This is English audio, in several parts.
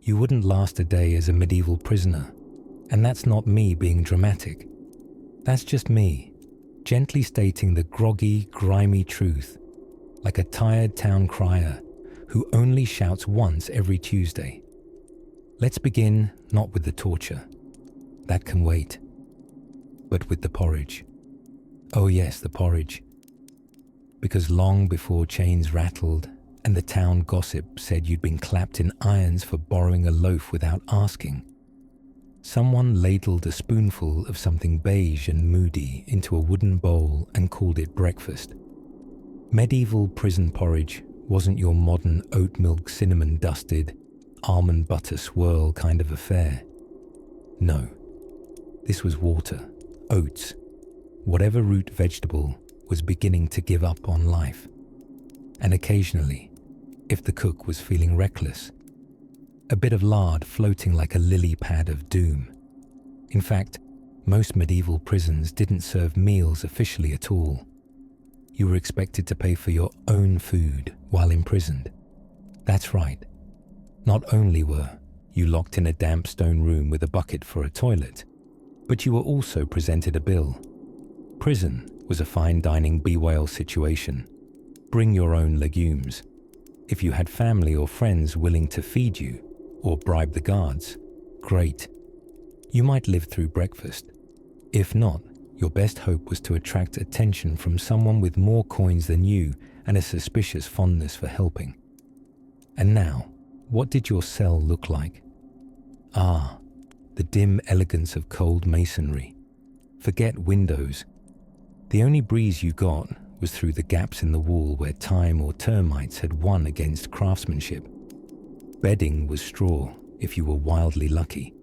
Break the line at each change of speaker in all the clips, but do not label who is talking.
You wouldn't last a day as a medieval prisoner, and that's not me being dramatic. That's just me, gently stating the groggy, grimy truth, like a tired town crier who only shouts once every Tuesday. Let's begin not with the torture. That can wait. But with the porridge. Oh yes, the porridge. Because long before chains rattled and the town gossip said you'd been clapped in irons for borrowing a loaf without asking, someone ladled a spoonful of something beige and moody into a wooden bowl and called it breakfast. Medieval prison porridge wasn't your modern oat milk cinnamon dusted, almond butter swirl kind of affair. No, this was water, oats, whatever root vegetable was beginning to give up on life. And occasionally, if the cook was feeling reckless, a bit of lard floating like a lily pad of doom. In fact, most medieval prisons didn't serve meals officially at all. You were expected to pay for your own food while imprisoned. That's right. Not only were you locked in a damp stone room with a bucket for a toilet, but you were also presented a bill. Prison was a fine dining be-whale situation. Bring your own legumes. If you had family or friends willing to feed you or bribe the guards, great. You might live through breakfast. If not, your best hope was to attract attention from someone with more coins than you and a suspicious fondness for helping. And now, what did your cell look like? Ah, the dim elegance of cold masonry. Forget windows. The only breeze you got was through the gaps in the wall where time or termites had won against craftsmanship. Bedding was straw if you were wildly lucky.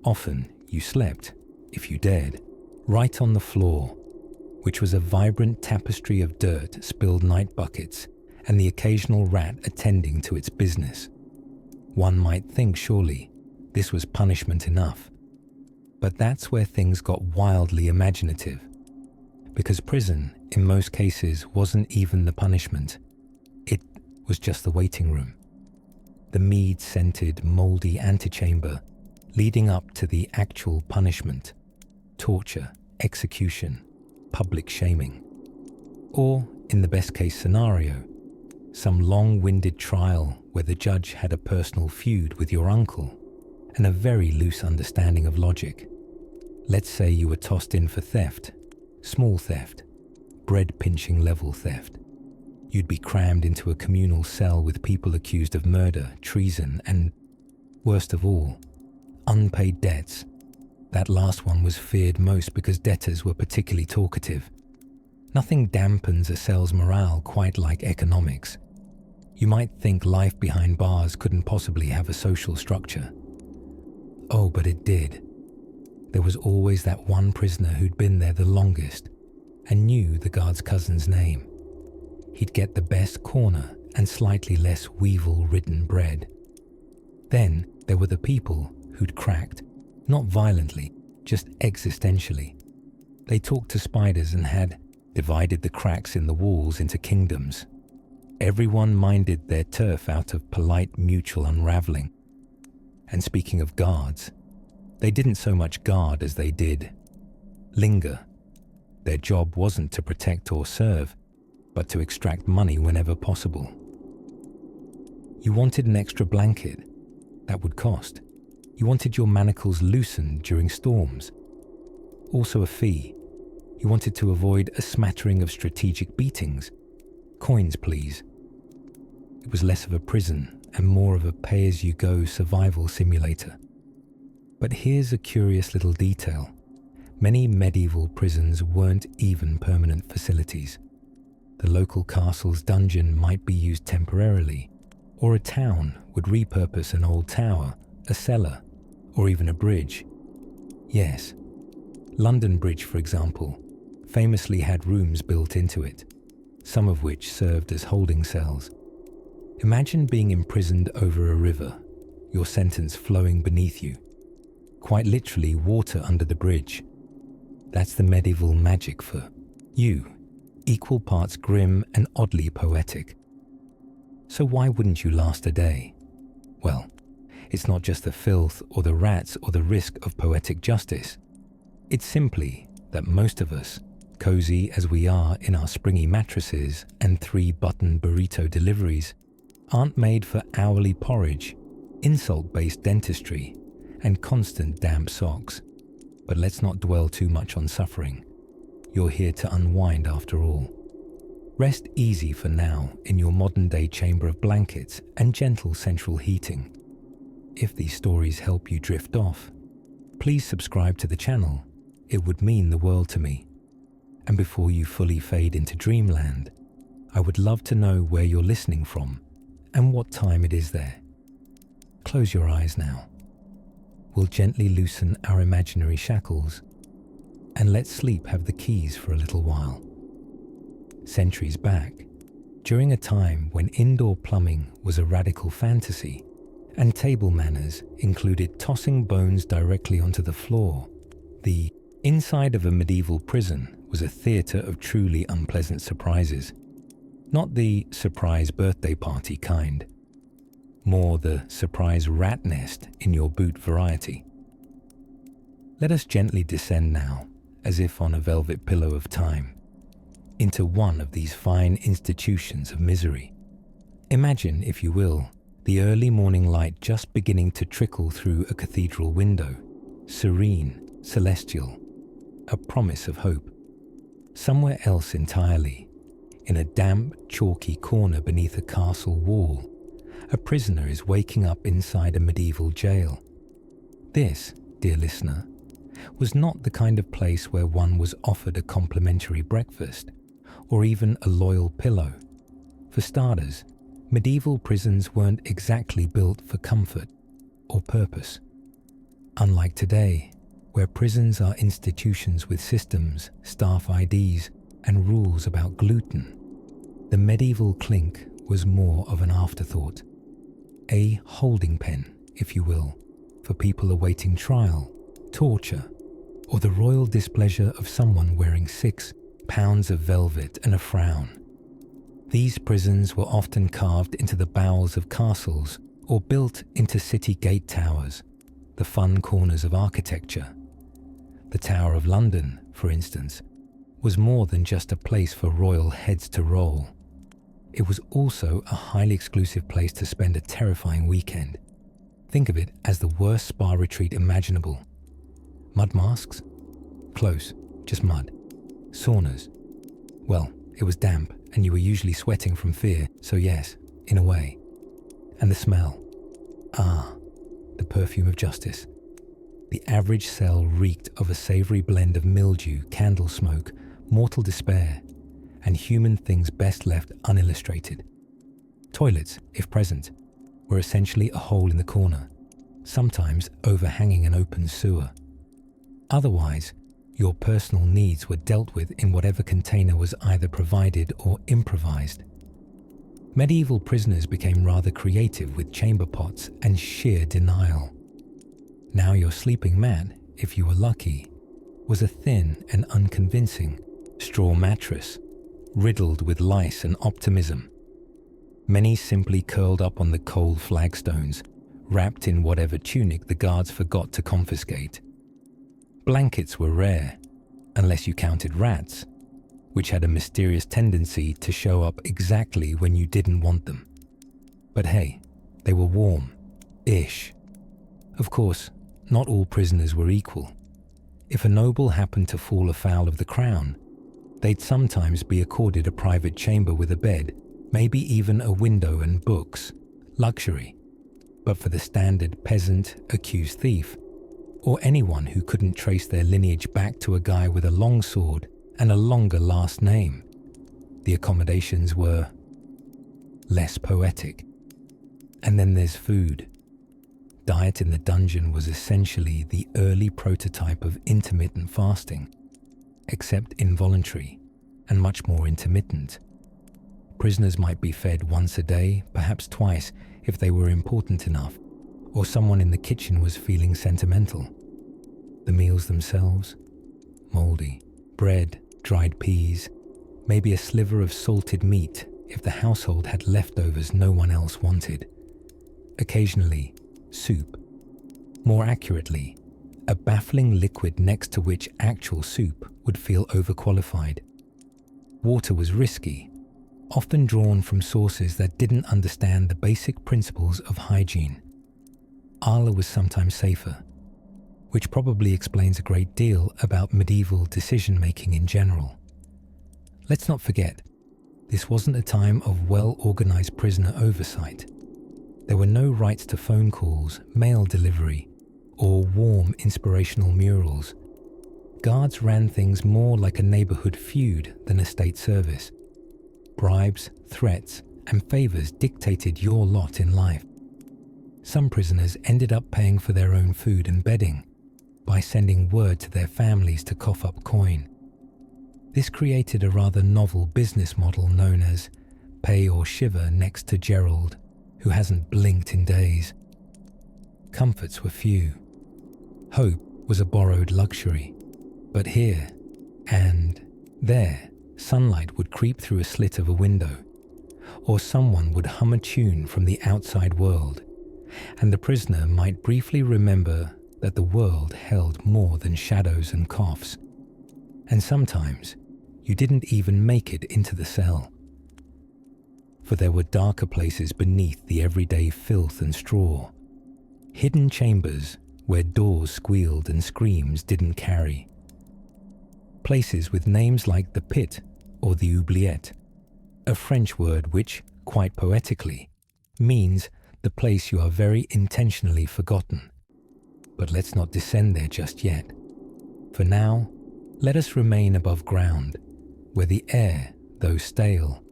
Often you slept, if you dared, right on the floor, which was a vibrant tapestry of dirt, spilled night buckets, and the occasional rat attending to its business. One might think surely this was punishment enough. But that's where things got wildly imaginative. Because prison, in most cases, wasn't even the punishment. It was just the waiting room. The mead-scented, mouldy antechamber leading up to the actual punishment, torture, execution, public shaming. Or, in the best-case scenario, some long-winded trial where the judge had a personal feud with your uncle and a very loose understanding of logic. Let's say you were tossed in for theft, small theft, bread-pinching level theft. You'd be crammed into a communal cell with people accused of murder, treason, and, worst of all, unpaid debts. That last one was feared most because debtors were particularly talkative. Nothing dampens a cell's morale quite like economics. You might think life behind bars couldn't possibly have a social structure. Oh, but it did. There was always that one prisoner who'd been there the longest and knew the guard's cousin's name. He'd get the best corner and slightly less weevil-ridden bread. Then there were the people who'd cracked, not violently, just existentially. They talked to spiders and had divided the cracks in the walls into kingdoms. Everyone minded their turf out of polite mutual unraveling. And speaking of guards, they didn't so much guard as they did linger. Their job wasn't to protect or serve, but to extract money whenever possible. You wanted an extra blanket. That would cost. You wanted your manacles loosened during storms. Also a fee. You wanted to avoid a smattering of strategic beatings. Coins, please. It was less of a prison and more of a pay-as-you-go survival simulator. But here's a curious little detail. Many medieval prisons weren't even permanent facilities. The local castle's dungeon might be used temporarily, or a town would repurpose an old tower, a cellar, or even a bridge. Yes, London Bridge, for example, famously had rooms built into it, some of which served as holding cells. Imagine being imprisoned over a river, your sentence flowing beneath you. Quite literally water under the bridge. That's the medieval magic for you, equal parts grim and oddly poetic. So why wouldn't you last a day? Well, It's not just the filth or the rats or the risk of poetic justice. It's simply that most of us, cozy as we are in our springy mattresses and 3-button burrito deliveries, aren't made for hourly porridge, insult-based dentistry, and constant damp socks. But let's not dwell too much on suffering. You're here to unwind after all. Rest easy for now in your modern-day chamber of blankets and gentle central heating. If these stories help you drift off, please subscribe to the channel. It would mean the world to me. And before you fully fade into dreamland, I would love to know where you're listening from and what time it is there. Close your eyes now. We'll gently loosen our imaginary shackles and let sleep have the keys for a little while. Centuries back, during a time when indoor plumbing was a radical fantasy and table manners included tossing bones directly onto the floor, the inside of a medieval prison was a theatre of truly unpleasant surprises. Not the surprise birthday party kind, more the surprise rat nest in your boot variety. Let us gently descend now, as if on a velvet pillow of time, into one of these fine institutions of misery. Imagine, if you will, the early morning light just beginning to trickle through a cathedral window, serene, celestial, a promise of hope. Somewhere else entirely, in a damp, chalky corner beneath a castle wall, a prisoner is waking up inside a medieval jail. This, dear listener, was not the kind of place where one was offered a complimentary breakfast, or even a loyal pillow. For starters, medieval prisons weren't exactly built for comfort or purpose. Unlike today, where prisons are institutions with systems, staff IDs, and rules about gluten, the medieval clink was more of an afterthought. A holding pen, if you will, for people awaiting trial, torture, or the royal displeasure of someone wearing 6 pounds of velvet and a frown. These prisons were often carved into the bowels of castles or built into city gate towers, the fun corners of architecture. The Tower of London, for instance, was more than just a place for royal heads to roll. It was also a highly exclusive place to spend a terrifying weekend. Think of it as the worst spa retreat imaginable. Mud masks? Close, just mud. Saunas? Well, it was damp and you were usually sweating from fear, so yes, in a way. And the smell? Ah, the perfume of justice. The average cell reeked of a savory blend of mildew, candle smoke, mortal despair, and human things best left unillustrated. Toilets, if present, were essentially a hole in the corner, sometimes overhanging an open sewer. Otherwise, your personal needs were dealt with in whatever container was either provided or improvised. Medieval prisoners became rather creative with chamber pots and sheer denial. Now your sleeping mat, if you were lucky, was a thin and unconvincing straw mattress, riddled with lice and optimism. Many simply curled up on the cold flagstones, wrapped in whatever tunic the guards forgot to confiscate. Blankets were rare, unless you counted rats, which had a mysterious tendency to show up exactly when you didn't want them. But hey, they were warm-ish. Of course, not all prisoners were equal. If a noble happened to fall afoul of the crown, they'd sometimes be accorded a private chamber with a bed, maybe even a window and books. Luxury. But for the standard peasant, accused thief, or anyone who couldn't trace their lineage back to a guy with a long sword and a longer last name, the accommodations were less poetic. And then there's food. Diet in the dungeon was essentially the early prototype of intermittent fasting, except involuntary and much more intermittent. Prisoners might be fed once a day, perhaps twice if they were important enough, or someone in the kitchen was feeling sentimental. The meals themselves? Mouldy. Bread, dried peas, maybe a sliver of salted meat if the household had leftovers no one else wanted. Occasionally, soup. More accurately, a baffling liquid next to which actual soup would feel overqualified. Water was risky, often drawn from sources that didn't understand the basic principles of hygiene. Arla was sometimes safer, which probably explains a great deal about medieval decision-making in general. Let's not forget, this wasn't a time of well-organized prisoner oversight. There were no rights to phone calls, mail delivery, or warm, inspirational murals. Guards ran things more like a neighborhood feud than a state service. Bribes, threats, and favors dictated your lot in life. Some prisoners ended up paying for their own food and bedding by sending word to their families to cough up coin. This created a rather novel business model known as pay or shiver next to Gerald, who hasn't blinked in days. Comforts were few. Hope was a borrowed luxury. But here and there, sunlight would creep through a slit of a window, or someone would hum a tune from the outside world, and the prisoner might briefly remember that the world held more than shadows and coughs. And sometimes you didn't even make it into the cell. For there were darker places beneath the everyday filth and straw, hidden chambers where doors squealed and screams didn't carry. Places with names like the pit or the oubliette, a French word which, quite poetically, means the place you are very intentionally forgotten. But let's not descend there just yet. For now, let us remain above ground, where the air, though stale,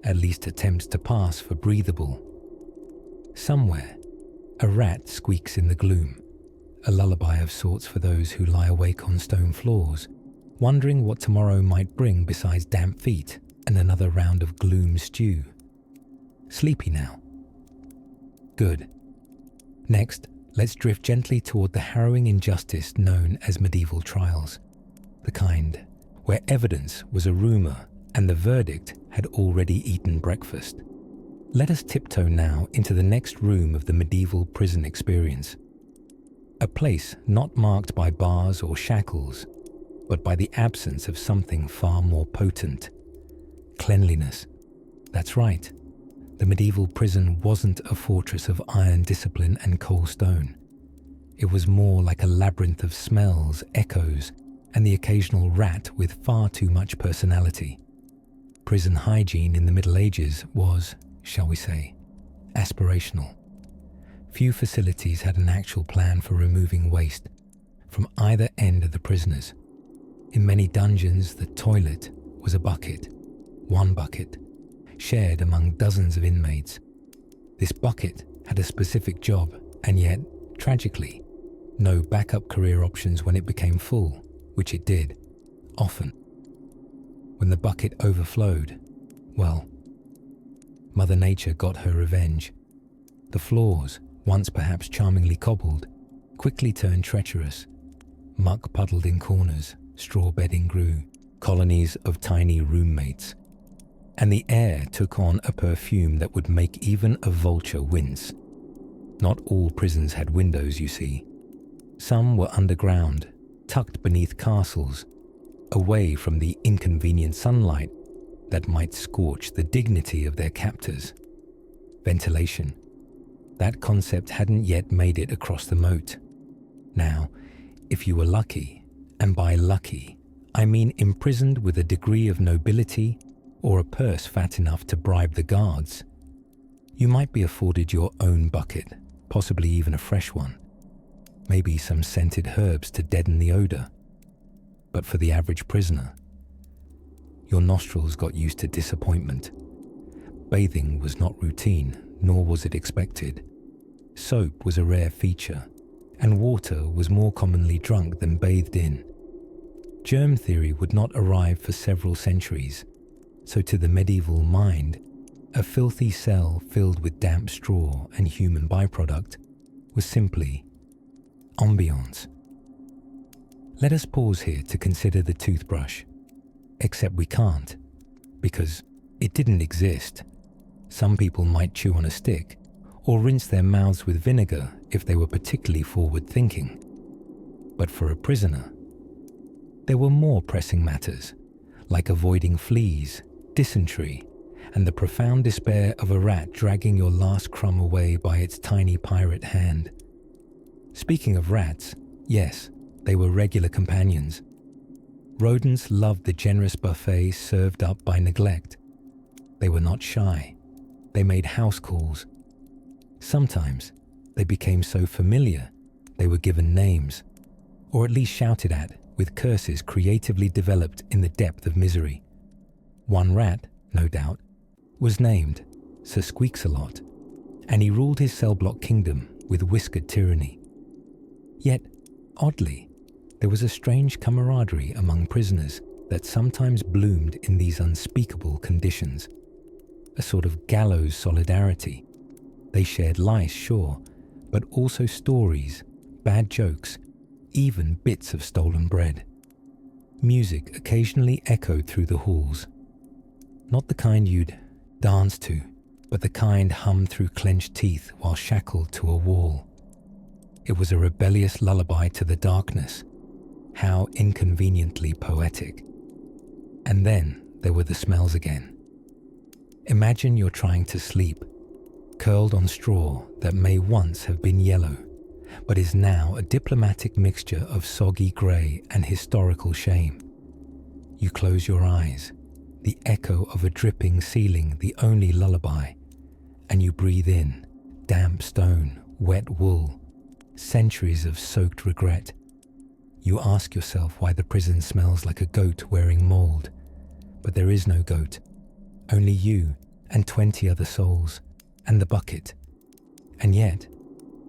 at least attempts to pass for breathable. Somewhere, a rat squeaks in the gloom, a lullaby of sorts for those who lie awake on stone floors, wondering what tomorrow might bring besides damp feet and another round of gloom stew. Sleepy now? Good. Next, let's drift gently toward the harrowing injustice known as medieval trials, the kind where evidence was a rumor and the verdict had already eaten breakfast. Let us tiptoe now into the next room of the medieval prison experience, a place not marked by bars or shackles, but by the absence of something far more potent: cleanliness. That's right. The medieval prison wasn't a fortress of iron discipline and coal stone. It was more like a labyrinth of smells, echoes, and the occasional rat with far too much personality. Prison hygiene in the Middle Ages was, shall we say, aspirational. Few facilities had an actual plan for removing waste from either end of the prisoners. In many dungeons, the toilet was a bucket, one bucket, shared among dozens of inmates. This bucket had a specific job, and yet, tragically, no backup career options when it became full, which it did, often. When the bucket overflowed, well, Mother Nature got her revenge. The floors, once perhaps charmingly cobbled, quickly turned treacherous. Muck puddled in corners, straw bedding grew, colonies of tiny roommates, and the air took on a perfume that would make even a vulture wince. Not all prisons had windows, you see. Some were underground, tucked beneath castles, away from the inconvenient sunlight that might scorch the dignity of their captors. Ventilation. That concept hadn't yet made it across the moat. Now, if you were lucky, and by lucky, I mean imprisoned with a degree of nobility or a purse fat enough to bribe the guards, you might be afforded your own bucket, possibly even a fresh one. Maybe some scented herbs to deaden the odor. But for the average prisoner, your nostrils got used to disappointment. Bathing was not routine, nor was it expected. Soap was a rare feature, and water was more commonly drunk than bathed in. Germ theory would not arrive for several centuries, so to the medieval mind, a filthy cell filled with damp straw and human byproduct was simply ambiance. Let us pause here to consider the toothbrush, except we can't, because it didn't exist. Some people might chew on a stick or rinse their mouths with vinegar if they were particularly forward-thinking. But for a prisoner, there were more pressing matters, like avoiding fleas, dysentery, and the profound despair of a rat dragging your last crumb away by its tiny pirate hand. Speaking of rats, yes, they were regular companions. Rodents loved the generous buffet served up by neglect. They were not shy. They made house calls. Sometimes they became so familiar they were given names, or at least shouted at with curses creatively developed in the depth of misery. One rat, no doubt, was named Sir Squeaks-a-Lot, and he ruled his cell-block kingdom with whiskered tyranny. Yet, oddly, there was a strange camaraderie among prisoners that sometimes bloomed in these unspeakable conditions. A sort of gallows solidarity. They shared lice, sure, but also stories, bad jokes, even bits of stolen bread. Music occasionally echoed through the halls. Not the kind you'd dance to, but the kind hummed through clenched teeth while shackled to a wall. It was a rebellious lullaby to the darkness. How inconveniently poetic. And then there were the smells again. Imagine you're trying to sleep, curled on straw that may once have been yellow, but is now a diplomatic mixture of soggy grey and historical shame. You close your eyes, the echo of a dripping ceiling the only lullaby, and you breathe in damp stone, wet wool, centuries of soaked regret. You ask yourself why the prison smells like a goat wearing mould, but there is no goat, only you and 20 other souls, and the bucket. And yet,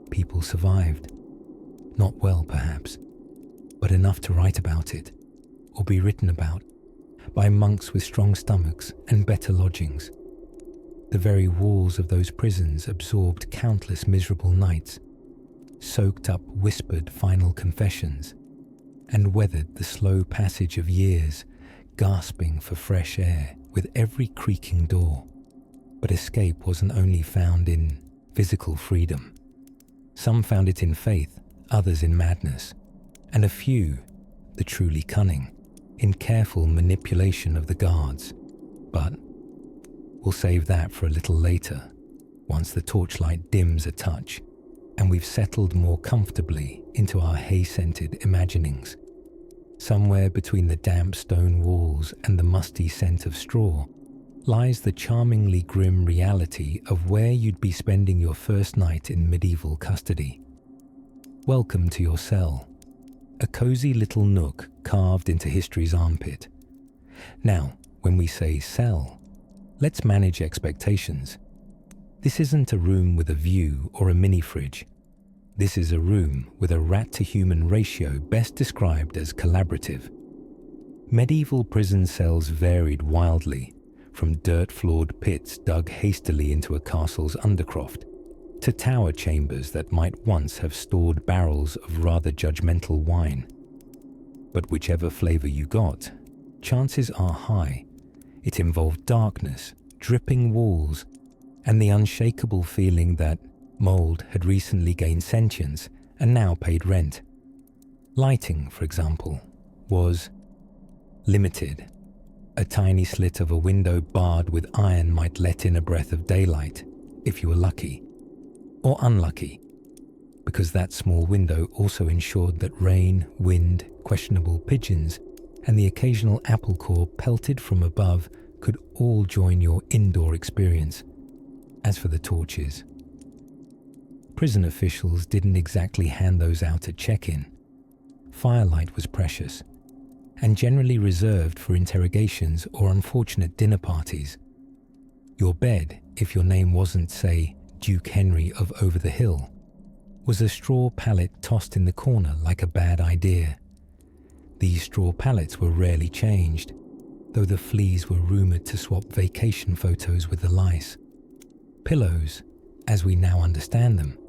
people survived. Not well, perhaps, but enough to write about it, or be written about, by monks with strong stomachs and better lodgings. The very walls of those prisons absorbed countless miserable nights, soaked up whispered final confessions, and weathered the slow passage of years, gasping for fresh air with every creaking door. But escape wasn't only found in physical freedom. Some found it in faith, others in madness, and a few, the truly cunning, in careful manipulation of the guards. But we'll save that for a little later, once the torchlight dims a touch, and we've settled more comfortably into our hay-scented imaginings. Somewhere between the damp stone walls and the musty scent of straw lies the charmingly grim reality of where you'd be spending your first night in medieval custody. Welcome to your cell, a cozy little nook carved into history's armpit. Now, when we say cell, let's manage expectations. This isn't a room with a view or a mini-fridge. This is a room with a rat-to-human ratio best described as collaborative. Medieval prison cells varied wildly, from dirt-floored pits dug hastily into a castle's undercroft, to tower chambers that might once have stored barrels of rather judgmental wine. But whichever flavour you got, chances are high it involved darkness, dripping walls, and the unshakable feeling that mould had recently gained sentience and now paid rent. Lighting, for example, was limited. A tiny slit of a window barred with iron might let in a breath of daylight, if you were lucky, or unlucky, because that small window also ensured that rain, wind, questionable pigeons, and the occasional apple core pelted from above could all join your indoor experience. As for the torches, prison officials didn't exactly hand those out at check-in. Firelight was precious, and generally reserved for interrogations or unfortunate dinner parties. Your bed, if your name wasn't, say, Duke Henry of Over the Hill, was a straw pallet tossed in the corner like a bad idea. These straw pallets were rarely changed, though the fleas were rumoured to swap vacation photos with the lice. Pillows, as we now understand them,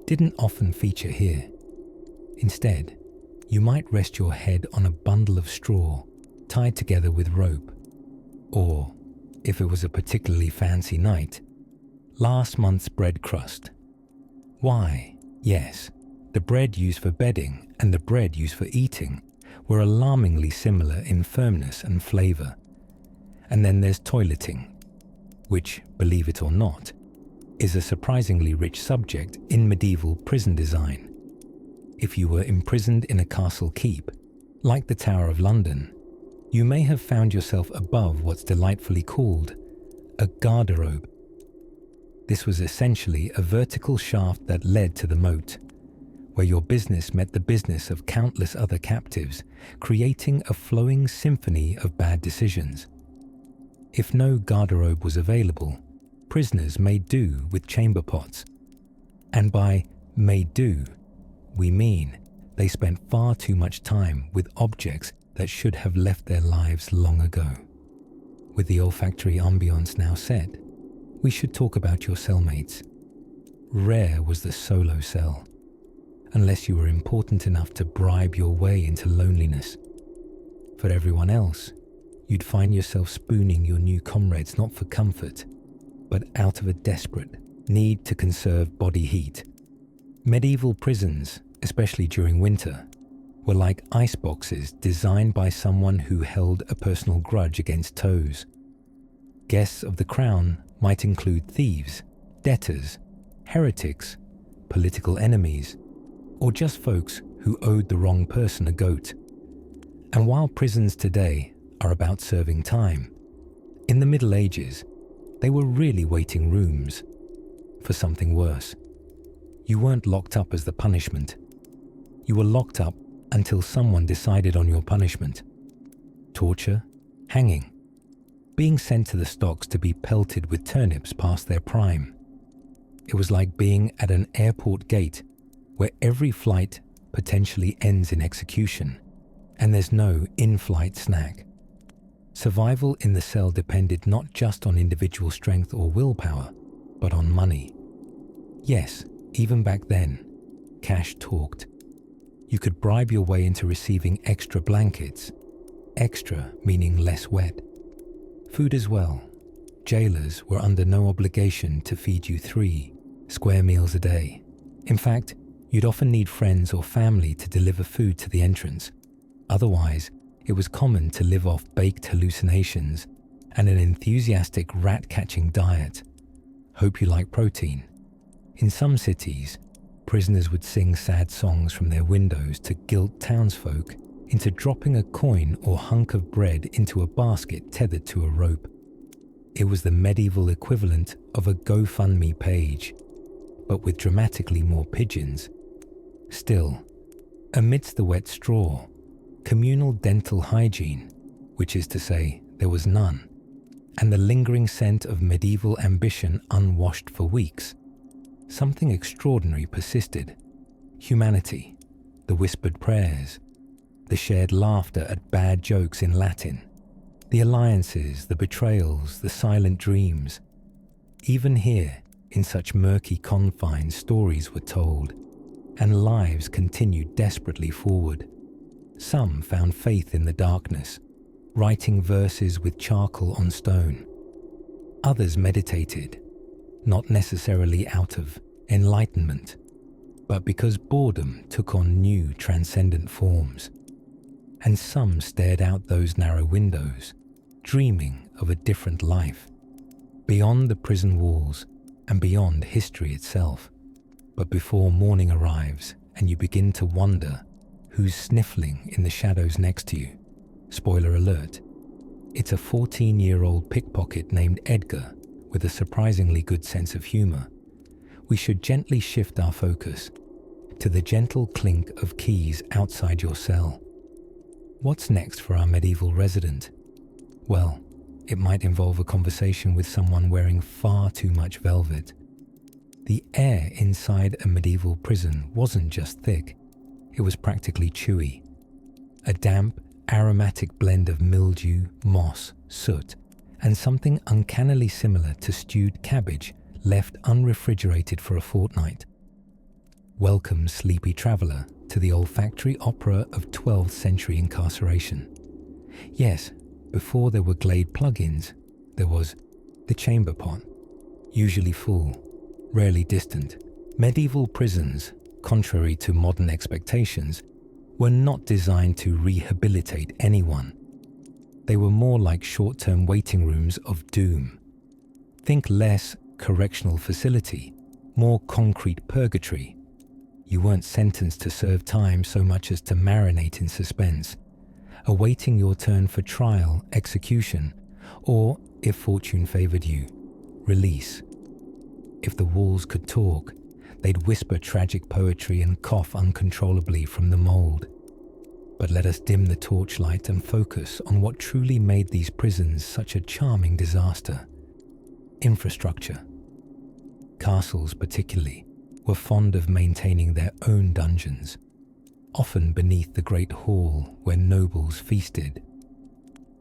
didn't often feature here. Instead, you might rest your head on a bundle of straw tied together with rope, or, if it was a particularly fancy night, last month's bread crust. Why? Yes, the bread used for bedding and the bread used for eating were alarmingly similar in firmness and flavour. And then there's toileting, which, believe it or not, is a surprisingly rich subject in medieval prison design. If you were imprisoned in a castle keep, like the Tower of London, you may have found yourself above what's delightfully called a garderobe. This was essentially a vertical shaft that led to the moat, where your business met the business of countless other captives, creating a flowing symphony of bad decisions. If no garderobe was available, prisoners made do with chamber pots. And by made do, we mean they spent far too much time with objects that should have left their lives long ago. With the olfactory ambience now set, we should talk about your cellmates. Rare was the solo cell, unless you were important enough to bribe your way into loneliness. For everyone else, you'd find yourself spooning your new comrades not for comfort, but out of a desperate need to conserve body heat. Medieval prisons, especially during winter, were like ice boxes designed by someone who held a personal grudge against toes. Guests of the crown might include thieves, debtors, heretics, political enemies, or just folks who owed the wrong person a goat. And while prisons today are about serving time, in the Middle Ages, they were really waiting rooms for something worse. You weren't locked up as the punishment. You were locked up until someone decided on your punishment. Torture, hanging, being sent to the stocks to be pelted with turnips past their prime. It was like being at an airport gate where every flight potentially ends in execution, and there's no in-flight snack. Survival in the cell depended not just on individual strength or willpower, but on money. Yes, even back then, cash talked. You could bribe your way into receiving extra blankets, extra meaning less wet. Food as well. Jailers were under no obligation to feed you 3 square meals a day. In fact, you'd often need friends or family to deliver food to the entrance. Otherwise, it was common to live off baked hallucinations and an enthusiastic rat-catching diet. Hope you like protein. In some cities, prisoners would sing sad songs from their windows to guilt townsfolk into dropping a coin or hunk of bread into a basket tethered to a rope. It was the medieval equivalent of a GoFundMe page, but with dramatically more pigeons. Still, amidst the wet straw, communal dental hygiene, which is to say there was none, and the lingering scent of medieval ambition unwashed for weeks, something extraordinary persisted. Humanity, the whispered prayers, the shared laughter at bad jokes in Latin, the alliances, the betrayals, the silent dreams. Even here, in such murky confines, stories were told, and lives continued desperately forward. Some found faith in the darkness, writing verses with charcoal on stone. Others meditated, not necessarily out of enlightenment, but because boredom took on new transcendent forms. And some stared out those narrow windows, dreaming of a different life, beyond the prison walls and beyond history itself. But before morning arrives and you begin to wonder who's sniffling in the shadows next to you, spoiler alert, it's a 14-year-old pickpocket named Edgar with a surprisingly good sense of humour. We should gently shift our focus to the gentle clink of keys outside your cell. What's next for our medieval resident? Well, it might involve a conversation with someone wearing far too much velvet. The air inside a medieval prison wasn't just thick, it was practically chewy. A damp, aromatic blend of mildew, moss, soot, and something uncannily similar to stewed cabbage left unrefrigerated for a fortnight. Welcome, sleepy traveller, to the olfactory opera of 12th century incarceration. Yes, before there were Glade plugins, there was the chamber pot, usually full, rarely distant. Medieval prisons contrary to modern expectations, were not designed to rehabilitate anyone. They were more like short-term waiting rooms of doom. Think less correctional facility, more concrete purgatory. You weren't sentenced to serve time so much as to marinate in suspense, awaiting your turn for trial, execution, or, if fortune favored you, release. If the walls could talk, they'd whisper tragic poetry and cough uncontrollably from the mold. But let us dim the torchlight and focus on what truly made these prisons such a charming disaster. Infrastructure. Castles, particularly, were fond of maintaining their own dungeons, often beneath the great hall where nobles feasted.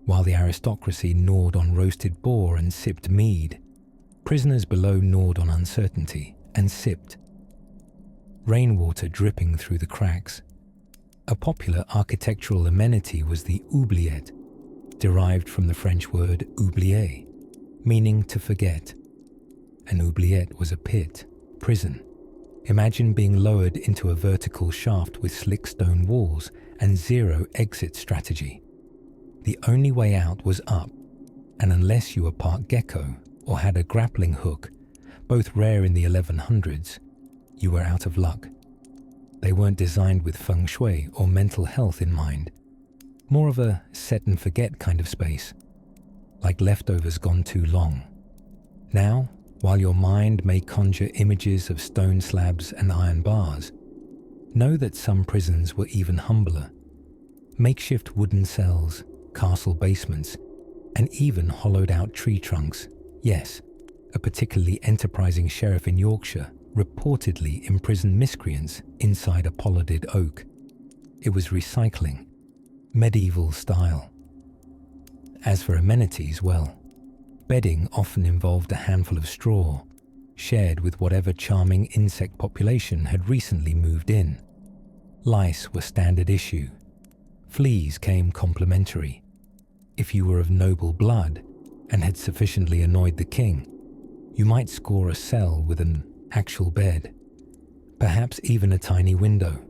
While the aristocracy gnawed on roasted boar and sipped mead, prisoners below gnawed on uncertainty and sipped. Rainwater dripping through the cracks. A popular architectural amenity was the oubliette, derived from the French word oublier, meaning to forget. An oubliette was a pit, prison. Imagine being lowered into a vertical shaft with slick stone walls and zero exit strategy. The only way out was up, and unless you were part gecko or had a grappling hook, both rare in the 1100s, you were out of luck. They weren't designed with feng shui or mental health in mind, more of a set and forget kind of space, like leftovers gone too long. Now, while your mind may conjure images of stone slabs and iron bars, know that some prisons were even humbler. Makeshift wooden cells, castle basements, and even hollowed-out tree trunks. Yes, a particularly enterprising sheriff in Yorkshire reportedly imprisoned miscreants inside a pollarded oak. It was recycling, medieval style. As for amenities, well, bedding often involved a handful of straw, shared with whatever charming insect population had recently moved in. Lice were standard issue. Fleas came complimentary. If you were of noble blood and had sufficiently annoyed the king, you might score a cell with an actual bed, perhaps even a tiny window.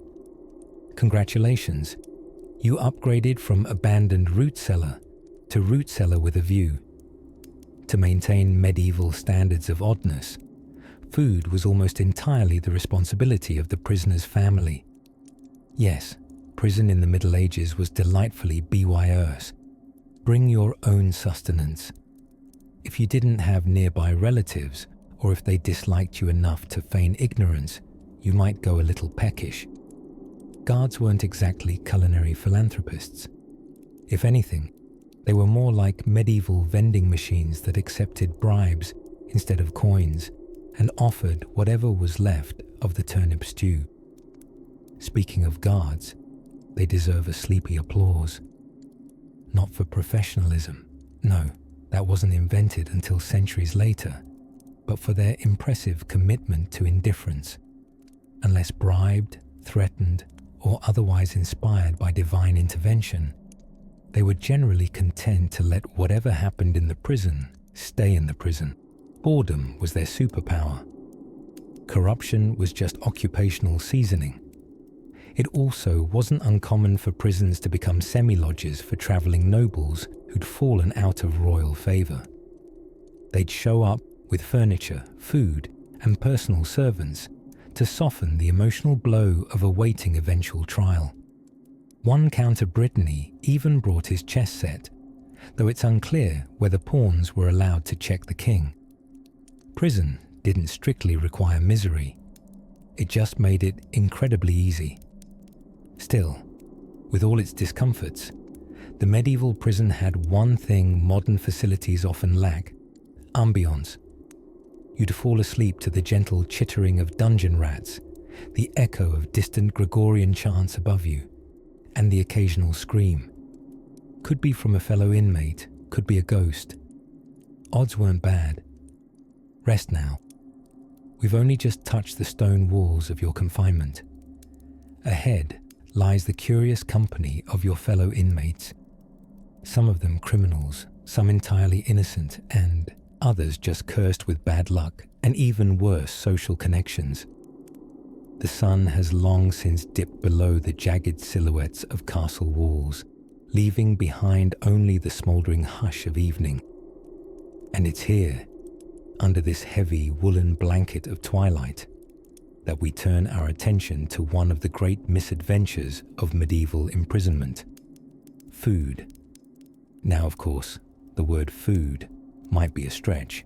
Congratulations, you upgraded from abandoned root cellar to root cellar with a view. To maintain medieval standards of oddness, food was almost entirely the responsibility of the prisoner's family. Yes, prison in the Middle Ages was delightfully BYOs. Bring your own sustenance. If you didn't have nearby relatives, or if they disliked you enough to feign ignorance, you might go a little peckish. Guards weren't exactly culinary philanthropists. If anything, they were more like medieval vending machines that accepted bribes instead of coins and offered whatever was left of the turnip stew. Speaking of guards, they deserve a sleepy applause. Not for professionalism, no, that wasn't invented until centuries later, but for their impressive commitment to indifference. Unless bribed, threatened, or otherwise inspired by divine intervention, they were generally content to let whatever happened in the prison stay in the prison. Boredom was their superpower. Corruption was just occupational seasoning. It also wasn't uncommon for prisons to become semi-lodges for travelling nobles who'd fallen out of royal favour. They'd show up with furniture, food, and personal servants to soften the emotional blow of awaiting eventual trial. One Count of Brittany even brought his chess set, though it's unclear whether pawns were allowed to check the king. Prison didn't strictly require misery. It just made it incredibly easy. Still, with all its discomforts, the medieval prison had one thing modern facilities often lack: ambience. You'd fall asleep to the gentle chittering of dungeon rats, the echo of distant Gregorian chants above you, and the occasional scream. Could be from a fellow inmate, could be a ghost. Odds weren't bad. Rest now. We've only just touched the stone walls of your confinement. Ahead lies the curious company of your fellow inmates. Some of them criminals, some entirely innocent, and others just cursed with bad luck and even worse social connections. the sun has long since dipped below the jagged silhouettes of castle walls, leaving behind only the smouldering hush of evening. And it's here, under this heavy woolen blanket of twilight, that we turn our attention to one of the great misadventures of medieval imprisonment: food. Now, of course, the word food might be a stretch.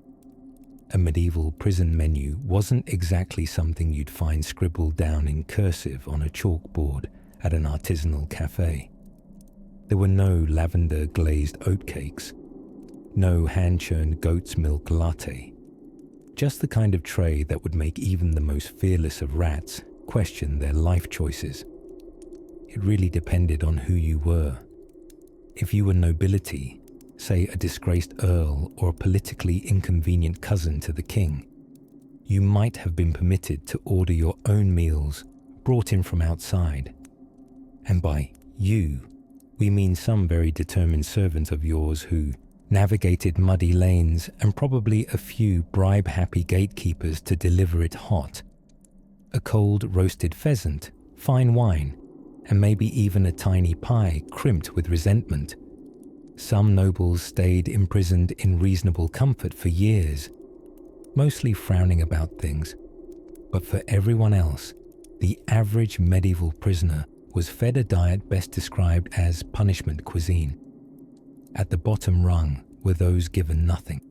A medieval prison menu wasn't exactly something you'd find scribbled down in cursive on a chalkboard at an artisanal cafe. There were no lavender-glazed oatcakes, no hand-churned goat's milk latte, just the kind of tray that would make even the most fearless of rats question their life choices. It really depended on who you were. If you were nobility, say a disgraced earl or a politically inconvenient cousin to the king, you might have been permitted to order your own meals brought in from outside. And by you, we mean some very determined servant of yours who navigated muddy lanes and probably a few bribe-happy gatekeepers to deliver it hot. A cold roasted pheasant, fine wine, and maybe even a tiny pie crimped with resentment. Some nobles stayed imprisoned in reasonable comfort for years, mostly frowning about things. But for everyone else, the average medieval prisoner was fed a diet best described as punishment cuisine. At the bottom rung were those given nothing,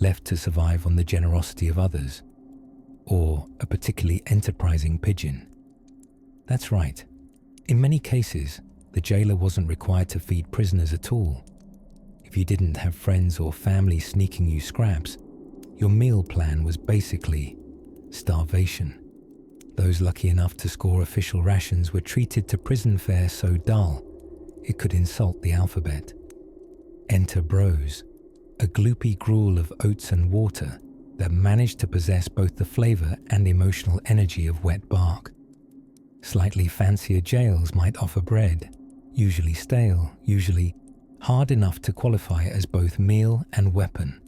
left to survive on the generosity of others, or a particularly enterprising pigeon. That's right. In many cases, the jailer wasn't required to feed prisoners at all. If you didn't have friends or family sneaking you scraps, your meal plan was basically starvation. Those lucky enough to score official rations were treated to prison fare so dull it could insult the alphabet. Enter brose, a gloopy gruel of oats and water that managed to possess both the flavor and emotional energy of wet bark. Slightly fancier jails might offer bread, usually stale, usually hard enough to qualify as both meal and weapon,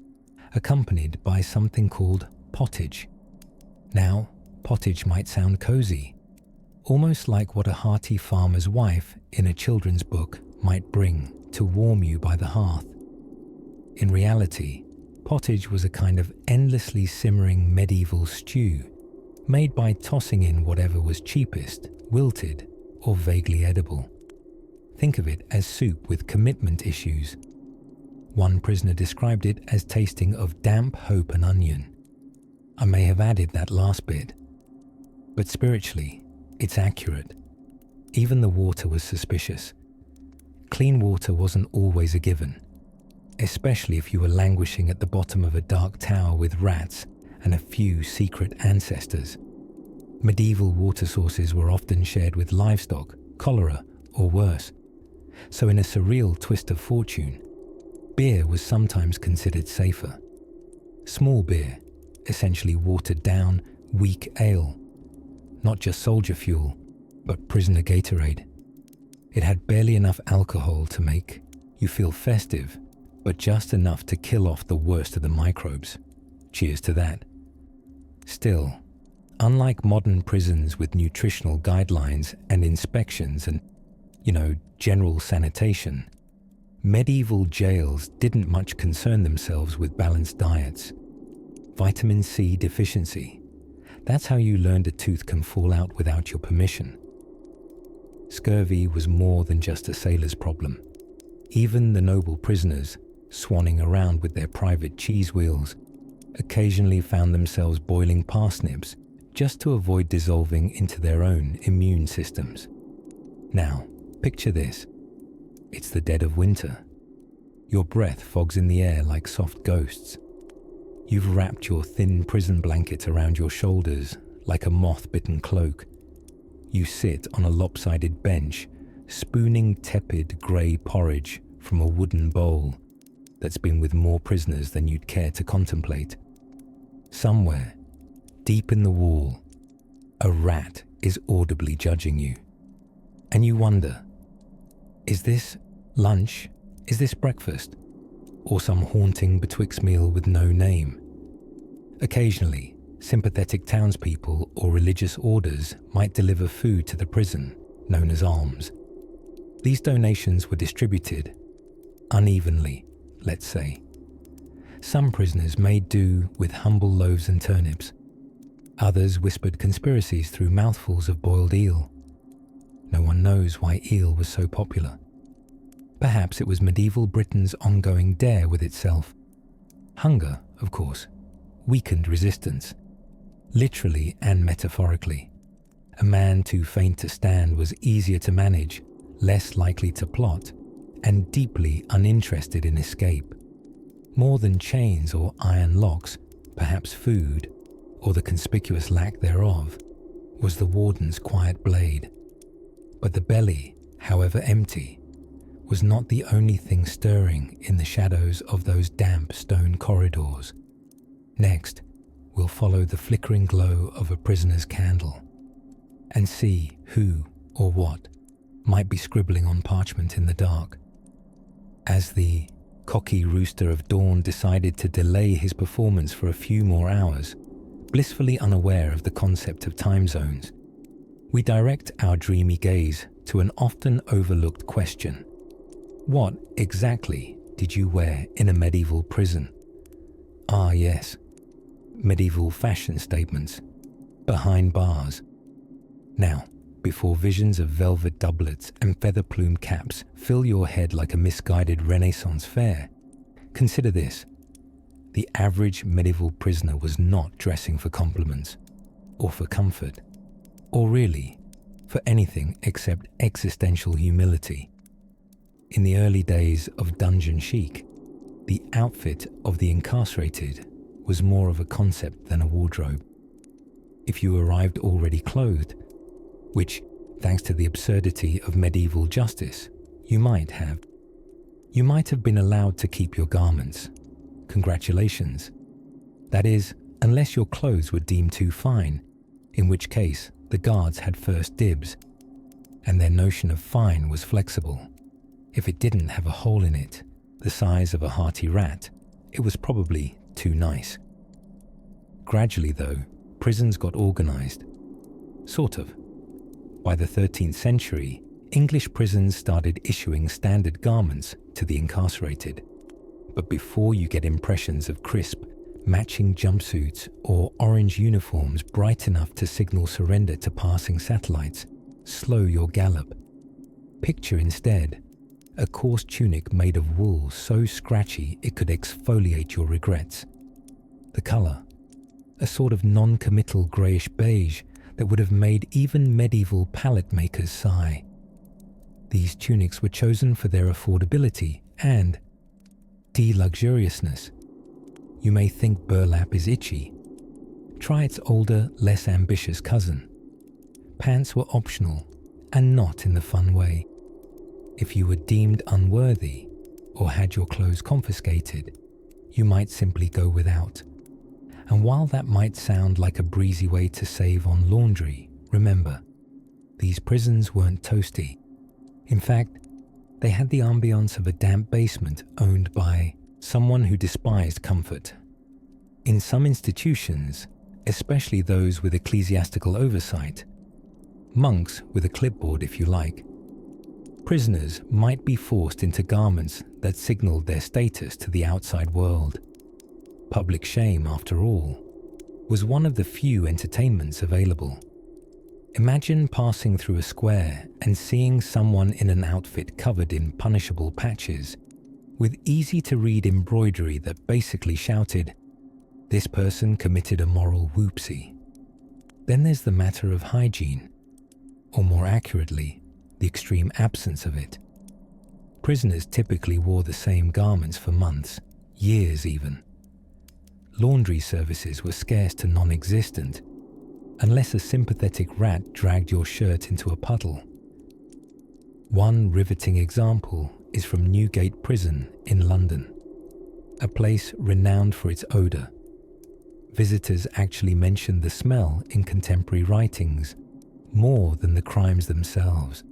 accompanied by something called pottage. Now, pottage might sound cozy, almost like what a hearty farmer's wife in a children's book might bring to warm you by the hearth. In reality, pottage was a kind of endlessly simmering medieval stew, made by tossing in whatever was cheapest, wilted, or vaguely edible. Think of it as soup with commitment issues. One prisoner described it as tasting of damp hope and onion. I may have added that last bit, but spiritually, it's accurate. Even the water was suspicious. Clean water wasn't always a given, especially if you were languishing at the bottom of a dark tower with rats and a few secret ancestors. Medieval water sources were often shared with livestock, cholera, or worse. So in a surreal twist of fortune, beer was sometimes considered safer. Small beer, essentially watered down, weak ale. Not just soldier fuel, but prisoner Gatorade. It had barely enough alcohol to make you feel festive, but just enough to kill off the worst of the microbes. Cheers to that. Still, unlike modern prisons with nutritional guidelines and inspections and, general sanitation, medieval jails didn't much concern themselves with balanced diets. Vitamin C deficiency. That's how you learned a tooth can fall out without your permission. Scurvy was more than just a sailor's problem. Even the noble prisoners, swanning around with their private cheese wheels, occasionally found themselves boiling parsnips just to avoid dissolving into their own immune systems. Now, picture this. It's the dead of winter. Your breath fogs in the air like soft ghosts. You've wrapped your thin prison blanket around your shoulders like a moth-bitten cloak. You sit on a lopsided bench, spooning tepid grey porridge from a wooden bowl that's been with more prisoners than you'd care to contemplate. Somewhere, deep in the wall, a rat is audibly judging you. And you wonder, is this lunch? Is this breakfast? Or some haunting betwixt meal with no name? Occasionally, Sympathetic townspeople or religious orders might deliver food to the prison, known as alms. These donations were distributed unevenly, let's say. Some prisoners made do with humble loaves and turnips. Others whispered conspiracies through mouthfuls of boiled eel. No one knows why eel was so popular. Perhaps it was medieval Britain's ongoing dare with itself. Hunger, of course, weakened resistance, literally and metaphorically. A man too faint to stand was easier to manage, less likely to plot, and deeply uninterested in escape. More than chains or iron locks, perhaps food, or the conspicuous lack thereof, was the warden's quiet blade. But the belly, however empty, was not the only thing stirring in the shadows of those damp stone corridors. Next, we'll follow the flickering glow of a prisoner's candle and see who or what might be scribbling on parchment in the dark. As the cocky rooster of dawn decided to delay his performance for a few more hours, blissfully unaware of the concept of time zones, we direct our dreamy gaze to an often overlooked question. What exactly did you wear in a medieval prison? Ah, yes, medieval fashion statements, behind bars. Now, before visions of velvet doublets and feather-plumed caps fill your head like a misguided Renaissance fair, consider this. The average medieval prisoner was not dressing for compliments, or for comfort, or really for anything except existential humility. In the early days of dungeon chic, the outfit of the incarcerated was more of a concept than a wardrobe. If you arrived already clothed, which, thanks to the absurdity of medieval justice, you might have been allowed to keep your garments. Congratulations. That is, unless your clothes were deemed too fine, in which case the guards had first dibs, and their notion of fine was flexible. If it didn't have a hole in it, the size of a hearty rat, it was probably too nice. Gradually, though, prisons got organized. Sort of. By the 13th century, English prisons started issuing standard garments to the incarcerated. But before you get impressions of crisp, matching jumpsuits or orange uniforms bright enough to signal surrender to passing satellites, slow your gallop. Picture instead a coarse tunic made of wool so scratchy it could exfoliate your regrets. The color, a sort of non-committal greyish beige that would have made even medieval palette makers sigh. These tunics were chosen for their affordability and de-luxuriousness. You may think burlap is itchy. Try its older, less ambitious cousin. Pants were optional, and not in the fun way. If you were deemed unworthy or had your clothes confiscated, you might simply go without. And while that might sound like a breezy way to save on laundry, remember, these prisons weren't toasty. In fact, they had the ambience of a damp basement owned by someone who despised comfort. In some institutions, especially those with ecclesiastical oversight, monks with a clipboard if you like, prisoners might be forced into garments that signaled their status to the outside world. Public shame, after all, was one of the few entertainments available. Imagine passing through a square and seeing someone in an outfit covered in punishable patches, with easy-to-read embroidery that basically shouted, "This person committed a moral whoopsie." Then there's the matter of hygiene, or more accurately, the extreme absence of it. Prisoners typically wore the same garments for months, years even. Laundry services were scarce to non-existent, unless a sympathetic rat dragged your shirt into a puddle. One riveting example is from Newgate Prison in London, a place renowned for its odour. Visitors actually mention the smell in contemporary writings more than the crimes themselves.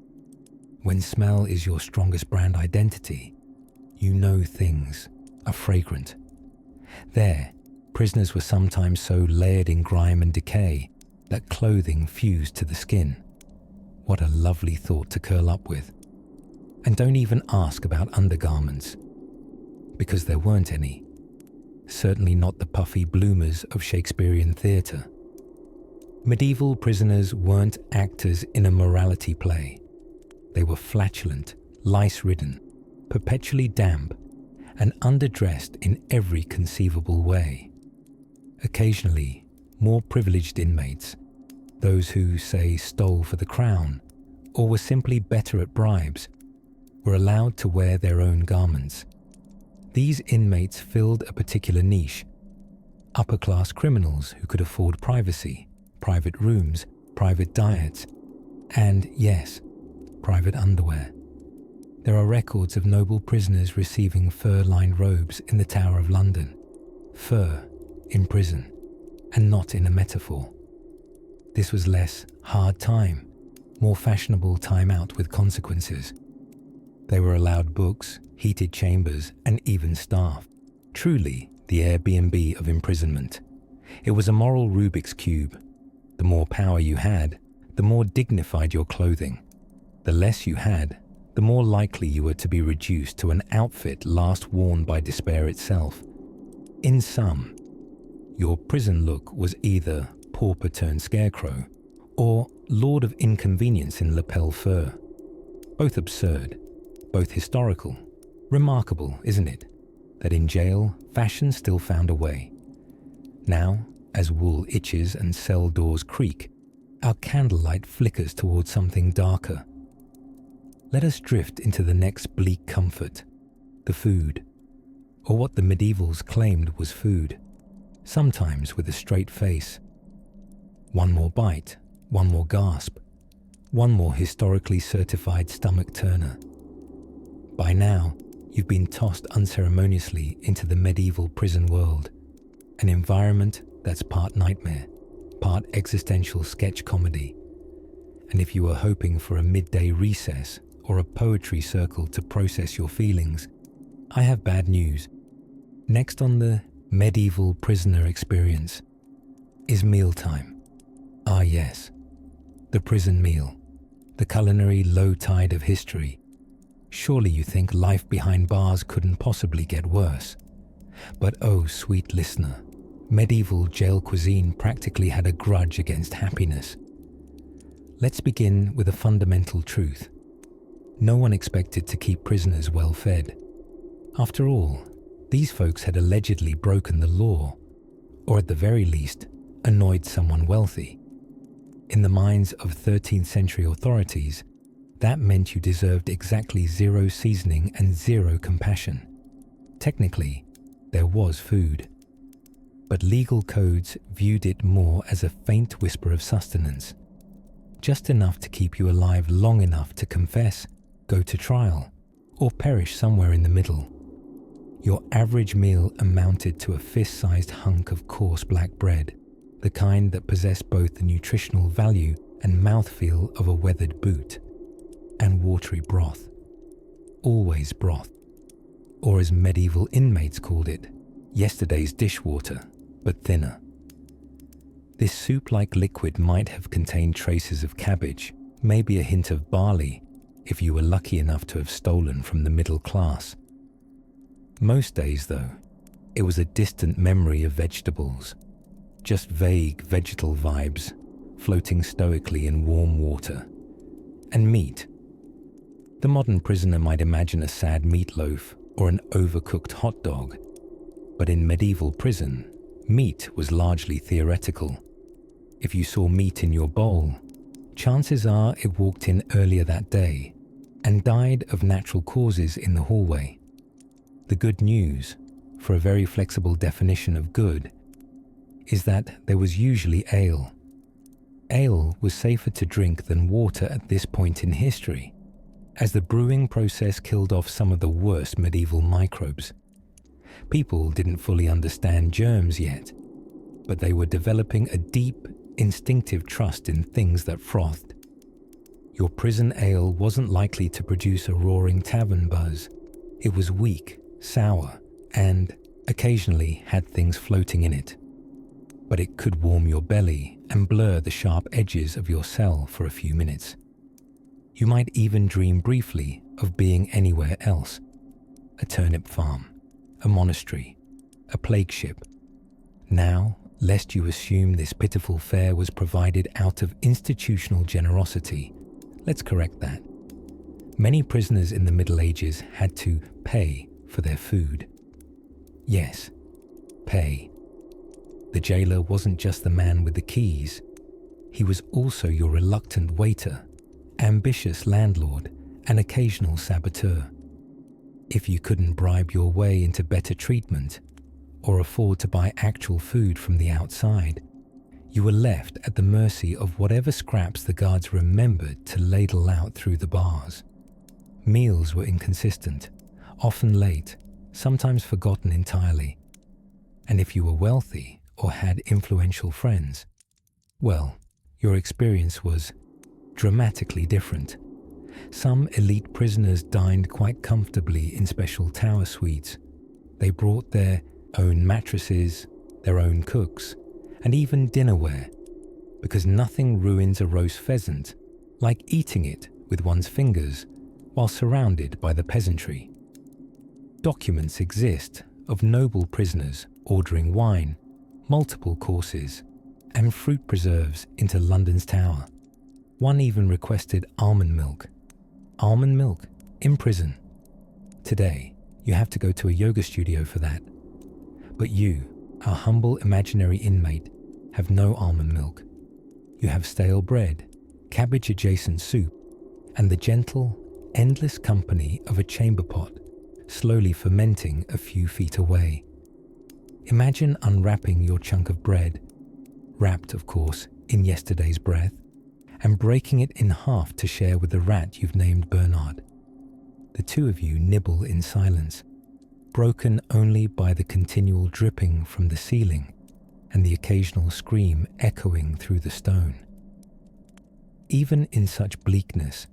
When smell is your strongest brand identity, you know things are fragrant. There, Prisoners were sometimes so layered in grime and decay that clothing fused to the skin. What a lovely thought to curl up with. And don't even ask about undergarments, because there weren't any. Certainly not the puffy bloomers of Shakespearean theatre. Medieval prisoners weren't actors in a morality play. They were flatulent, lice-ridden, perpetually damp, and underdressed in every conceivable way. Occasionally, more privileged inmates, those who, say, stole for the crown, or were simply better at bribes, were allowed to wear their own garments. These inmates filled a particular niche: upper-class criminals who could afford privacy, private rooms, private diets, and, yes, private underwear. There are records of noble prisoners receiving fur-lined robes in the Tower of London. Fur in prison, and not in a metaphor. This was less hard time, more fashionable time out with consequences. They were allowed books, heated chambers, and even staff. Truly the Airbnb of imprisonment. It was a moral Rubik's Cube. The more power you had, the more dignified your clothing. The less you had, the more likely you were to be reduced to an outfit last worn by despair itself. In sum, your prison look was either pauper turned scarecrow or lord of inconvenience in lapel fur. Both absurd, both historical. Remarkable, isn't it, that in jail fashion still found a way. Now, as wool itches and cell doors creak, our candlelight flickers towards something darker. Let us drift into the next bleak comfort, the food, or what the medievals claimed was food, sometimes with a straight face. One more bite, one more gasp, one more historically certified stomach turner. By now, you've been tossed unceremoniously into the medieval prison world, an environment that's part nightmare, part existential sketch comedy. And if you were hoping for a midday recess or a poetry circle to process your feelings, I have bad news. Next on the medieval prisoner experience is mealtime. Ah yes, the prison meal, the culinary low tide of history. Surely you think life behind bars couldn't possibly get worse. But oh, sweet listener, medieval jail cuisine practically had a grudge against happiness. Let's begin with a fundamental truth. No one expected to keep prisoners well fed. After all, these folks had allegedly broken the law, or at the very least, annoyed someone wealthy. In the minds of 13th century authorities, that meant you deserved exactly 0 seasoning and 0 compassion. Technically, there was food. But legal codes viewed it more as a faint whisper of sustenance. Just enough to keep you alive long enough to confess, go to trial, or perish somewhere in the middle. Your average meal amounted to a fist-sized hunk of coarse black bread, the kind that possessed both the nutritional value and mouthfeel of a weathered boot. And watery broth. Always broth. Or as medieval inmates called it, yesterday's dishwater, but thinner. This soup-like liquid might have contained traces of cabbage, maybe a hint of barley, if you were lucky enough to have stolen from the middle class. Most days, though, it was a distant memory of vegetables, just vague vegetal vibes, floating stoically in warm water. And meat. The modern prisoner might imagine a sad meatloaf or an overcooked hot dog, but in medieval prison, meat was largely theoretical. If you saw meat in your bowl, chances are it walked in earlier that day and died of natural causes in the hallway. The good news, for a very flexible definition of good, is that there was usually ale. Ale was safer to drink than water at this point in history, as the brewing process killed off some of the worst medieval microbes. People didn't fully understand germs yet, but they were developing a deep, instinctive trust in things that frothed. Your prison ale wasn't likely to produce a roaring tavern buzz. It was weak, sour, and, occasionally had things floating in it, but it could warm your belly and blur the sharp edges of your cell for a few minutes. You might even dream briefly of being anywhere else: a turnip farm, a monastery, a plague ship. Now, lest you assume this pitiful fare was provided out of institutional generosity, let's correct that. Many prisoners in the Middle Ages had to pay for their food. Yes, pay. The jailer wasn't just the man with the keys. He was also your reluctant waiter, ambitious landlord, and occasional saboteur. If you couldn't bribe your way into better treatment or afford to buy actual food from the outside, you were left at the mercy of whatever scraps the guards remembered to ladle out through the bars. Meals were inconsistent, often late, sometimes forgotten entirely. And if you were wealthy or had influential friends, well, your experience was dramatically different. Some elite prisoners dined quite comfortably in special tower suites. They brought their own mattresses, their own cooks, and even dinnerware, because nothing ruins a roast pheasant like eating it with one's fingers while surrounded by the peasantry. Documents exist of noble prisoners ordering wine, multiple courses, and fruit preserves into London's Tower. One even requested almond milk. Almond milk in prison. Today, you have to go to a yoga studio for that. But you, our humble imaginary inmate, have no almond milk. You have stale bread, cabbage-adjacent soup, and the gentle, endless company of a chamber pot slowly fermenting a few feet away. Imagine unwrapping your chunk of bread, wrapped, of course, in yesterday's breath, and breaking it in half to share with the rat you've named Bernard. The two of you nibble in silence, broken only by the continual dripping from the ceiling and the occasional scream echoing through the stone. Even in such bleakness,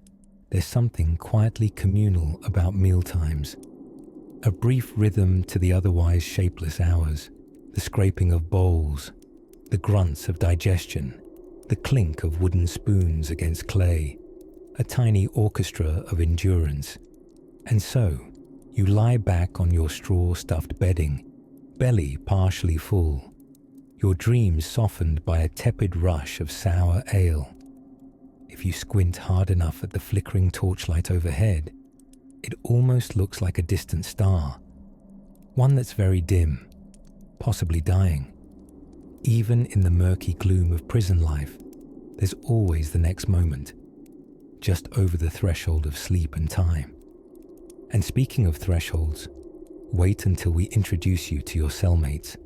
there's something quietly communal about mealtimes. A brief rhythm to the otherwise shapeless hours, the scraping of bowls, the grunts of digestion, the clink of wooden spoons against clay, a tiny orchestra of endurance. And so, you lie back on your straw-stuffed bedding, belly partially full, your dreams softened by a tepid rush of sour ale. If you squint hard enough at the flickering torchlight overhead, it almost looks like a distant star, one that's very dim, possibly dying. Even in the murky gloom of prison life, there's always the next moment, just over the threshold of sleep and time. And speaking of thresholds, wait until we introduce you to your cellmates.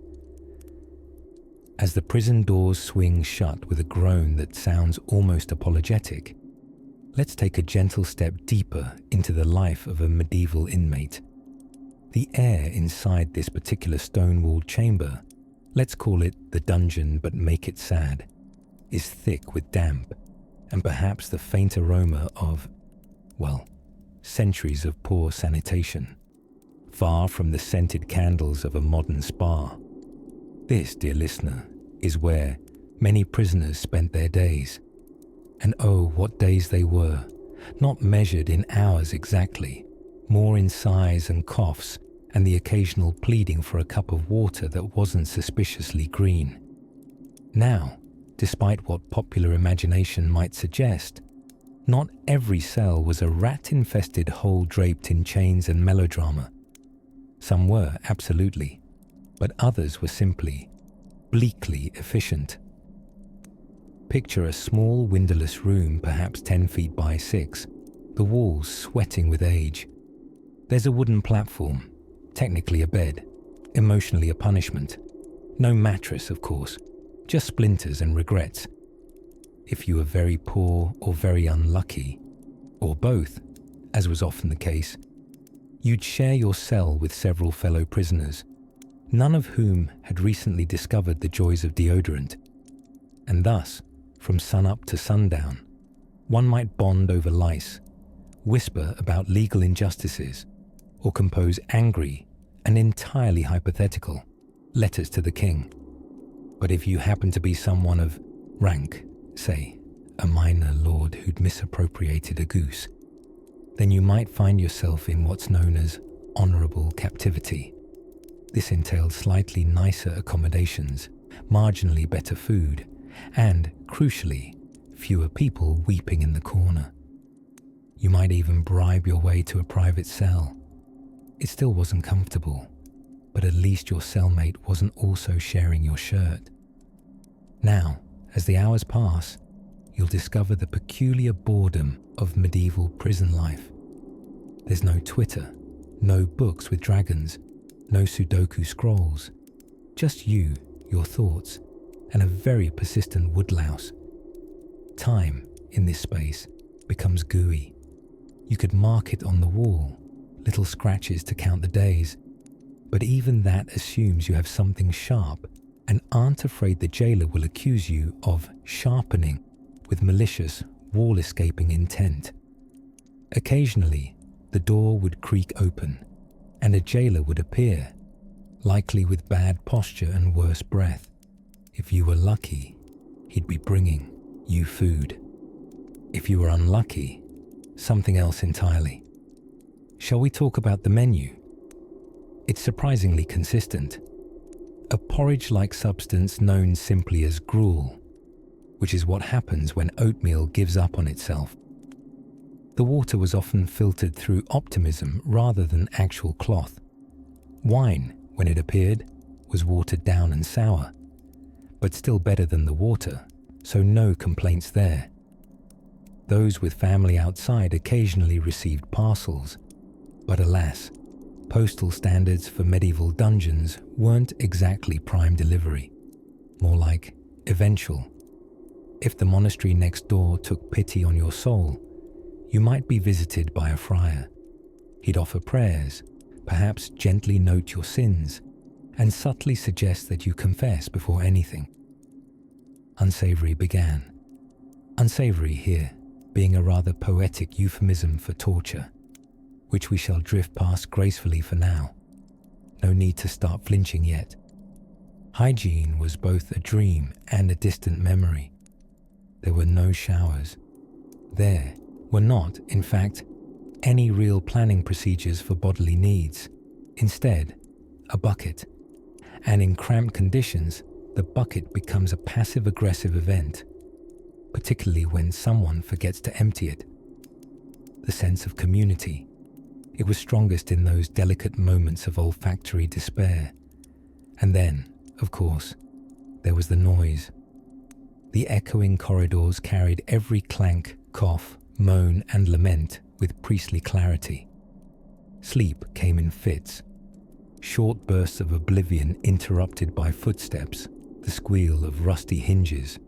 As the prison doors swing shut with a groan that sounds almost apologetic, let's take a gentle step deeper into the life of a medieval inmate. The air inside this particular stone-walled chamber, let's call it the dungeon but make it sad, is thick with damp and perhaps the faint aroma of, well, centuries of poor sanitation, far from the scented candles of a modern spa. This, dear listener, is where many prisoners spent their days. And oh, what days they were, not measured in hours exactly, more in sighs and coughs and the occasional pleading for a cup of water that wasn't suspiciously green. Now, despite what popular imagination might suggest, not every cell was a rat-infested hole draped in chains and melodrama. Some were, absolutely, but others were simply bleakly efficient. Picture a small windowless room, perhaps 10 feet by 6, the walls sweating with age. There's a wooden platform, technically a bed, emotionally a punishment. No mattress, of course, just splinters and regrets. If you were very poor or very unlucky, or both, as was often the case, you'd share your cell with several fellow prisoners, none of whom had recently discovered the joys of deodorant. And thus, from sunup to sundown, one might bond over lice, whisper about legal injustices, or compose angry and entirely hypothetical, letters to the king. But if you happen to be someone of rank, say, a minor lord who'd misappropriated a goose, then you might find yourself in what's known as honourable captivity. This entailed slightly nicer accommodations, marginally better food, and, crucially, fewer people weeping in the corner. You might even bribe your way to a private cell. It still wasn't comfortable, but at least your cellmate wasn't also sharing your shirt. Now, as the hours pass, you'll discover the peculiar boredom of medieval prison life. There's no Twitter, no books with dragons, no Sudoku scrolls. Just you, your thoughts, and a very persistent woodlouse. Time, in this space, becomes gooey. You could mark it on the wall, little scratches to count the days, but even that assumes you have something sharp and aren't afraid the jailer will accuse you of sharpening with malicious, wall-escaping intent. Occasionally, the door would creak open, and a jailer would appear, likely with bad posture and worse breath. If you were lucky, he'd be bringing you food. If you were unlucky, something else entirely. Shall we talk about the menu? It's surprisingly consistent. A porridge-like substance known simply as gruel, which is what happens when oatmeal gives up on itself. The water was often filtered through optimism rather than actual cloth. Wine, when it appeared, was watered down and sour, but still better than the water, so no complaints there. Those with family outside occasionally received parcels, but alas, postal standards for medieval dungeons weren't exactly prime delivery, more like eventual. If the monastery next door took pity on your soul, you might be visited by a friar. He'd offer prayers, perhaps gently note your sins, and subtly suggest that you confess before anything. Unsavory began. Unsavory here being a rather poetic euphemism for torture, which we shall drift past gracefully for now. No need to start flinching yet. Hygiene was both a dream and a distant memory. There were no showers. There were not, in fact, any real planning procedures for bodily needs. Instead, a bucket. And in cramped conditions, the bucket becomes a passive-aggressive event, particularly when someone forgets to empty it. The sense of community. It was strongest in those delicate moments of olfactory despair. And then, of course, there was the noise. The echoing corridors carried every clank, cough, moan, and lament with priestly clarity. Sleep came in fits. Short bursts of oblivion interrupted by footsteps, the squeal of rusty hinges,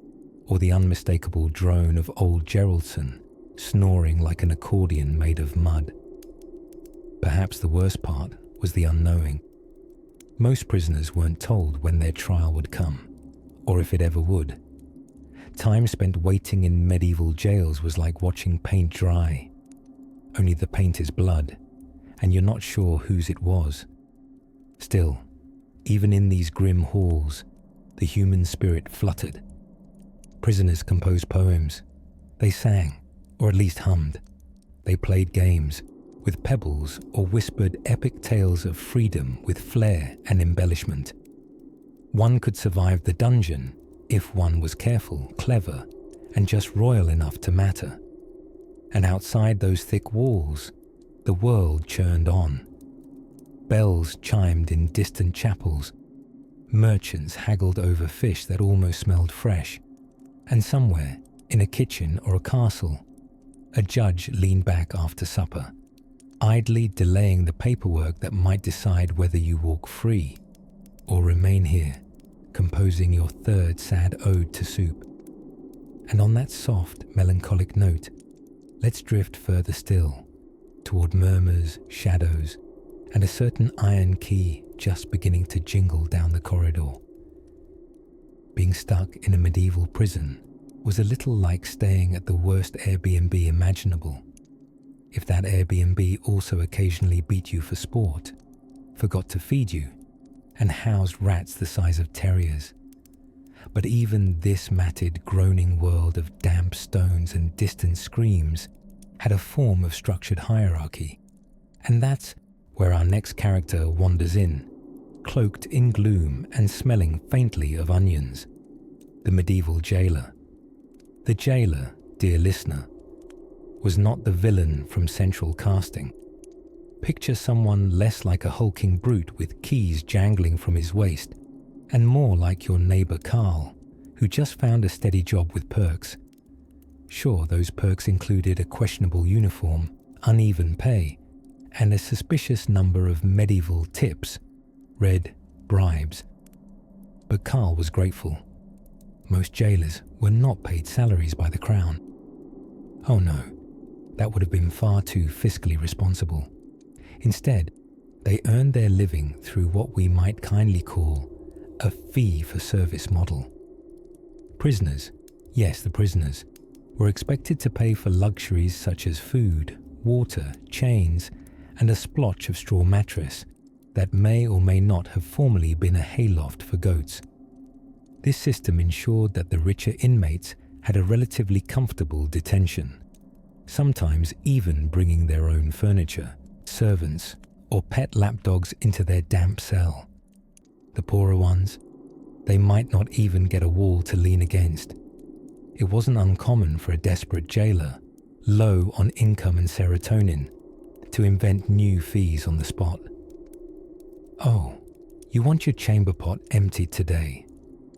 or the unmistakable drone of old Geraldson snoring like an accordion made of mud. Perhaps the worst part was the unknowing. Most prisoners weren't told when their trial would come, or if it ever would. Time spent waiting in medieval jails was like watching paint dry. Only the paint is blood, and you're not sure whose it was. Still, even in these grim halls, the human spirit fluttered. Prisoners composed poems. They sang, or at least hummed. They played games, with pebbles or whispered epic tales of freedom with flair and embellishment. One could survive the dungeon if one was careful, clever, and just royal enough to matter. And outside those thick walls, the world churned on. Bells chimed in distant chapels. Merchants haggled over fish that almost smelled fresh. And somewhere, in a kitchen or a castle, a judge leaned back after supper, idly delaying the paperwork that might decide whether you walk free or remain here, composing your third sad ode to soup. And on that soft, melancholic note, let's drift further still, toward murmurs, shadows, and a certain iron key just beginning to jingle down the corridor. Being stuck in a medieval prison was a little like staying at the worst Airbnb imaginable. If that Airbnb also occasionally beat you for sport, forgot to feed you, and housed rats the size of terriers. But even this matted, groaning world of damp stones and distant screams had a form of structured hierarchy, and that's where our next character wanders in, cloaked in gloom and smelling faintly of onions. The medieval jailer. The jailer, dear listener, was not the villain from central casting. Picture someone less like a hulking brute with keys jangling from his waist, and more like your neighbour Carl, who just found a steady job with perks. Sure, those perks included a questionable uniform, uneven pay, and a suspicious number of medieval tips, red bribes. But Carl was grateful. Most jailers were not paid salaries by the crown. Oh no, that would have been far too fiscally responsible. Instead, they earned their living through what we might kindly call a fee-for-service model. Prisoners, yes, the prisoners, were expected to pay for luxuries such as food, water, chains, and a splotch of straw mattress that may or may not have formerly been a hayloft for goats. This system ensured that the richer inmates had a relatively comfortable detention, sometimes even bringing their own furniture, servants, or pet lapdogs into their damp cell. The poorer ones, they might not even get a wall to lean against. It wasn't uncommon for a desperate jailer, low on income and serotonin, to invent new fees on the spot. Oh, you want your chamber pot emptied today.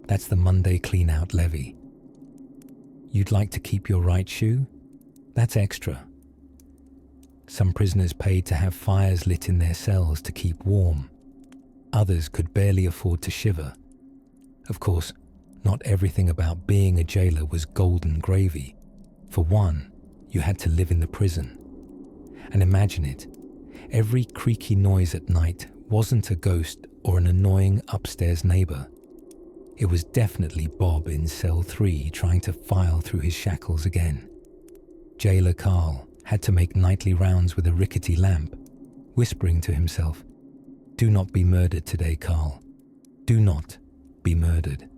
That's the Monday clean-out levy. You'd like to keep your right shoe? That's extra. Some prisoners paid to have fires lit in their cells to keep warm. Others could barely afford to shiver. Of course, not everything about being a jailer was golden gravy. For one, you had to live in the prison. And imagine it, every creaky noise at night wasn't a ghost or an annoying upstairs neighbour. It was definitely Bob in cell 3 trying to file through his shackles again. Jailer Carl had to make nightly rounds with a rickety lamp, whispering to himself, "Do not be murdered today, Carl. Do not be murdered."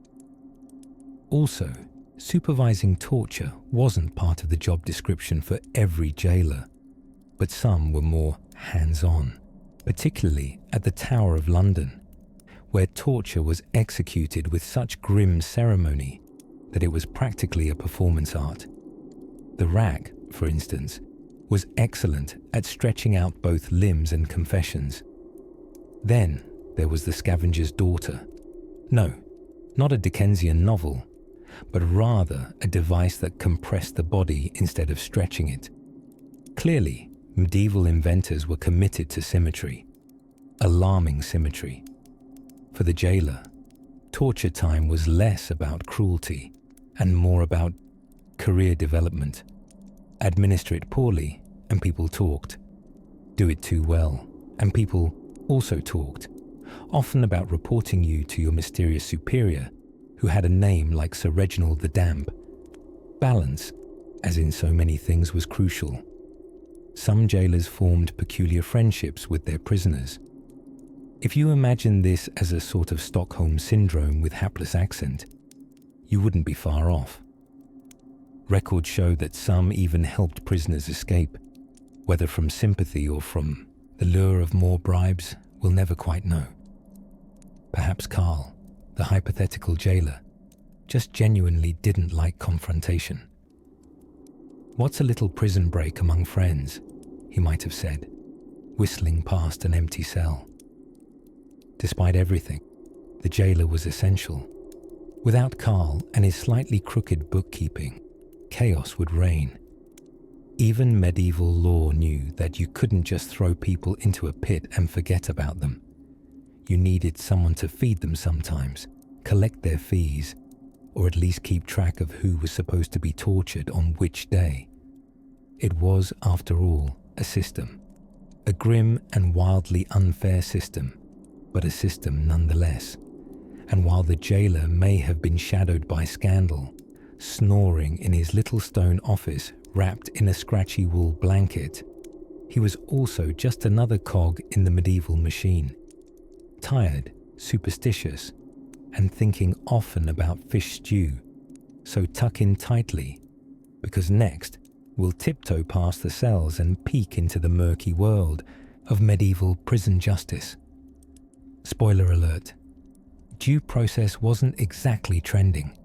Also, supervising torture wasn't part of the job description for every jailer, but some were more hands-on, particularly at the Tower of London, where torture was executed with such grim ceremony that it was practically a performance art. The rack, for instance, was excellent at stretching out both limbs and confessions. Then there was The Scavenger's Daughter. No, not a Dickensian novel, but rather a device that compressed the body instead of stretching it. Clearly, medieval inventors were committed to symmetry, alarming symmetry. For the jailer, torture time was less about cruelty and more about career development. Administer it poorly, and people talked. Do it too well, and people also talked, often about reporting you to your mysterious superior, who had a name like Sir Reginald the Damp. Balance, as in so many things, was crucial. Some jailers formed peculiar friendships with their prisoners. If you imagine this as a sort of Stockholm syndrome with hapless accent, you wouldn't be far off. Records show that some even helped prisoners escape, whether from sympathy or from the lure of more bribes, we'll never quite know. Perhaps Carl, the hypothetical jailer, just genuinely didn't like confrontation. "What's a little prison break among friends?" he might have said, whistling past an empty cell. Despite everything, the jailer was essential. Without Carl and his slightly crooked bookkeeping, chaos would reign. Even medieval law knew that you couldn't just throw people into a pit and forget about them. You needed someone to feed them sometimes, collect their fees, or at least keep track of who was supposed to be tortured on which day. It was, after all, a system. A grim and wildly unfair system, but a system nonetheless. And while the jailer may have been shadowed by scandal, snoring in his little stone office wrapped in a scratchy wool blanket, he was also just another cog in the medieval machine. tired, superstitious, and thinking often about fish stew, so tuck in tightly, because next we'll tiptoe past the cells and peek into the murky world of medieval prison justice. Spoiler alert, due process wasn't exactly trending.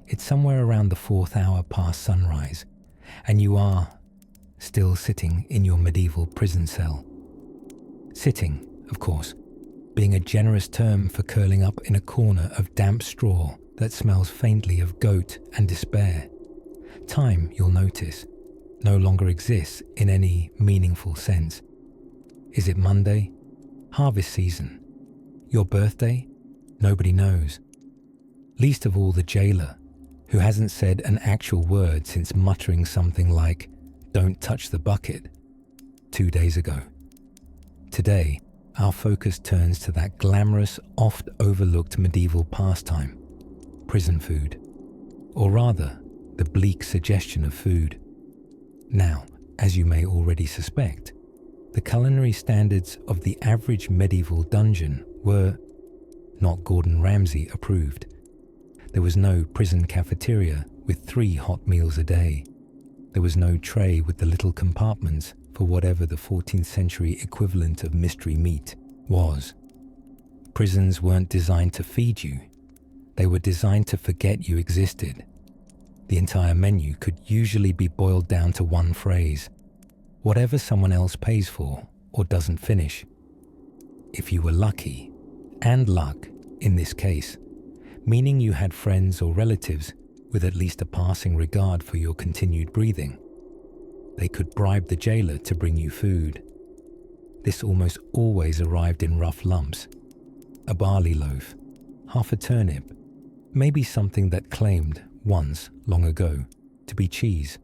It's somewhere around the 4th hour past sunrise, and you are still sitting in your medieval prison cell. Sitting, of course, being a generous term for curling up in a corner of damp straw that smells faintly of goat and despair. Time, you'll notice, no longer exists in any meaningful sense. Is it Monday? Harvest season? Your birthday? Nobody knows. Least of all the jailer, who hasn't said an actual word since muttering something like, "Don't touch the bucket," 2 days ago. Today, our focus turns to that glamorous, oft-overlooked medieval pastime, prison food, or rather, the bleak suggestion of food. Now, as you may already suspect, the culinary standards of the average medieval dungeon were not Gordon Ramsay approved. There was no prison cafeteria with 3 hot meals a day. There was no tray with the little compartments for whatever the 14th century equivalent of mystery meat was. Prisons weren't designed to feed you. They were designed to forget you existed. The entire menu could usually be boiled down to one phrase: whatever someone else pays for or doesn't finish. If you were lucky, and luck in this case, meaning you had friends or relatives with at least a passing regard for your continued breathing, they could bribe the jailer to bring you food. This almost always arrived in rough lumps: a barley loaf, half a turnip, maybe something that claimed, once, long ago, to be cheese.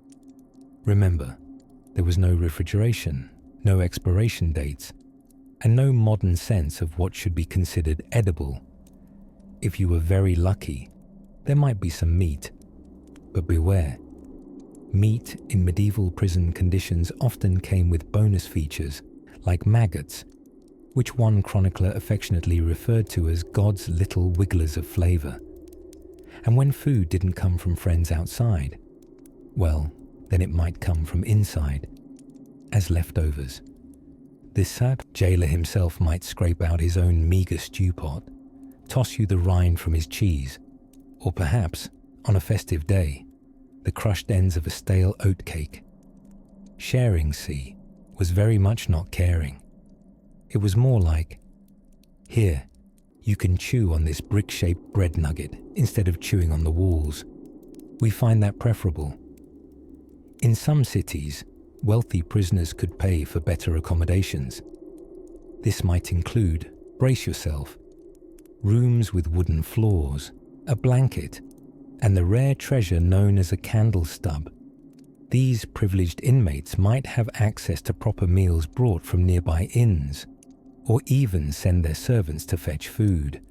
Remember, there was no refrigeration, no expiration dates, and no modern sense of what should be considered edible. If you were very lucky, there might be some meat, but beware. Meat in medieval prison conditions often came with bonus features like maggots, which one chronicler affectionately referred to as God's little wigglers of flavour. And when food didn't come from friends outside, well, then it might come from inside, as leftovers. This sad jailer himself might scrape out his own meagre stew pot, toss you the rind from his cheese, or perhaps, on a festive day, the crushed ends of a stale oatcake. Sharing, see, was very much not caring. It was more like, here, you can chew on this brick-shaped bread nugget instead of chewing on the walls. We find that preferable. In some cities, wealthy prisoners could pay for better accommodations. This might include, brace yourself, rooms with wooden floors, a blanket, and the rare treasure known as a candle stub. These privileged inmates might have access to proper meals brought from nearby inns, or even send their servants to fetch food.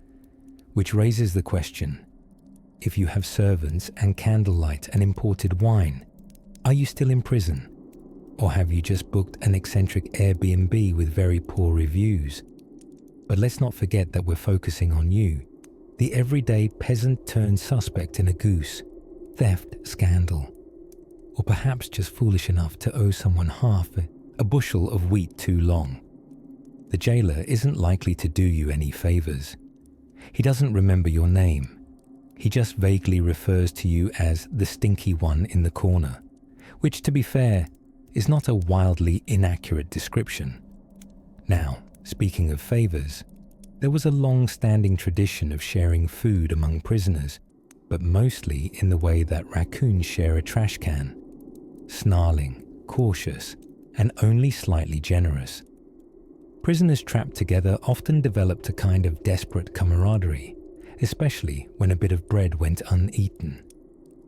Which raises the question, if you have servants and candlelight and imported wine, are you still in prison? Or have you just booked an eccentric Airbnb with very poor reviews? But let's not forget that we're focusing on you, the everyday peasant turned suspect in a goose, theft scandal, or perhaps just foolish enough to owe someone half a bushel of wheat too long. The jailer isn't likely to do you any favours. He doesn't remember your name. He just vaguely refers to you as the stinky one in the corner, which, to be fair, is not a wildly inaccurate description. Now, speaking of favours, there was a long-standing tradition of sharing food among prisoners, but mostly in the way that raccoons share a trash can. Snarling, cautious, and only slightly generous. Prisoners trapped together often developed a kind of desperate camaraderie, especially when a bit of bread went uneaten,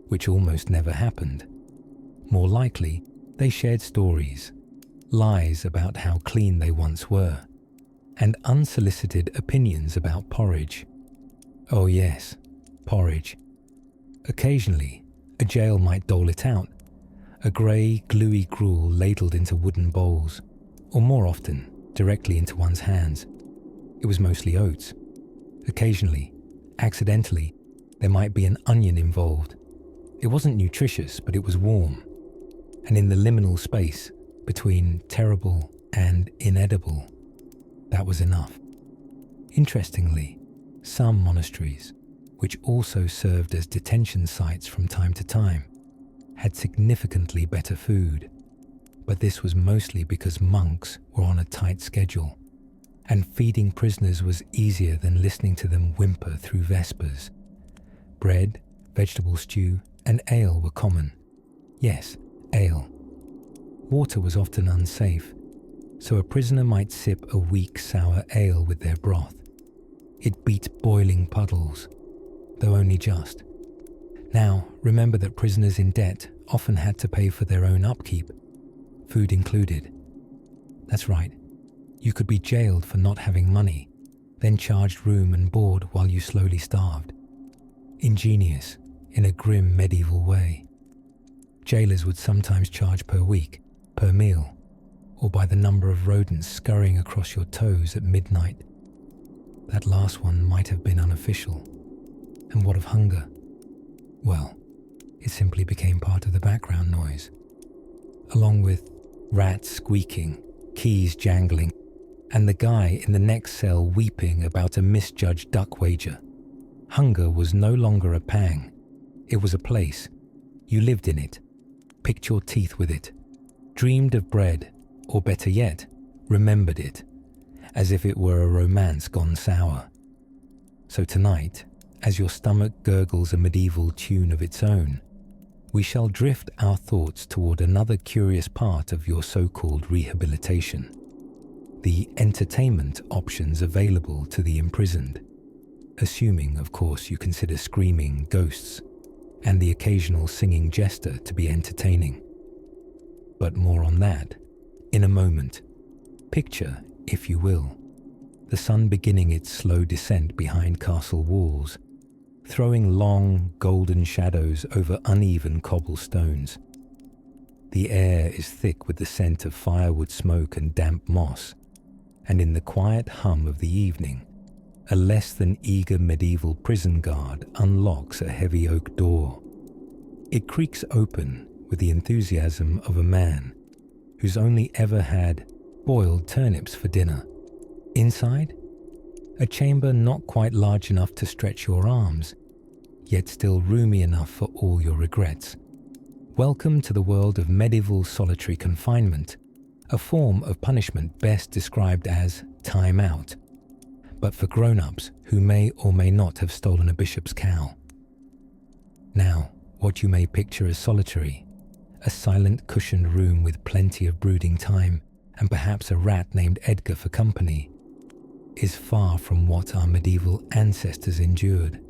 which almost never happened. More likely, they shared stories, lies about how clean they once were, and unsolicited opinions about porridge. Oh yes, porridge. Occasionally, a jail might dole it out, a grey, gluey gruel ladled into wooden bowls, or more often, directly into one's hands. It was mostly oats. Occasionally, accidentally, there might be an onion involved. It wasn't nutritious, but it was warm. And in the liminal space between terrible and inedible, that was enough. Interestingly, some monasteries, which also served as detention sites from time to time, had significantly better food. But this was mostly because monks were on a tight schedule, and feeding prisoners was easier than listening to them whimper through vespers. Bread, vegetable stew, and ale were common. Yes, ale. Water was often unsafe, so a prisoner might sip a weak sour ale with their broth. It beat boiling puddles, though only just. Now, remember that prisoners in debt often had to pay for their own upkeep, food included. That's right, you could be jailed for not having money, then charged room and board while you slowly starved. Ingenious, in a grim medieval way. Jailers would sometimes charge per week, per meal, or by the number of rodents scurrying across your toes at midnight. That last one might have been unofficial. And what of hunger? Well, it simply became part of the background noise, along with rats squeaking, keys jangling, and the guy in the next cell weeping about a misjudged duck wager. Hunger was no longer a pang. It was a place. You lived in it, picked your teeth with it, dreamed of bread, or better yet, remembered it, as if it were a romance gone sour. So tonight, as your stomach gurgles a medieval tune of its own, we shall drift our thoughts toward another curious part of your so-called rehabilitation: the entertainment options available to the imprisoned, assuming, of course, you consider screaming ghosts and the occasional singing jester to be entertaining. But more on that in a moment. Picture, if you will, the sun beginning its slow descent behind castle walls, throwing long, golden shadows over uneven cobblestones. The air is thick with the scent of firewood smoke and damp moss, and in the quiet hum of the evening, a less than eager medieval prison guard unlocks a heavy oak door. It creaks open with the enthusiasm of a man who's only ever had boiled turnips for dinner. Inside, a chamber not quite large enough to stretch your arms, yet still roomy enough for all your regrets. Welcome to the world of medieval solitary confinement, a form of punishment best described as time out, but for grown-ups who may or may not have stolen a bishop's cow. Now, what you may picture as solitary, a silent cushioned room with plenty of brooding time and perhaps a rat named Edgar for company, is far from what our medieval ancestors endured.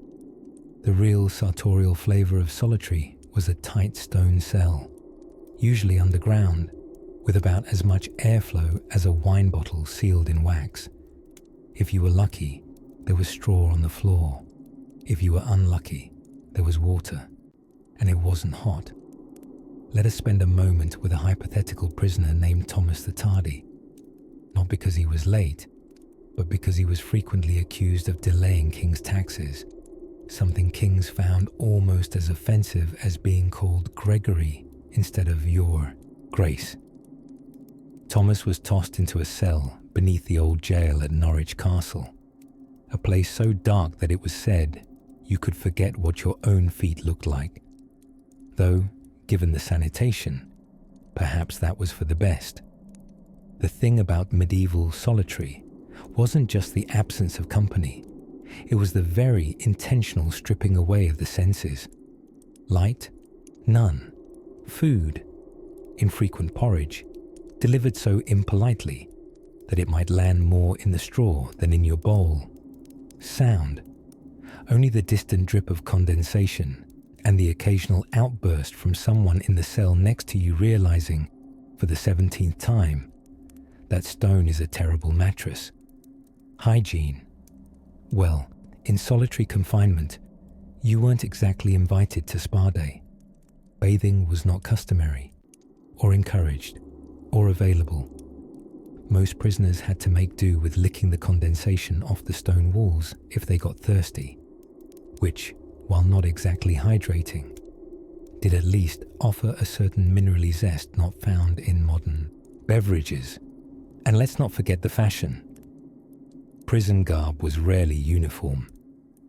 The real sartorial flavour of solitary was a tight stone cell, usually underground, with about as much airflow as a wine bottle sealed in wax. If you were lucky, there was straw on the floor. If you were unlucky, there was water, and it wasn't hot. Let us spend a moment with a hypothetical prisoner named Thomas the Tardy, not because he was late, but because he was frequently accused of delaying king's taxes, something kings found almost as offensive as being called Gregory instead of your Grace. Thomas was tossed into a cell beneath the old jail at Norwich Castle, a place so dark that it was said you could forget what your own feet looked like. Though, given the sanitation, perhaps that was for the best. The thing about medieval solitary wasn't just the absence of company, it was the very intentional stripping away of the senses. Light? None. Food? Infrequent porridge, delivered so impolitely that it might land more in the straw than in your bowl. Sound? Only the distant drip of condensation and the occasional outburst from someone in the cell next to you realizing, for the 17th time, that stone is a terrible mattress. Hygiene? Well, in solitary confinement, you weren't exactly invited to spa day. Bathing was not customary, or encouraged, or available. most prisoners had to make do with licking the condensation off the stone walls if they got thirsty, which, while not exactly hydrating, did at least offer a certain minerally zest not found in modern beverages. And let's not forget the fashion. Prison garb was rarely uniform.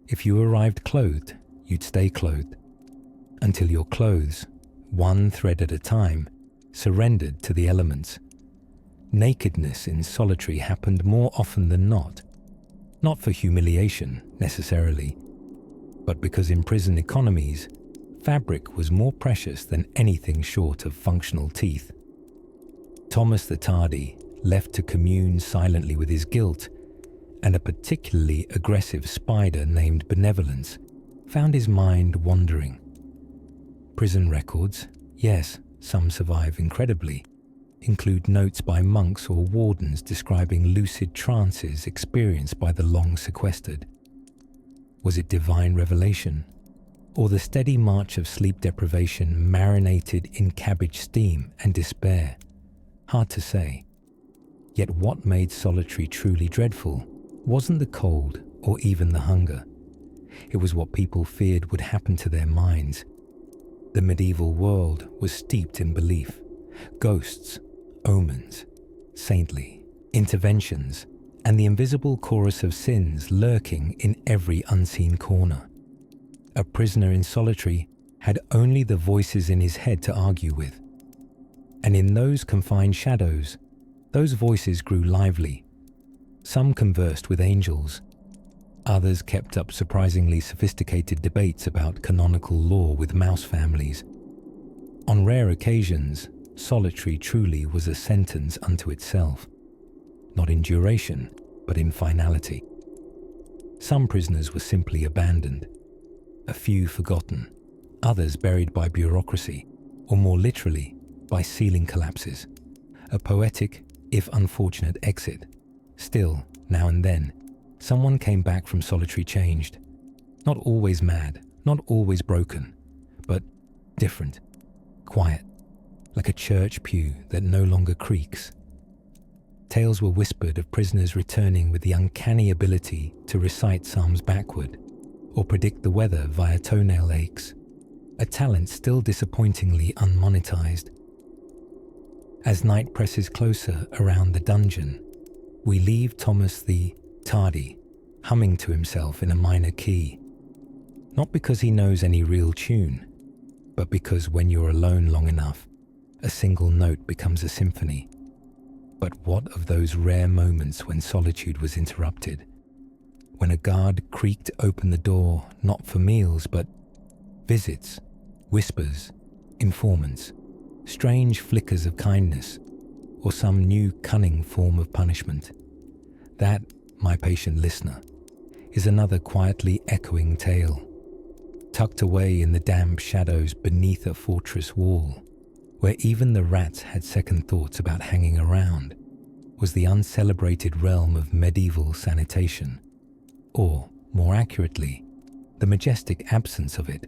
If you arrived clothed, you'd stay clothed, until your clothes, one thread at a time, surrendered to the elements. Nakedness in solitary happened more often than not for humiliation necessarily, but because in prison economies, fabric was more precious than anything short of functional teeth. Thomas the Tardy, left to commune silently with his guilt, and a particularly aggressive spider named Benevolence, found his mind wandering. Prison records, yes, some survive incredibly, include notes by monks or wardens describing lucid trances experienced by the long sequestered. Was it divine revelation, or the steady march of sleep deprivation marinated in cabbage steam and despair? Hard to say. Yet what made solitary truly dreadful wasn't the cold or even the hunger. It was what people feared would happen to their minds. The medieval world was steeped in belief. Ghosts, omens, saintly interventions, and the invisible chorus of sins lurking in every unseen corner. A prisoner in solitary had only the voices in his head to argue with. And in those confined shadows, those voices grew lively. Some conversed with angels. Others kept up surprisingly sophisticated debates about canonical law with mouse families. On rare occasions, solitary truly was a sentence unto itself, not in duration, but in finality. Some prisoners were simply abandoned, a few forgotten, others buried by bureaucracy, or more literally, by ceiling collapses, a poetic, if unfortunate, exit. Still, now and then, someone came back from solitary changed, not always mad, not always broken, but different, quiet, like a church pew that no longer creaks. Tales were whispered of prisoners returning with the uncanny ability to recite psalms backward or predict the weather via toenail aches, a talent still disappointingly unmonetized. As night presses closer around the dungeon, we leave Thomas the Tardy humming to himself in a minor key, not because he knows any real tune, but because when you're alone long enough, a single note becomes a symphony. But what of those rare moments when solitude was interrupted? When a guard creaked open the door, not for meals, but visits, whispers, informants, strange flickers of kindness, or some new cunning form of punishment. That, my patient listener, is another quietly echoing tale, tucked away in the damp shadows beneath a fortress wall, where even the rats had second thoughts about hanging around, was the uncelebrated realm of medieval sanitation, or, more accurately, the majestic absence of it.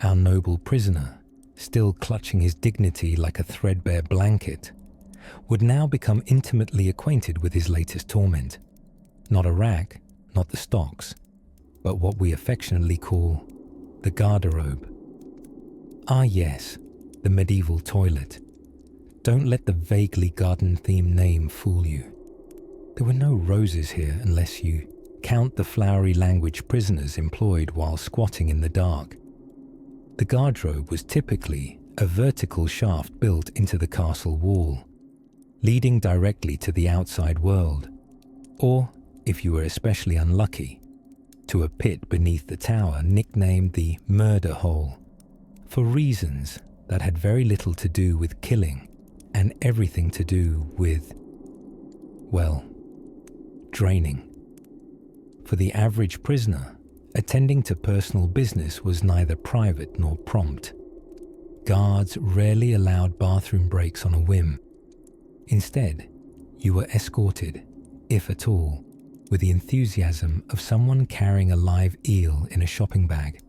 Our noble prisoner, still clutching his dignity like a threadbare blanket, would now become intimately acquainted with his latest torment. Not a rack, not the stocks, but what we affectionately call the garderobe. Ah yes, the medieval toilet. Don't let the vaguely garden-themed name fool you. There were no roses here unless you count the flowery language prisoners employed while squatting in the dark. The garderobe was typically a vertical shaft built into the castle wall, leading directly to the outside world, or, if you were especially unlucky, to a pit beneath the tower nicknamed the murder hole, for reasons that had very little to do with killing and everything to do with, well, draining. For the average prisoner, attending to personal business was neither private nor prompt. Guards rarely allowed bathroom breaks on a whim. Instead, you were escorted, if at all, with the enthusiasm of someone carrying a live eel in a shopping bag.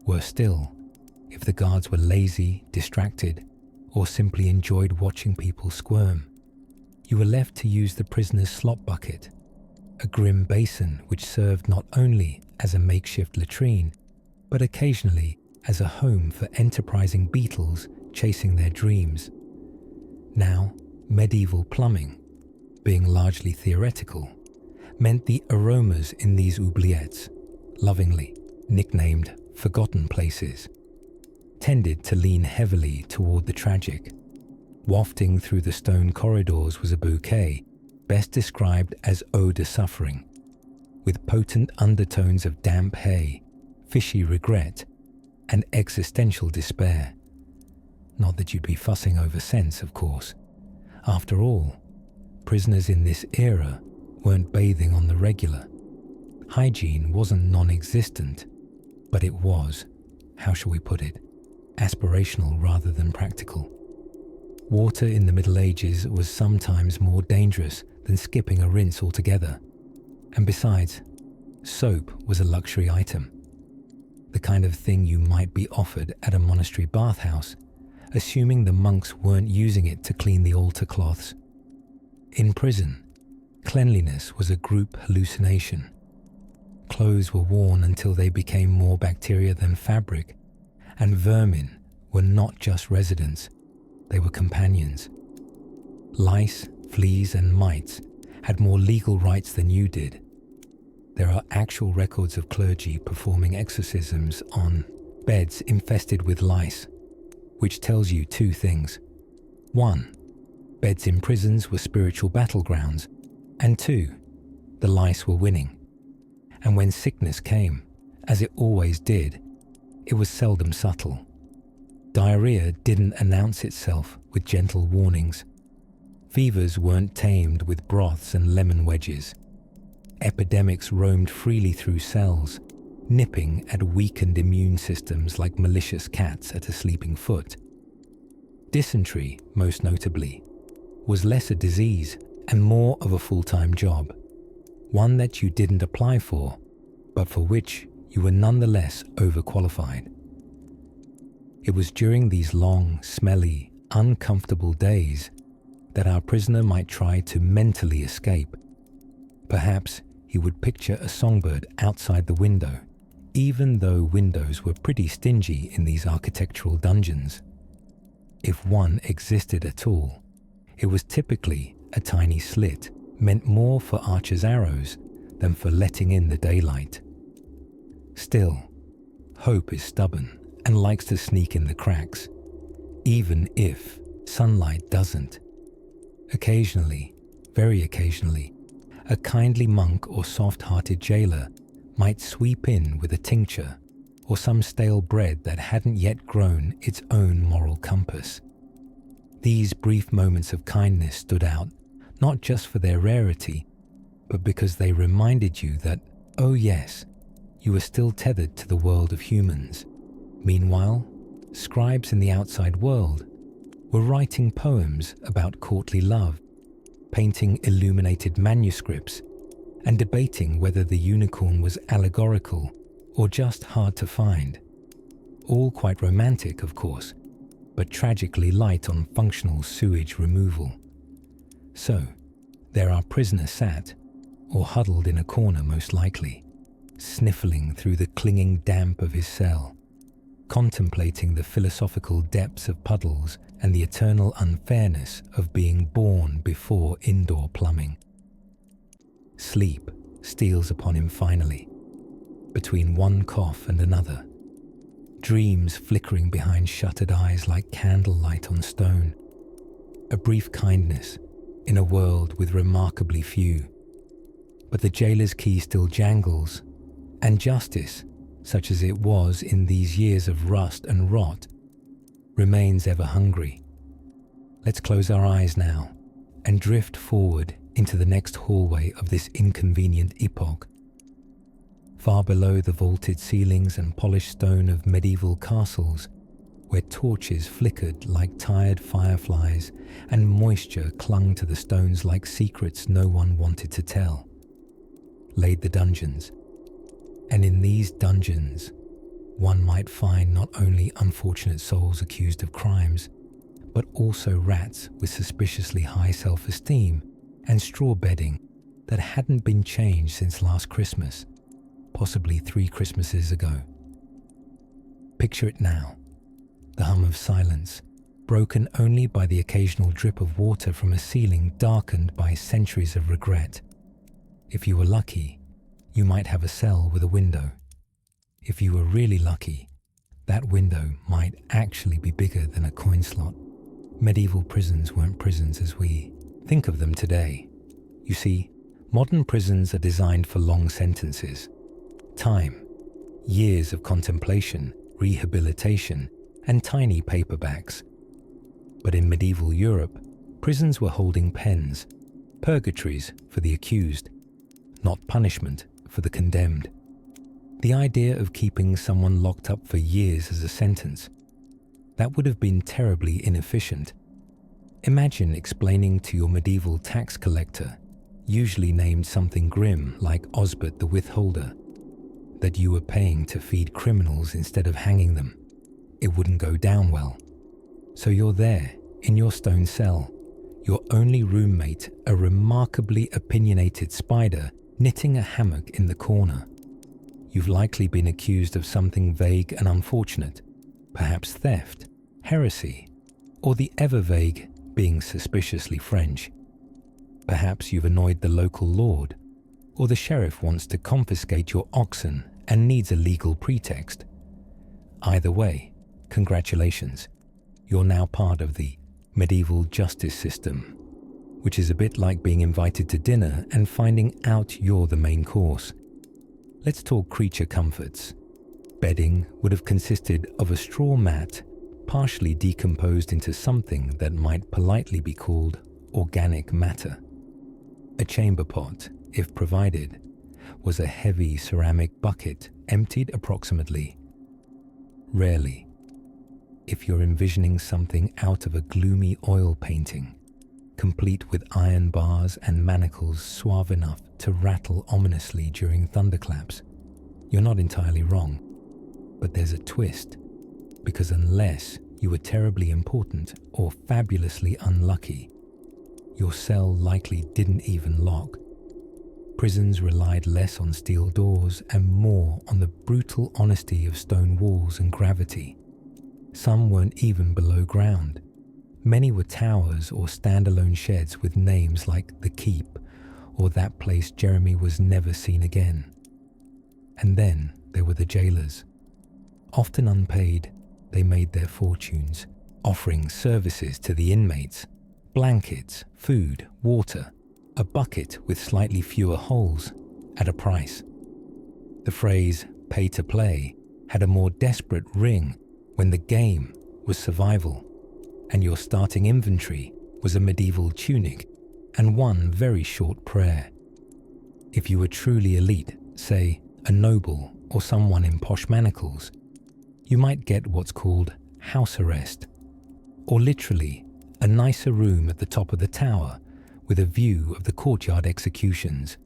Worse still, if the guards were lazy, distracted, or simply enjoyed watching people squirm. you were left to use the prisoner's slop bucket, a grim basin which served not only as a makeshift latrine, but occasionally as a home for enterprising beetles chasing their dreams. Now, medieval plumbing, being largely theoretical, meant the aromas in these oubliettes, lovingly nicknamed forgotten places, tended to lean heavily toward the tragic. Wafting through the stone corridors was a bouquet best described as eau de suffering, with potent undertones of damp hay, fishy regret, and existential despair. Not that you'd be fussing over scents, of course. After all, prisoners in this era weren't bathing on the regular. Hygiene wasn't non-existent, but it was, how shall we put it, aspirational rather than practical. Water in the Middle Ages was sometimes more dangerous than skipping a rinse altogether. And besides, soap was a luxury item, the kind of thing you might be offered at a monastery bathhouse, assuming the monks weren't using it to clean the altar cloths. In prison, cleanliness was a group hallucination. Clothes were worn until they became more bacteria than fabric, and vermin were not just residents, they were companions. Lice, fleas, and mites had more legal rights than you did. There are actual records of clergy performing exorcisms on beds infested with lice, which tells you two things. One, beds in prisons were spiritual battlegrounds, and two, the lice were winning. And when sickness came, as it always did, it was seldom subtle. Diarrhea didn't announce itself with gentle warnings. Fevers weren't tamed with broths and lemon wedges. Epidemics roamed freely through cells, nipping at weakened immune systems like malicious cats at a sleeping foot. Dysentery, most notably, was less a disease and more of a full-time job, one that you didn't apply for, but for which you were nonetheless overqualified. It was during these long, smelly, uncomfortable days that our prisoner might try to mentally escape. Perhaps he would picture a songbird outside the window, even though windows were pretty stingy in these architectural dungeons. If one existed at all, it was typically a tiny slit meant more for archers' arrows than for letting in the daylight. Still, hope is stubborn and likes to sneak in the cracks, even if sunlight doesn't. Occasionally, very occasionally, a kindly monk or soft-hearted jailer might sweep in with a tincture or some stale bread that hadn't yet grown its own moral compass. These brief moments of kindness stood out, not just for their rarity, but because they reminded you that, oh yes, you were still tethered to the world of humans. Meanwhile, scribes in the outside world were writing poems about courtly love, painting illuminated manuscripts, and debating whether the unicorn was allegorical or just hard to find. All quite romantic, of course, but tragically light on functional sewage removal. So, there our prisoner sat, or huddled in a corner most likely, sniffling through the clinging damp of his cell, contemplating the philosophical depths of puddles and the eternal unfairness of being born before indoor plumbing. Sleep steals upon him finally, between one cough and another, dreams flickering behind shuttered eyes like candlelight on stone. A brief kindness in a world with remarkably few. But the jailer's key still jangles, and justice, such as it was in these years of rust and rot, remains ever hungry. Let's close our eyes now and drift forward into the next hallway of this inconvenient epoch. Far below the vaulted ceilings and polished stone of medieval castles, where torches flickered like tired fireflies and moisture clung to the stones like secrets no one wanted to tell, laid the dungeons. And in these dungeons, one might find not only unfortunate souls accused of crimes, but also rats with suspiciously high self-esteem and straw bedding that hadn't been changed since last Christmas, possibly 3 Christmases ago. Picture it now, the hum of silence, broken only by the occasional drip of water from a ceiling darkened by centuries of regret. If you were lucky, you might have a cell with a window. If you were really lucky, that window might actually be bigger than a coin slot. Medieval prisons weren't prisons as we think of them today. You see, modern prisons are designed for long sentences. Time, years of contemplation, rehabilitation, and tiny paperbacks. But in medieval Europe, prisons were holding pens, purgatories for the accused, not punishment for the condemned. The idea of keeping someone locked up for years as a sentence, that would have been terribly inefficient. Imagine explaining to your medieval tax collector, usually named something grim like Osbert the Withholder, that you were paying to feed criminals instead of hanging them. It wouldn't go down well. So you're there, in your stone cell, your only roommate, a remarkably opinionated spider, knitting a hammock in the corner. You've likely been accused of something vague and unfortunate, perhaps theft, heresy, or the ever-vague being suspiciously French. Perhaps you've annoyed the local lord, or the sheriff wants to confiscate your oxen and needs a legal pretext. Either way, congratulations, you're now part of the medieval justice system, which is a bit like being invited to dinner and finding out you're the main course. Let's talk creature comforts. Bedding would have consisted of a straw mat, partially decomposed into something that might politely be called organic matter. A chamber pot, if provided, was a heavy ceramic bucket emptied approximately. Rarely, if you're envisioning something out of a gloomy oil painting, complete with iron bars and manacles suave enough to rattle ominously during thunderclaps, you're not entirely wrong. But there's a twist, because unless you were terribly important or fabulously unlucky, your cell likely didn't even lock. Prisons relied less on steel doors and more on the brutal honesty of stone walls and gravity. Some weren't even below ground. Many were towers or standalone sheds with names like The Keep or That Place Jeremy Was Never Seen Again. And then there were the jailers. Often unpaid, they made their fortunes, offering services to the inmates: blankets, food, water, a bucket with slightly fewer holes, at a price. The phrase pay to play had a more desperate ring when the game was survival, and your starting inventory was a medieval tunic and one very short prayer. If you were truly elite, say a noble or someone in posh manacles, you might get what's called house arrest, or literally a nicer room at the top of the tower with a view of the courtyard executions.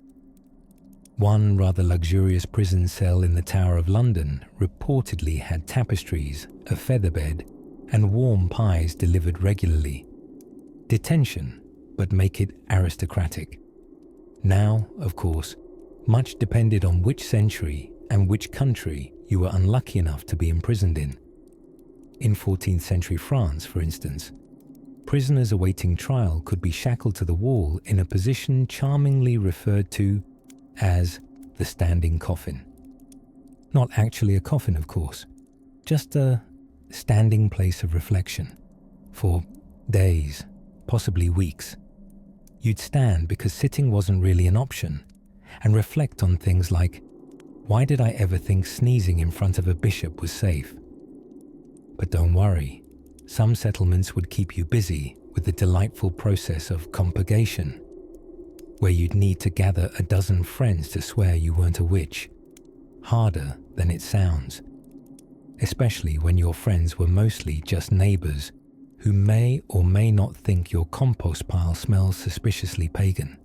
One rather luxurious prison cell in the Tower of London reportedly had tapestries, a feather bed, and warm pies delivered regularly. Detention, but make it aristocratic. Now, of course, much depended on which century and which country you were unlucky enough to be imprisoned in. In 14th century France, for instance, prisoners awaiting trial could be shackled to the wall in a position charmingly referred to as the standing coffin. Not actually a coffin, of course, just a standing place of reflection for days, possibly weeks. You'd stand because sitting wasn't really an option and reflect on things like, why did I ever think sneezing in front of a bishop was safe? But don't worry, some settlements would keep you busy with the delightful process of compurgation, where you'd need to gather a dozen friends to swear you weren't a witch. Harder than it sounds, especially when your friends were mostly just neighbors who may or may not think your compost pile smells suspiciously pagan.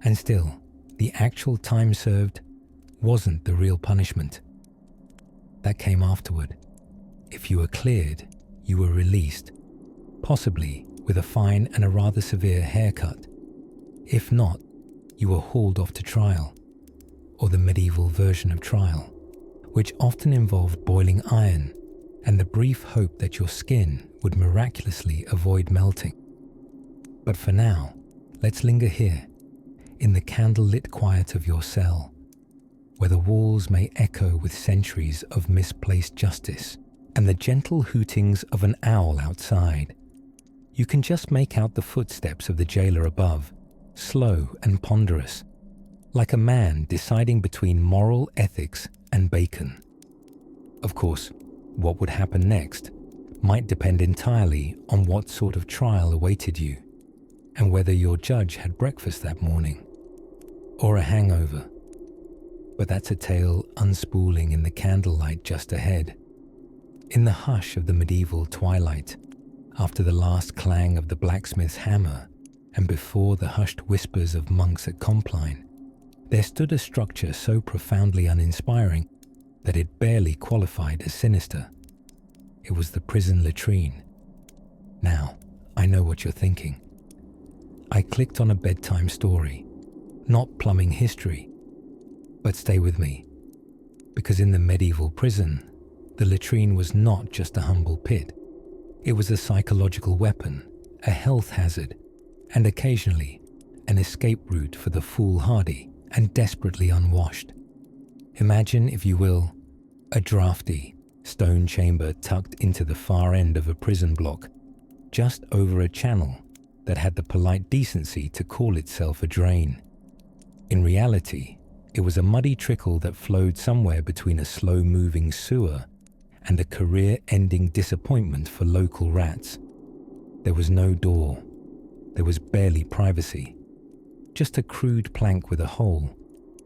And still, the actual time served wasn't the real punishment. That came afterward. If you were cleared, you were released. possibly with a fine and a rather severe haircut. If not, you were hauled off to trial, or the medieval version of trial, which often involved boiling iron and the brief hope that your skin would miraculously avoid melting. But for now, let's linger here, in the candlelit quiet of your cell, where the walls may echo with centuries of misplaced justice and the gentle hootings of an owl outside. You can just make out the footsteps of the jailer above, slow and ponderous, like a man deciding between moral ethics and bacon. Of course, what would happen next might depend entirely on what sort of trial awaited you, and whether your judge had breakfast that morning, or a hangover. But that's a tale unspooling in the candlelight just ahead. In the hush of the medieval twilight, after the last clang of the blacksmith's hammer, and before the hushed whispers of monks at Compline, there stood a structure so profoundly uninspiring that it barely qualified as sinister. It was the prison latrine. Now, I know what you're thinking. I clicked on a bedtime story, not plumbing history. But stay with me, because in the medieval prison, the latrine was not just a humble pit. It was a psychological weapon, a health hazard, and occasionally an escape route for the foolhardy and desperately unwashed. Imagine, if you will, a drafty stone chamber tucked into the far end of a prison block, just over a channel that had the polite decency to call itself a drain. In reality, it was a muddy trickle that flowed somewhere between a slow-moving sewer and a career-ending disappointment for local rats. There was no door. There was barely privacy. Just a crude plank with a hole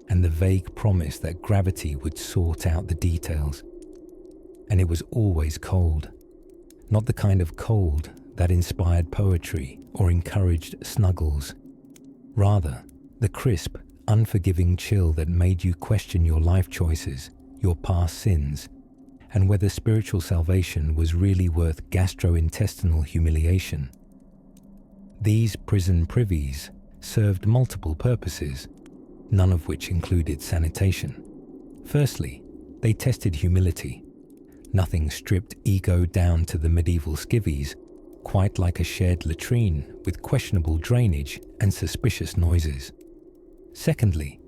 and the vague promise that gravity would sort out the details. And it was always cold. Not the kind of cold that inspired poetry or encouraged snuggles. Rather, the crisp, unforgiving chill that made you question your life choices, your past sins, and whether spiritual salvation was really worth gastrointestinal humiliation. These prison privies served multiple purposes, none of which included sanitation. Firstly, they tested humility. Nothing stripped ego down to the medieval skivvies, quite like a shared latrine with questionable drainage and suspicious noises. Secondly,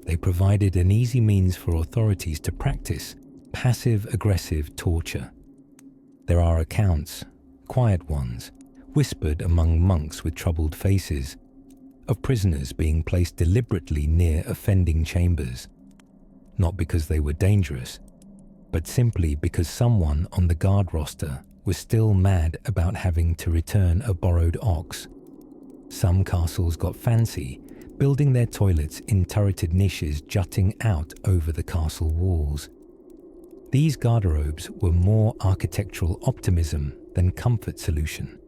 they provided an easy means for authorities to practice passive-aggressive torture. There are accounts, quiet ones, whispered among monks with troubled faces, of prisoners being placed deliberately near offending chambers, not because they were dangerous, but simply because someone on the guard roster was still mad about having to return a borrowed ox. Some castles got fancy, building their toilets in turreted niches jutting out over the castle walls. These garderobes were more architectural optimism than comfort solution.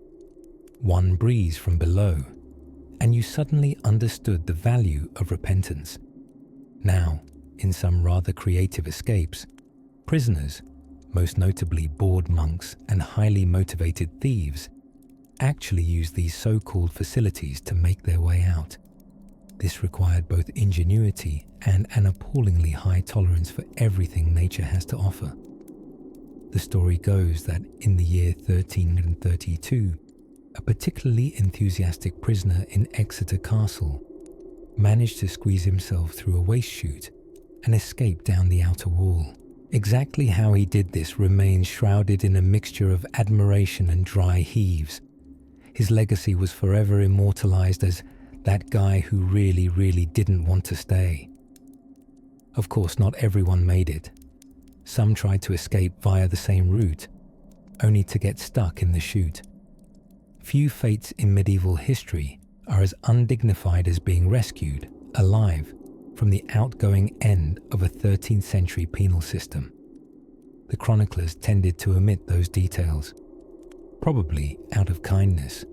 One breeze from below, and you suddenly understood the value of repentance. Now, in some rather creative escapes, prisoners, most notably bored monks and highly motivated thieves, actually use these so-called facilities to make their way out. This required both ingenuity and an appallingly high tolerance for everything nature has to offer. The story goes that in the year 1332, a particularly enthusiastic prisoner in Exeter Castle managed to squeeze himself through a waste chute and escape down the outer wall. Exactly how he did this remains shrouded in a mixture of admiration and dry heaves. His legacy was forever immortalized as that guy who really didn't want to stay. Of course, not everyone made it. Some tried to escape via the same route, only to get stuck in the chute. Few fates in medieval history are as undignified as being rescued, alive, from the outgoing end of a 13th century penal system. The chroniclers tended to omit those details, probably out of kindness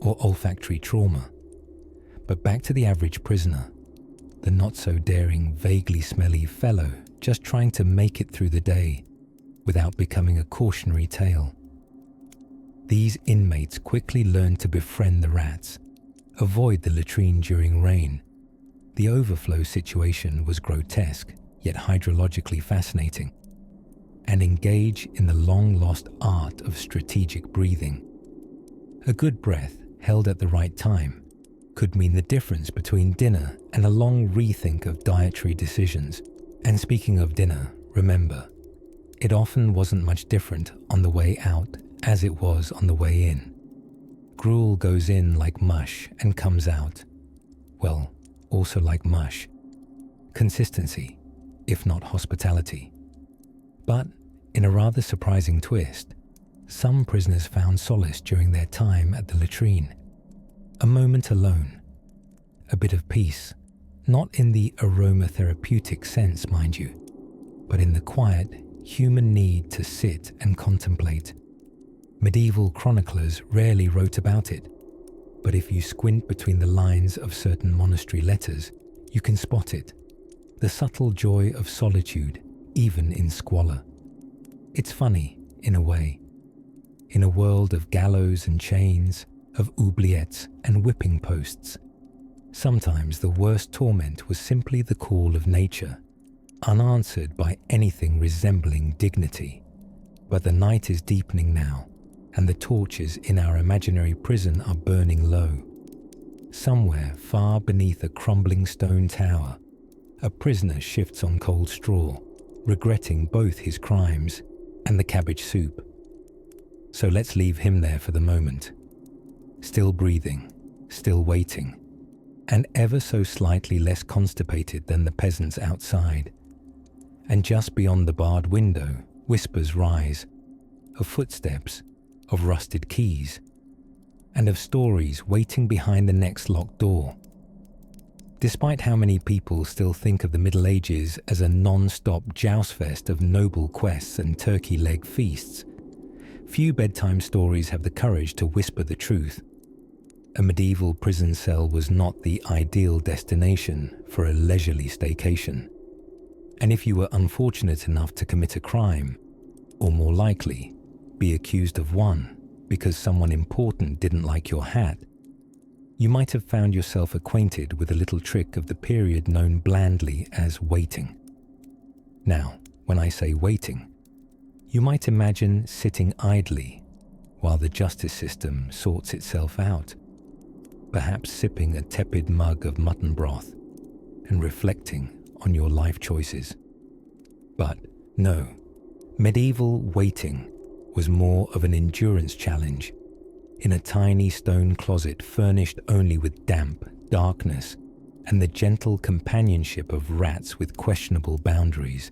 or olfactory trauma. But back to the average prisoner, the not-so-daring, vaguely smelly fellow just trying to make it through the day without becoming a cautionary tale. These inmates quickly learned to befriend the rats, avoid the latrine during rain. The overflow situation was grotesque, yet hydrologically fascinating, and engage in the long-lost art of strategic breathing. A good breath, held at the right time, could mean the difference between dinner and a long rethink of dietary decisions. And speaking of dinner, remember, it often wasn't much different on the way out as it was on the way in. Gruel goes in like mush and comes out, well, also like mush. Consistency, if not hospitality. But in a rather surprising twist, some prisoners found solace during their time at the latrine. A moment alone, a bit of peace, not in the aromatherapeutic sense, mind you, but in the quiet, human need to sit and contemplate. Medieval chroniclers rarely wrote about it, but if you squint between the lines of certain monastery letters, you can spot it. The subtle joy of solitude, even in squalor. It's funny, in a way. In a world of gallows and chains, of oubliettes and whipping posts, sometimes the worst torment was simply the call of nature, unanswered by anything resembling dignity. But the night is deepening now, and the torches in our imaginary prison are burning low. Somewhere far beneath a crumbling stone tower, a prisoner shifts on cold straw, regretting both his crimes and the cabbage soup. So let's leave him there for the moment. Still breathing, still waiting, and ever so slightly less constipated than the peasants outside. And just beyond the barred window, whispers rise, of footsteps, of rusted keys, and of stories waiting behind the next locked door. Despite how many people still think of the Middle Ages as a non-stop joust fest of noble quests and turkey leg feasts, few bedtime stories have the courage to whisper the truth. A medieval prison cell was not the ideal destination for a leisurely staycation. And if you were unfortunate enough to commit a crime, or more likely, be accused of one because someone important didn't like your hat, you might have found yourself acquainted with a little trick of the period known blandly as waiting. Now, when I say waiting, you might imagine sitting idly while the justice system sorts itself out, perhaps sipping a tepid mug of mutton broth and reflecting on your life choices. But no, medieval waiting was more of an endurance challenge in a tiny stone closet furnished only with damp, darkness, and the gentle companionship of rats with questionable boundaries.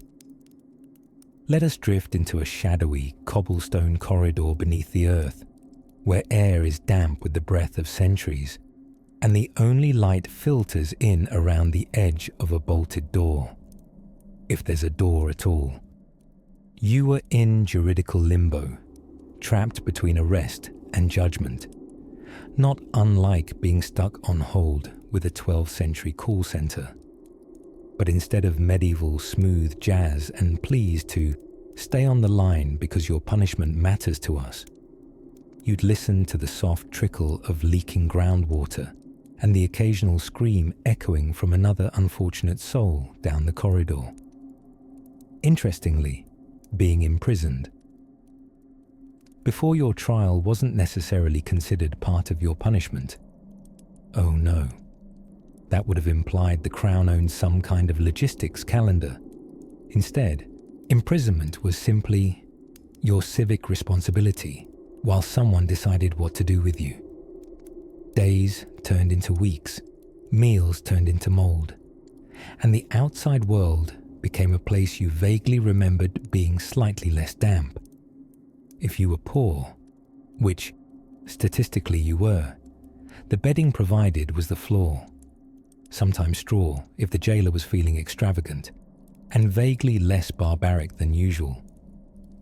Let us drift into a shadowy cobblestone corridor beneath the earth, where air is damp with the breath of centuries, and the only light filters in around the edge of a bolted door, if there's a door at all. You were in juridical limbo, trapped between arrest and judgment, not unlike being stuck on hold with a 12th century call center. But instead of medieval smooth jazz and pleas to stay on the line because your punishment matters to us, you'd listen to the soft trickle of leaking groundwater and the occasional scream echoing from another unfortunate soul down the corridor. Interestingly, being imprisoned before your trial wasn't necessarily considered part of your punishment. Oh no, that would have implied the Crown owned some kind of logistics calendar. Instead, imprisonment was simply your civic responsibility while someone decided what to do with you. Days turned into weeks, meals turned into mold, and the outside world became a place you vaguely remembered being slightly less damp. If you were poor, which statistically you were, the bedding provided was the floor, sometimes straw if the jailer was feeling extravagant, and vaguely less barbaric than usual.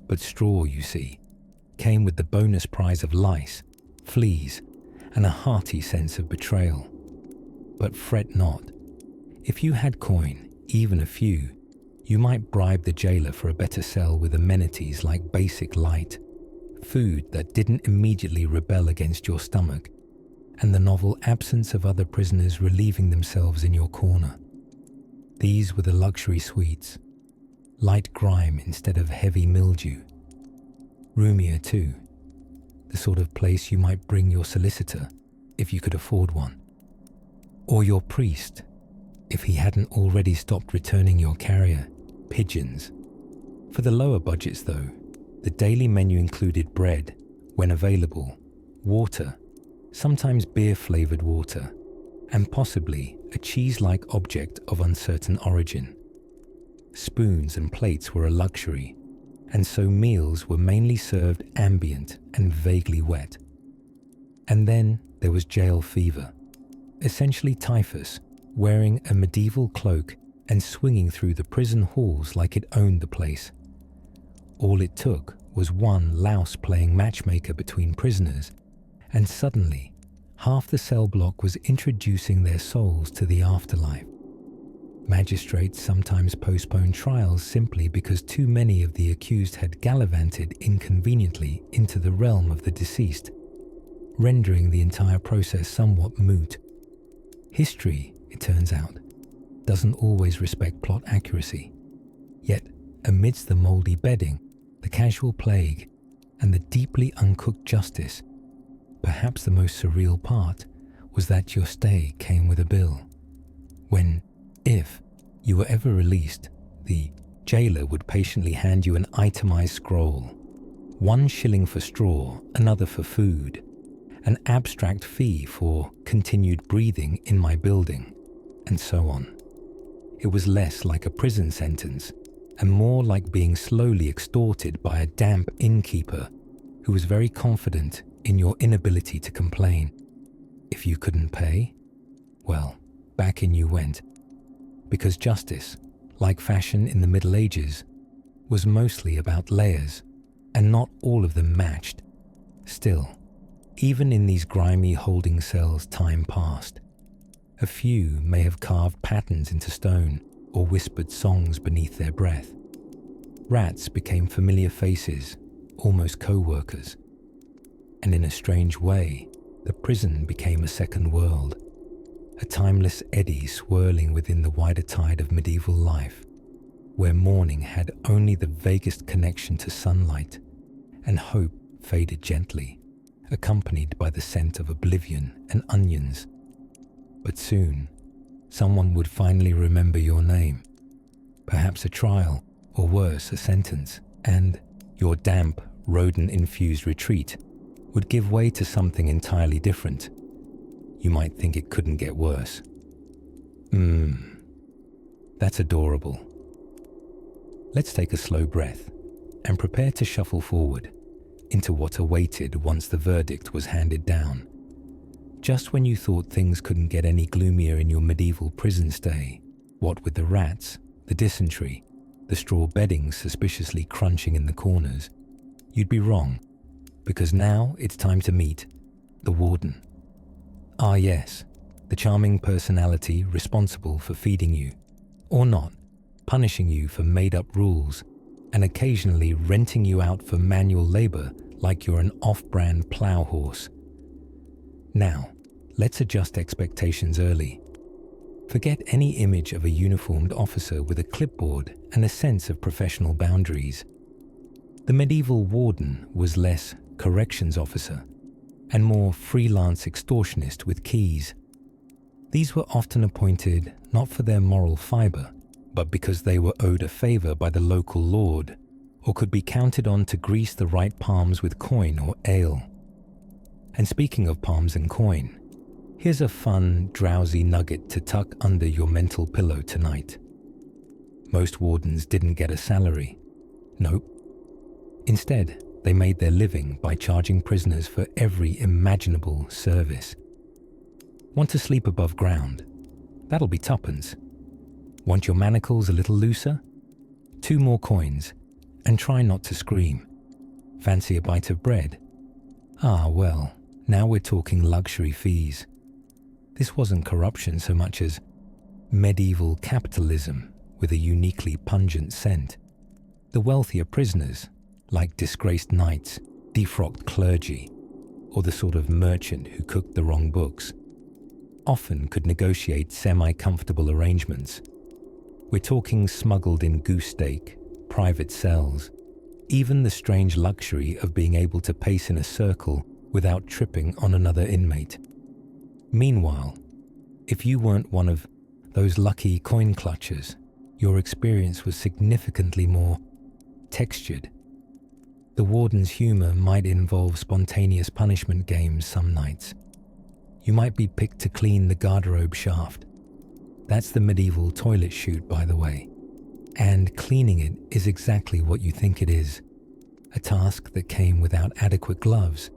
But straw, you see, came with the bonus prize of lice, fleas, and a hearty sense of betrayal. But fret not. If you had coin, even a few, you might bribe the jailer for a better cell with amenities like basic light, food that didn't immediately rebel against your stomach, and the novel absence of other prisoners relieving themselves in your corner. These were the luxury suites, light grime instead of heavy mildew. Roomier too, the sort of place you might bring your solicitor if you could afford one, or your priest if he hadn't already stopped returning your carrier, pigeons. For the lower budgets though, the daily menu included bread, when available, water, sometimes beer-flavored water, and possibly a cheese-like object of uncertain origin. Spoons and plates were a luxury, and so meals were mainly served ambient and vaguely wet. And then there was jail fever, essentially typhus, wearing a medieval cloak and swinging through the prison halls like it owned the place. All it took was one louse playing matchmaker between prisoners, and suddenly half the cell block was introducing their souls to the afterlife. Magistrates sometimes postponed trials simply because too many of the accused had gallivanted inconveniently into the realm of the deceased, rendering the entire process somewhat moot. History, it turns out, doesn't always respect plot accuracy. Yet, amidst the mouldy bedding, the casual plague, and the deeply uncooked justice, perhaps the most surreal part was that your stay came with a bill. When, if you were ever released, the jailer would patiently hand you an itemized scroll, 1 shilling for straw, another for food, an abstract fee for continued breathing in my building, and so on. It was less like a prison sentence and more like being slowly extorted by a damp innkeeper who was very confident in your inability to complain. If you couldn't pay, well, back in you went. Because justice, like fashion in the Middle Ages, was mostly about layers, and not all of them matched. Still, even in these grimy holding cells time passed. A few may have carved patterns into stone or whispered songs beneath their breath. Rats became familiar faces, almost co-workers. And in a strange way, the prison became a second world, a timeless eddy swirling within the wider tide of medieval life, where morning had only the vaguest connection to sunlight, and hope faded gently, accompanied by the scent of oblivion and onions. But soon, someone would finally remember your name, perhaps a trial, or worse, a sentence, and your damp, rodent-infused retreat would give way to something entirely different. You might think it couldn't get worse. That's adorable. Let's take a slow breath and prepare to shuffle forward into what awaited once the verdict was handed down. Just when you thought things couldn't get any gloomier in your medieval prison stay, what with the rats, the dysentery, the straw bedding suspiciously crunching in the corners, you'd be wrong, because now it's time to meet the warden. Ah yes, the charming personality responsible for feeding you, or not, punishing you for made-up rules, and occasionally renting you out for manual labor like you're an off-brand plow horse. Now, let's adjust expectations early. Forget any image of a uniformed officer with a clipboard and a sense of professional boundaries. The medieval warden was less corrections officer and more freelance extortionist with keys. These were often appointed not for their moral fiber, but because they were owed a favor by the local lord, or could be counted on to grease the right palms with coin or ale. And speaking of palms and coin, here's a fun, drowsy nugget to tuck under your mental pillow tonight. Most wardens didn't get a salary. Nope. Instead, they made their living by charging prisoners for every imaginable service. Want to sleep above ground? That'll be tuppence. Want your manacles a little looser? 2 more coins, and try not to scream. Fancy a bite of bread? Ah, well, now we're talking luxury fees. This wasn't corruption so much as medieval capitalism with a uniquely pungent scent. The wealthier prisoners, like disgraced knights, defrocked clergy, or the sort of merchant who cooked the wrong books, often could negotiate semi-comfortable arrangements. We're talking smuggled-in goose steak, private cells, even the strange luxury of being able to pace in a circle without tripping on another inmate. Meanwhile, if you weren't one of those lucky coin clutchers, your experience was significantly more textured. The warden's humor might involve spontaneous punishment games some nights. You might be picked to clean the garderobe shaft. That's the medieval toilet chute, by the way. And cleaning it is exactly what you think it is. A task that came without adequate gloves,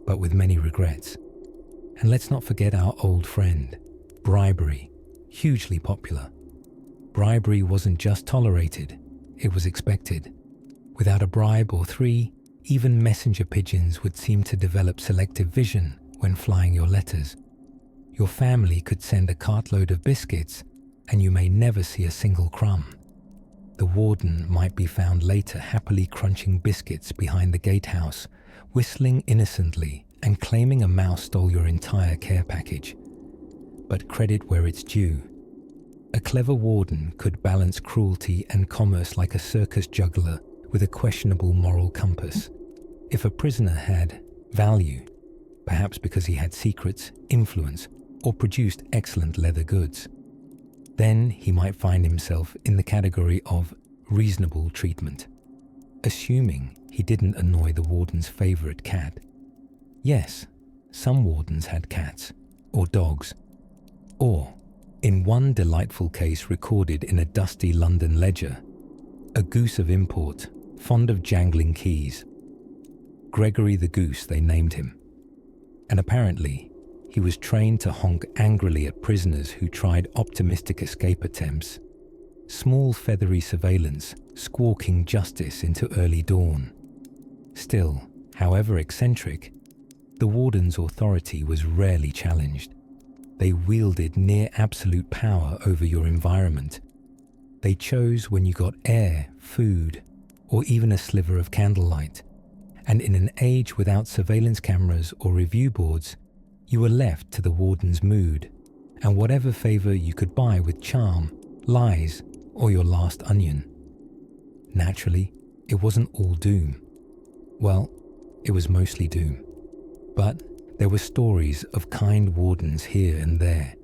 but with many regrets. And let's not forget our old friend, bribery, hugely popular. Bribery wasn't just tolerated, it was expected. Without a bribe or three, even messenger pigeons would seem to develop selective vision when flying your letters. Your family could send a cartload of biscuits, and you may never see a single crumb. The warden might be found later happily crunching biscuits behind the gatehouse, whistling innocently and claiming a mouse stole your entire care package. But credit where it's due. A clever warden could balance cruelty and commerce like a circus juggler with a questionable moral compass. If a prisoner had value, perhaps because he had secrets, influence, or produced excellent leather goods, then he might find himself in the category of reasonable treatment, assuming he didn't annoy the warden's favorite cat. Yes, some wardens had cats, or dogs, or, in one delightful case recorded in a dusty London ledger, a goose of import, fond of jangling keys. Gregory the Goose, they named him. And apparently, he was trained to honk angrily at prisoners who tried optimistic escape attempts. Small feathery surveillance, squawking justice into early dawn. Still, however eccentric, the warden's authority was rarely challenged. They wielded near absolute power over your environment. They chose when you got air, food, or even a sliver of candlelight. And in an age without surveillance cameras or review boards, you were left to the warden's mood and whatever favor you could buy with charm, lies, or your last onion. Naturally, it wasn't all doom. Well, it was mostly doom. But there were stories of kind wardens here and there.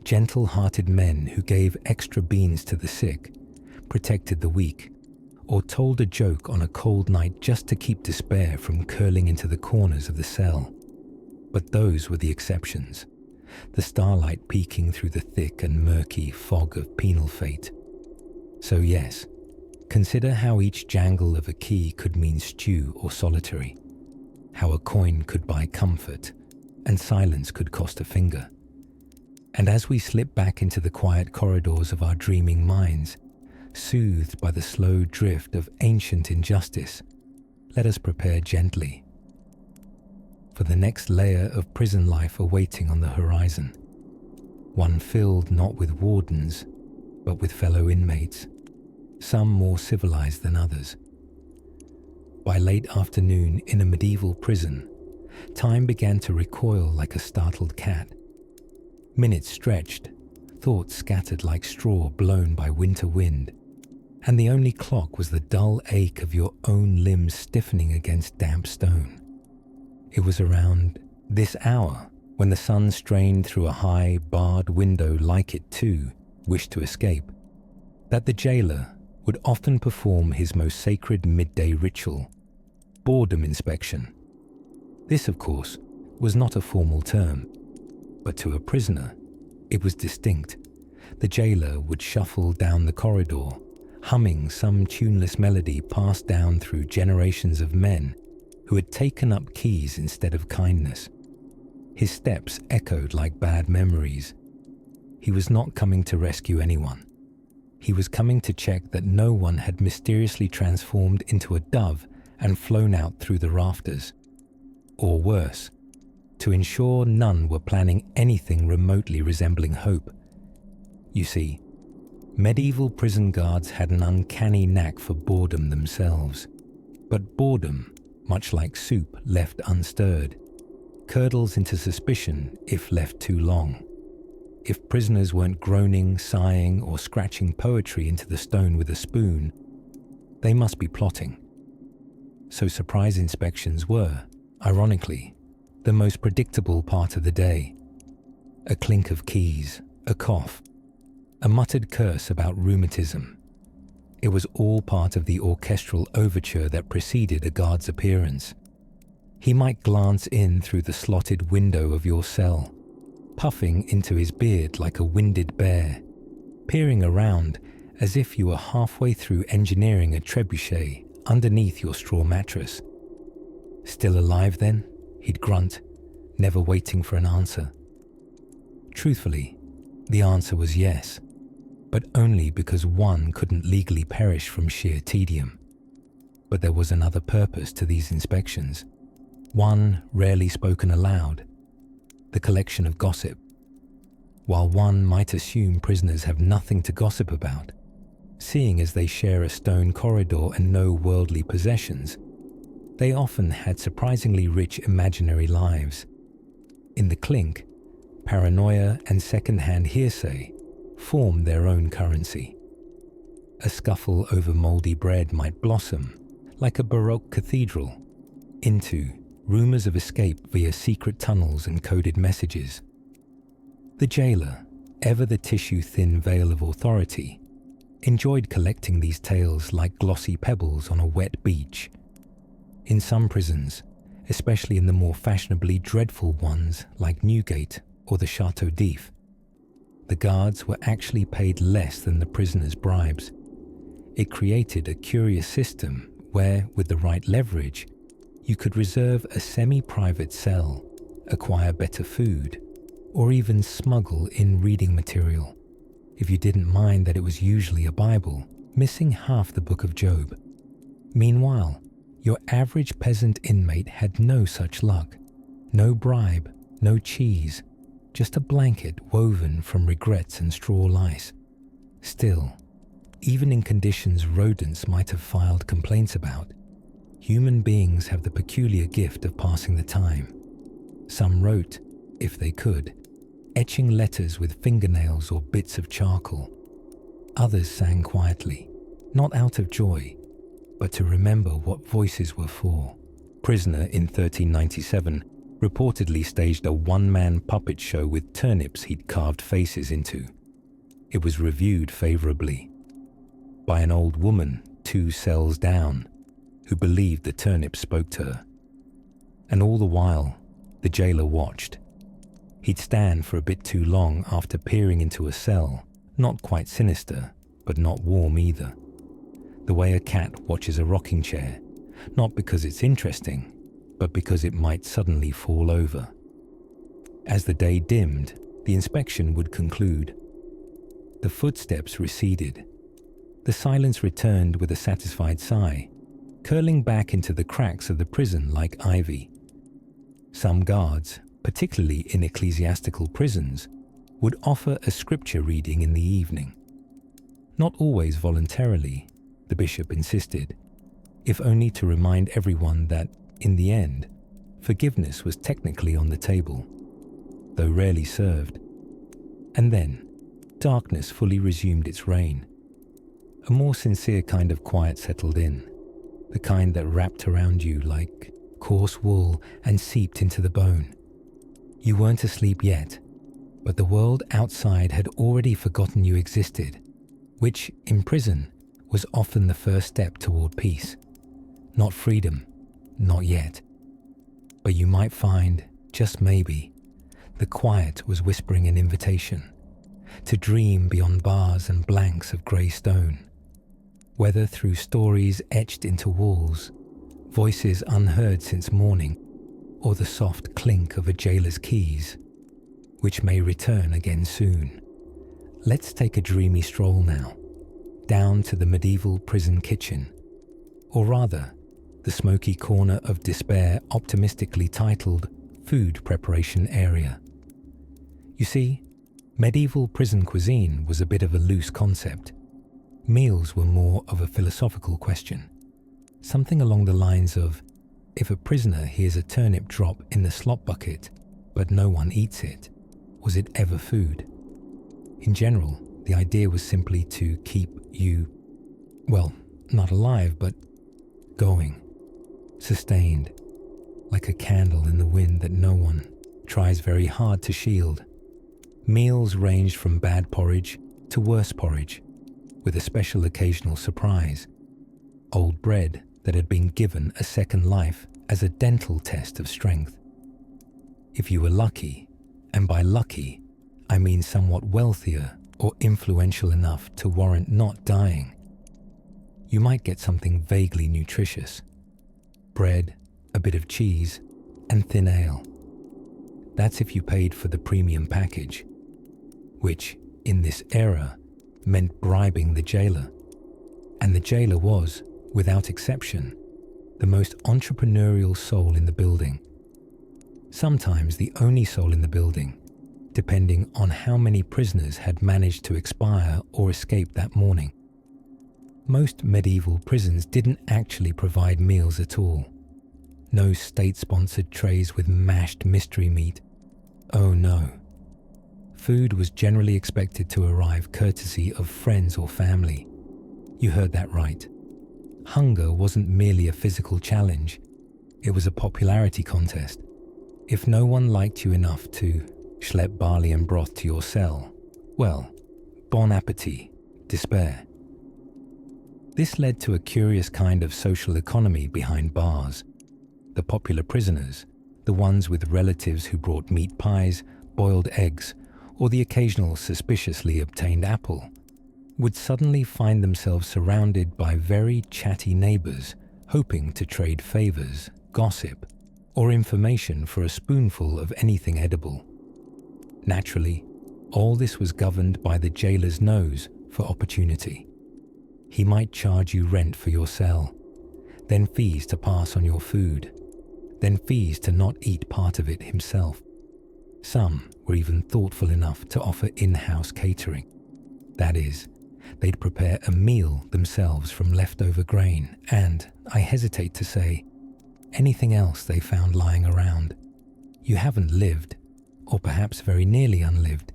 Gentle-hearted men who gave extra beans to the sick, protected the weak, or told a joke on a cold night just to keep despair from curling into the corners of the cell. But those were the exceptions, the starlight peeking through the thick and murky fog of penal fate. So yes, consider how each jangle of a key could mean stew or solitary, how a coin could buy comfort, and silence could cost a finger. And as we slip back into the quiet corridors of our dreaming minds, soothed by the slow drift of ancient injustice, let us prepare gently for the next layer of prison life awaiting on the horizon, one filled not with wardens, but with fellow inmates, some more civilized than others. By late afternoon in a medieval prison, time began to recoil like a startled cat. Minutes stretched, thoughts scattered like straw blown by winter wind, and the only clock was the dull ache of your own limbs stiffening against damp stone. It was around this hour, when the sun strained through a high, barred window like it too wished to escape, that the jailer would often perform his most sacred midday ritual, boredom inspection. This, of course, was not a formal term, but to a prisoner, it was distinct. The jailer would shuffle down the corridor, humming some tuneless melody passed down through generations of men who had taken up keys instead of kindness. His steps echoed like bad memories. He was not coming to rescue anyone. He was coming to check that no one had mysteriously transformed into a dove and flown out through the rafters. Or worse, to ensure none were planning anything remotely resembling hope. You see, medieval prison guards had an uncanny knack for boredom themselves, but boredom much like soup left unstirred, curdles into suspicion if left too long. If prisoners weren't groaning, sighing, or scratching poetry into the stone with a spoon, they must be plotting. So surprise inspections were, ironically, the most predictable part of the day. A clink of keys, a cough, a muttered curse about rheumatism. It was all part of the orchestral overture that preceded a guard's appearance. He might glance in through the slotted window of your cell, puffing into his beard like a winded bear, peering around as if you were halfway through engineering a trebuchet underneath your straw mattress. Still alive then? He'd grunt, never waiting for an answer. Truthfully, the answer was yes, but only because one couldn't legally perish from sheer tedium. But there was another purpose to these inspections, one rarely spoken aloud: the collection of gossip. While one might assume prisoners have nothing to gossip about, seeing as they share a stone corridor and no worldly possessions, they often had surprisingly rich imaginary lives. In the clink, paranoia and second-hand hearsay formed their own currency. A scuffle over mouldy bread might blossom, like a Baroque cathedral, into rumors of escape via secret tunnels and coded messages. The jailer, ever the tissue-thin veil of authority, enjoyed collecting these tales like glossy pebbles on a wet beach. In some prisons, especially in the more fashionably dreadful ones like Newgate or the Château d'If, the guards were actually paid less than the prisoners' bribes. It created a curious system where, with the right leverage, you could reserve a semi-private cell, acquire better food, or even smuggle in reading material, if you didn't mind that it was usually a Bible, missing half the book of Job. Meanwhile, your average peasant inmate had no such luck. No bribe, no cheese, just a blanket woven from regrets and straw lice. Still, even in conditions rodents might have filed complaints about, human beings have the peculiar gift of passing the time. Some wrote, if they could, etching letters with fingernails or bits of charcoal. Others sang quietly, not out of joy, but to remember what voices were for. Prisoner in 1397 reportedly staged a one-man puppet show with turnips he'd carved faces into. It was reviewed favorably by an old woman 2 cells down who believed the turnips spoke to her. And all the while, the jailer watched. He'd stand for a bit too long after peering into a cell, not quite sinister, but not warm either. The way a cat watches a rocking chair, not because it's interesting, but because it might suddenly fall over. As the day dimmed, the inspection would conclude. The footsteps receded. The silence returned with a satisfied sigh, curling back into the cracks of the prison like ivy. Some guards, particularly in ecclesiastical prisons, would offer a scripture reading in the evening. Not always voluntarily, the bishop insisted, if only to remind everyone that, in the end, forgiveness was technically on the table, though rarely served. And then, darkness fully resumed its reign. A more sincere kind of quiet settled in, the kind that wrapped around you like coarse wool and seeped into the bone. You weren't asleep yet, but the world outside had already forgotten you existed, which, in prison, was often the first step toward peace. Not freedom, not yet. But you might find, just maybe, the quiet was whispering an invitation to dream beyond bars and blanks of grey stone, whether through stories etched into walls, voices unheard since morning, or the soft clink of a jailer's keys, which may return again soon. Let's take a dreamy stroll now, down to the medieval prison kitchen, or rather, the smoky corner of despair optimistically titled Food Preparation Area. You see, medieval prison cuisine was a bit of a loose concept. Meals were more of a philosophical question, something along the lines of, if a prisoner hears a turnip drop in the slop bucket, but no one eats it, was it ever food? In general, the idea was simply to keep you, well, not alive, but going, sustained, like a candle in the wind that no one tries very hard to shield. Meals ranged from bad porridge to worse porridge, with a special occasional surprise. Old bread that had been given a second life as a dental test of strength. If you were lucky, and by lucky, I mean somewhat wealthier or influential enough to warrant not dying, you might get something vaguely nutritious. Bread, a bit of cheese, and thin ale. That's if you paid for the premium package, which, in this era, meant bribing the jailer. And the jailer was, without exception, the most entrepreneurial soul in the building. Sometimes the only soul in the building, depending on how many prisoners had managed to expire or escape that morning. Most medieval prisons didn't actually provide meals at all. No state-sponsored trays with mashed mystery meat. Oh no. Food was generally expected to arrive courtesy of friends or family. You heard that right. Hunger wasn't merely a physical challenge. It was a popularity contest. If no one liked you enough to schlep barley and broth to your cell, well, bon appetit, despair. This led to a curious kind of social economy behind bars. The popular prisoners, the ones with relatives who brought meat pies, boiled eggs, or the occasional suspiciously obtained apple, would suddenly find themselves surrounded by very chatty neighbors hoping to trade favors, gossip, or information for a spoonful of anything edible. Naturally, all this was governed by the jailer's nose for opportunity. He might charge you rent for your cell, then fees to pass on your food, then fees to not eat part of it himself. Some were even thoughtful enough to offer in-house catering. That is, they'd prepare a meal themselves from leftover grain and, I hesitate to say, anything else they found lying around. You haven't lived, or perhaps very nearly unlived,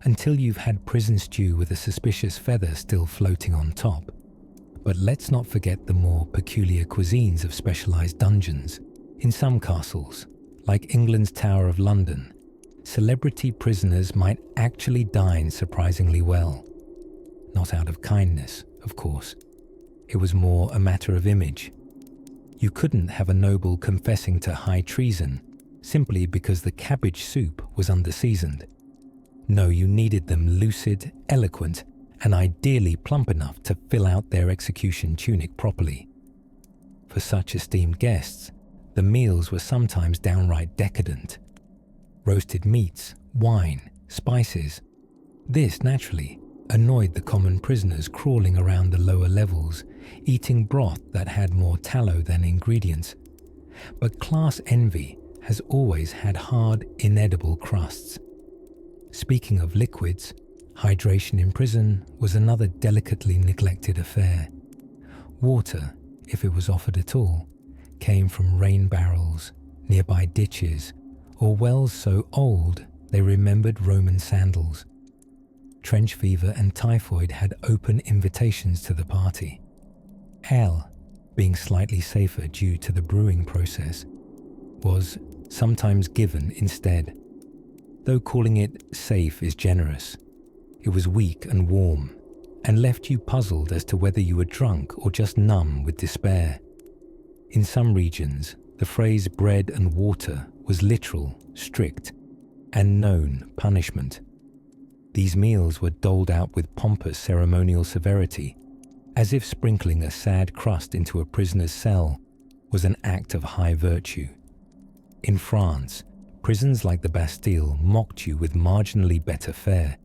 until you've had prison stew with a suspicious feather still floating on top. But let's not forget the more peculiar cuisines of specialized dungeons. In some castles, like England's Tower of London, celebrity prisoners might actually dine surprisingly well. Not out of kindness, of course. It was more a matter of image. You couldn't have a noble confessing to high treason simply because the cabbage soup was underseasoned. No, you needed them lucid, eloquent, and ideally plump enough to fill out their execution tunic properly. For such esteemed guests, the meals were sometimes downright decadent. Roasted meats, wine, spices. This, naturally, annoyed the common prisoners crawling around the lower levels, eating broth that had more tallow than ingredients. But class envy has always had hard, inedible crusts. Speaking of liquids, hydration in prison was another delicately neglected affair. Water, if it was offered at all, came from rain barrels, nearby ditches, or wells so old they remembered Roman sandals. Trench fever and typhoid had open invitations to the party. Ale, being slightly safer due to the brewing process, was sometimes given instead. Though calling it safe is generous, it was weak and warm, and left you puzzled as to whether you were drunk or just numb with despair. In some regions, the phrase bread and water was literal, strict, and known punishment. These meals were doled out with pompous ceremonial severity, as if sprinkling a sad crust into a prisoner's cell was an act of high virtue. In France, prisons like the Bastille mocked you with marginally better fare,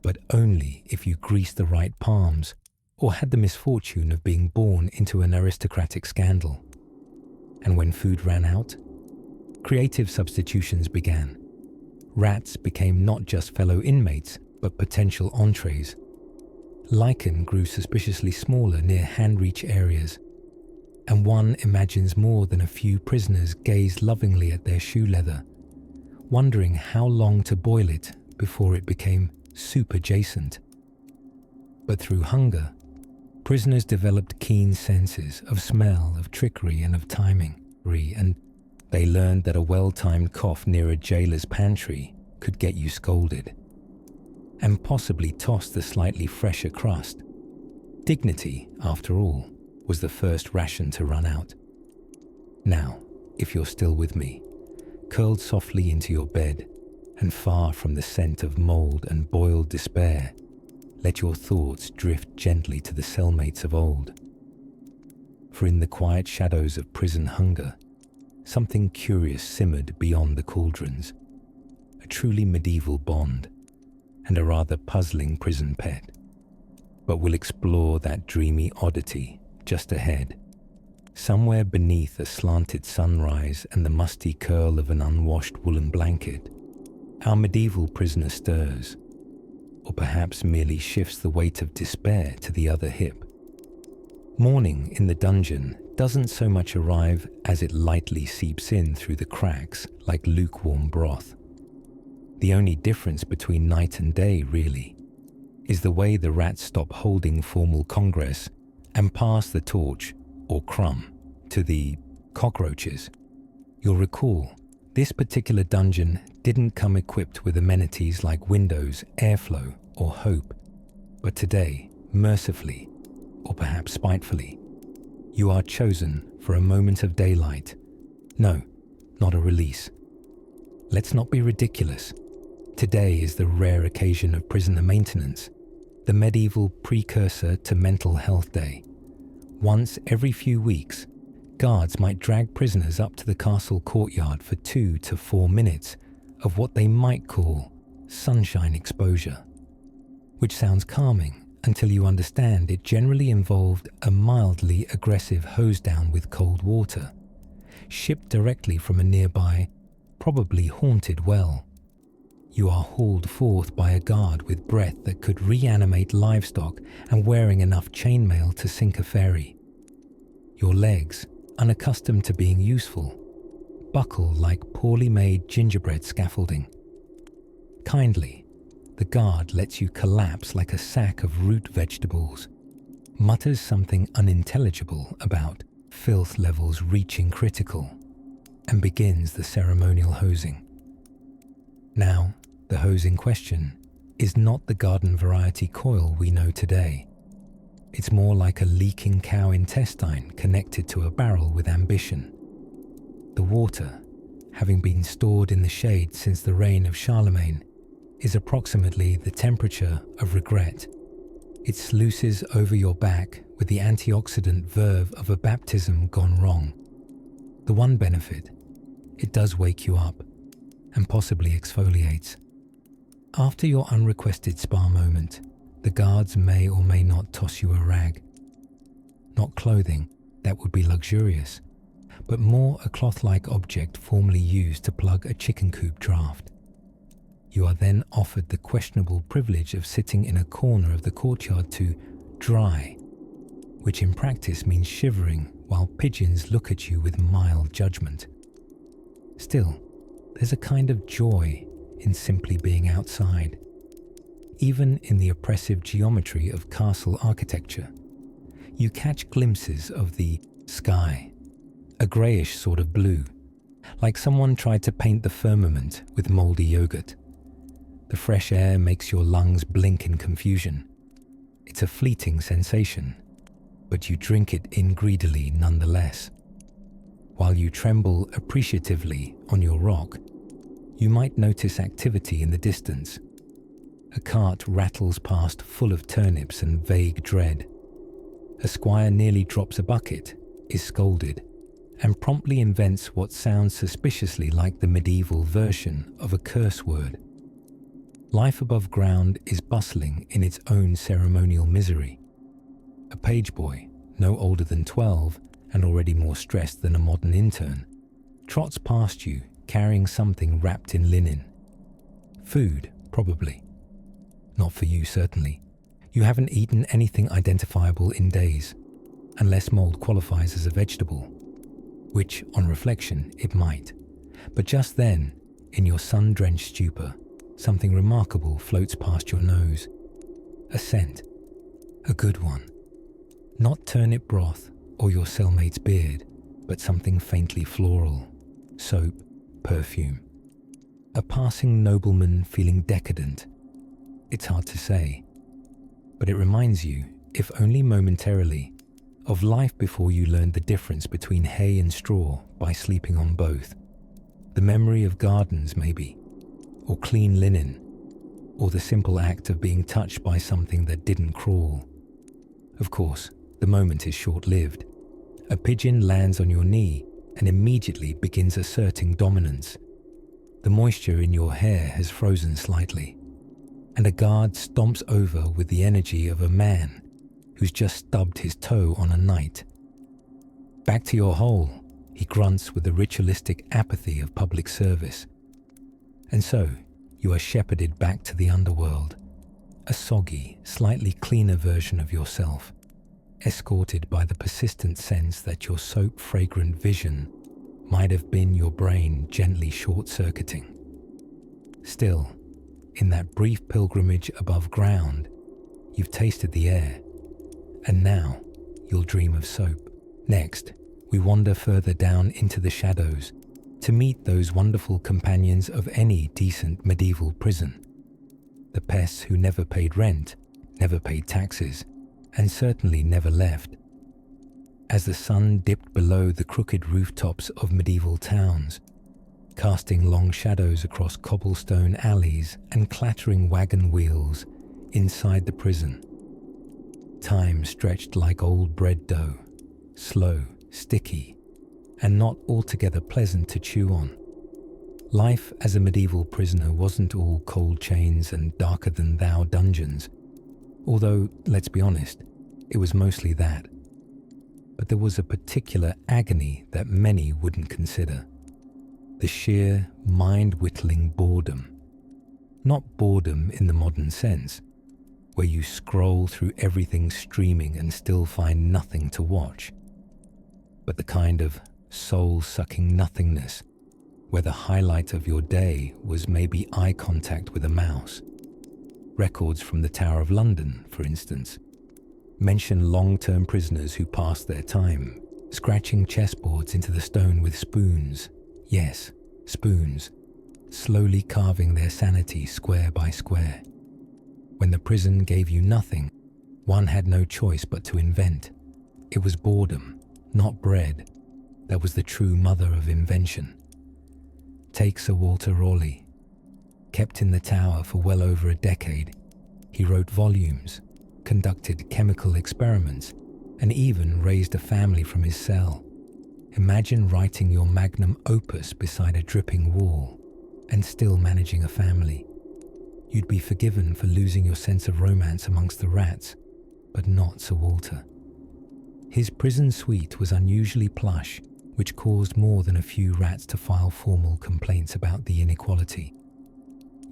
but only if you greased the right palms or had the misfortune of being born into an aristocratic scandal. And when food ran out, creative substitutions began. Rats became not just fellow inmates, but potential entrees. Lichen grew suspiciously smaller near hand-reach areas. and one imagines more than a few prisoners gaze lovingly at their shoe leather, wondering how long to boil it before it became soup adjacent. But through hunger, prisoners developed keen senses of smell, of trickery, and of timing, and they learned that a well-timed cough near a jailer's pantry could get you scolded, and possibly toss the slightly fresher crust. Dignity, after all, was the first ration to run out. Now, if you're still with me, curled softly into your bed and far from the scent of mold and boiled despair, let your thoughts drift gently to the cellmates of old. For in the quiet shadows of prison hunger, something curious simmered beyond the cauldrons, a truly medieval bond, and a rather puzzling prison pet. But we'll explore that dreamy oddity just ahead, somewhere beneath a slanted sunrise and the musty curl of an unwashed woolen blanket. Our medieval prisoner stirs, or perhaps merely shifts the weight of despair to the other hip. Morning in the dungeon doesn't so much arrive as it lightly seeps in through the cracks like lukewarm broth. The only difference between night and day, really, is the way the rats stop holding formal congress and pass the torch, or crumb, to the cockroaches. You'll recall, this particular dungeon didn't come equipped with amenities like windows, airflow, or hope. But today, mercifully, or perhaps spitefully, you are chosen for a moment of daylight. No, not a release. Let's not be ridiculous. Today is the rare occasion of prisoner maintenance, the medieval precursor to Mental Health Day. Once every few weeks, guards might drag prisoners up to the castle courtyard for 2 to 4 minutes of what they might call sunshine exposure, which sounds calming until you understand it generally involved a mildly aggressive hose down with cold water, shipped directly from a nearby, probably haunted well. You are hauled forth by a guard with breath that could reanimate livestock and wearing enough chainmail to sink a ferry. Your legs, unaccustomed to being useful, buckle like poorly made gingerbread scaffolding. Kindly, the guard lets you collapse like a sack of root vegetables, mutters something unintelligible about filth levels reaching critical, and begins the ceremonial hosing. Now, the hose in question is not the garden variety coil we know today. It's more like a leaking cow intestine connected to a barrel with ambition. The water, having been stored in the shade since the reign of Charlemagne, is approximately the temperature of regret. It sluices over your back with the antioxidant verve of a baptism gone wrong. The one benefit, it does wake you up and possibly exfoliates. After your unrequested spa moment, the guards may or may not toss you a rag. Not clothing, that would be luxurious, but more a cloth-like object formerly used to plug a chicken coop draft. You are then offered the questionable privilege of sitting in a corner of the courtyard to dry, which in practice means shivering while pigeons look at you with mild judgment. Still, there's a kind of joy in simply being outside. Even in the oppressive geometry of castle architecture, you catch glimpses of the sky, a greyish sort of blue, like someone tried to paint the firmament with mouldy yogurt. The fresh air makes your lungs blink in confusion. It's a fleeting sensation, but you drink it in greedily nonetheless. While you tremble appreciatively on your rock, you might notice activity in the distance. A cart rattles past full of turnips and vague dread. A squire nearly drops a bucket, is scolded, and promptly invents what sounds suspiciously like the medieval version of a curse word. Life above ground is bustling in its own ceremonial misery. A page boy, no older than 12 and already more stressed than a modern intern, trots past you carrying something wrapped in linen. Food, probably. Not for you, certainly. You haven't eaten anything identifiable in days. unless mold qualifies as a vegetable, which, on reflection, it might. But just then, in your sun-drenched stupor, something remarkable floats past your nose. A scent. A good one. Not turnip broth or your cellmate's beard, but something faintly floral. Soap, perfume. A passing nobleman feeling decadent. It's hard to say. But it reminds you, if only momentarily, of life before you learned the difference between hay and straw by sleeping on both. The memory of gardens, maybe, or clean linen, or the simple act of being touched by something that didn't crawl. Of course, the moment is short-lived. A pigeon lands on your knee and immediately begins asserting dominance. The moisture in your hair has frozen slightly, and a guard stomps over with the energy of a man who's just stubbed his toe on a knight. Back to your hole, he grunts with the ritualistic apathy of public service. And so, you are shepherded back to the underworld, a soggy, slightly cleaner version of yourself, escorted by the persistent sense that your soap-fragrant vision might have been your brain gently short-circuiting. Still, in that brief pilgrimage above ground, you've tasted the air, and now you'll dream of soap. Next, we wander further down into the shadows to meet those wonderful companions of any decent medieval prison. The pests who never paid rent, never paid taxes, and certainly never left. As the sun dipped below the crooked rooftops of medieval towns, casting long shadows across cobblestone alleys and clattering wagon wheels inside the prison, time stretched like old bread dough, slow, sticky, and not altogether pleasant to chew on. Life as a medieval prisoner wasn't all cold chains and darker-than-thou dungeons, although, let's be honest, it was mostly that. But there was a particular agony that many wouldn't consider. The sheer, mind-whittling boredom. Not boredom in the modern sense, where you scroll through everything streaming and still find nothing to watch, but the kind of soul-sucking nothingness where the highlight of your day was maybe eye contact with a mouse. Records from the Tower of London, for instance, mention long-term prisoners who passed their time, scratching chessboards into the stone with spoons. Yes, spoons, slowly carving their sanity square by square. When the prison gave you nothing, one had no choice but to invent. It was boredom, not bread, that was the true mother of invention. Take Sir Walter Raleigh. Kept in the tower for well over a decade, he wrote volumes, conducted chemical experiments, and even raised a family from his cell. Imagine writing your magnum opus beside a dripping wall and still managing a family. You'd be forgiven for losing your sense of romance amongst the rats, but not Sir Walter. His prison suite was unusually plush, which caused more than a few rats to file formal complaints about the inequality.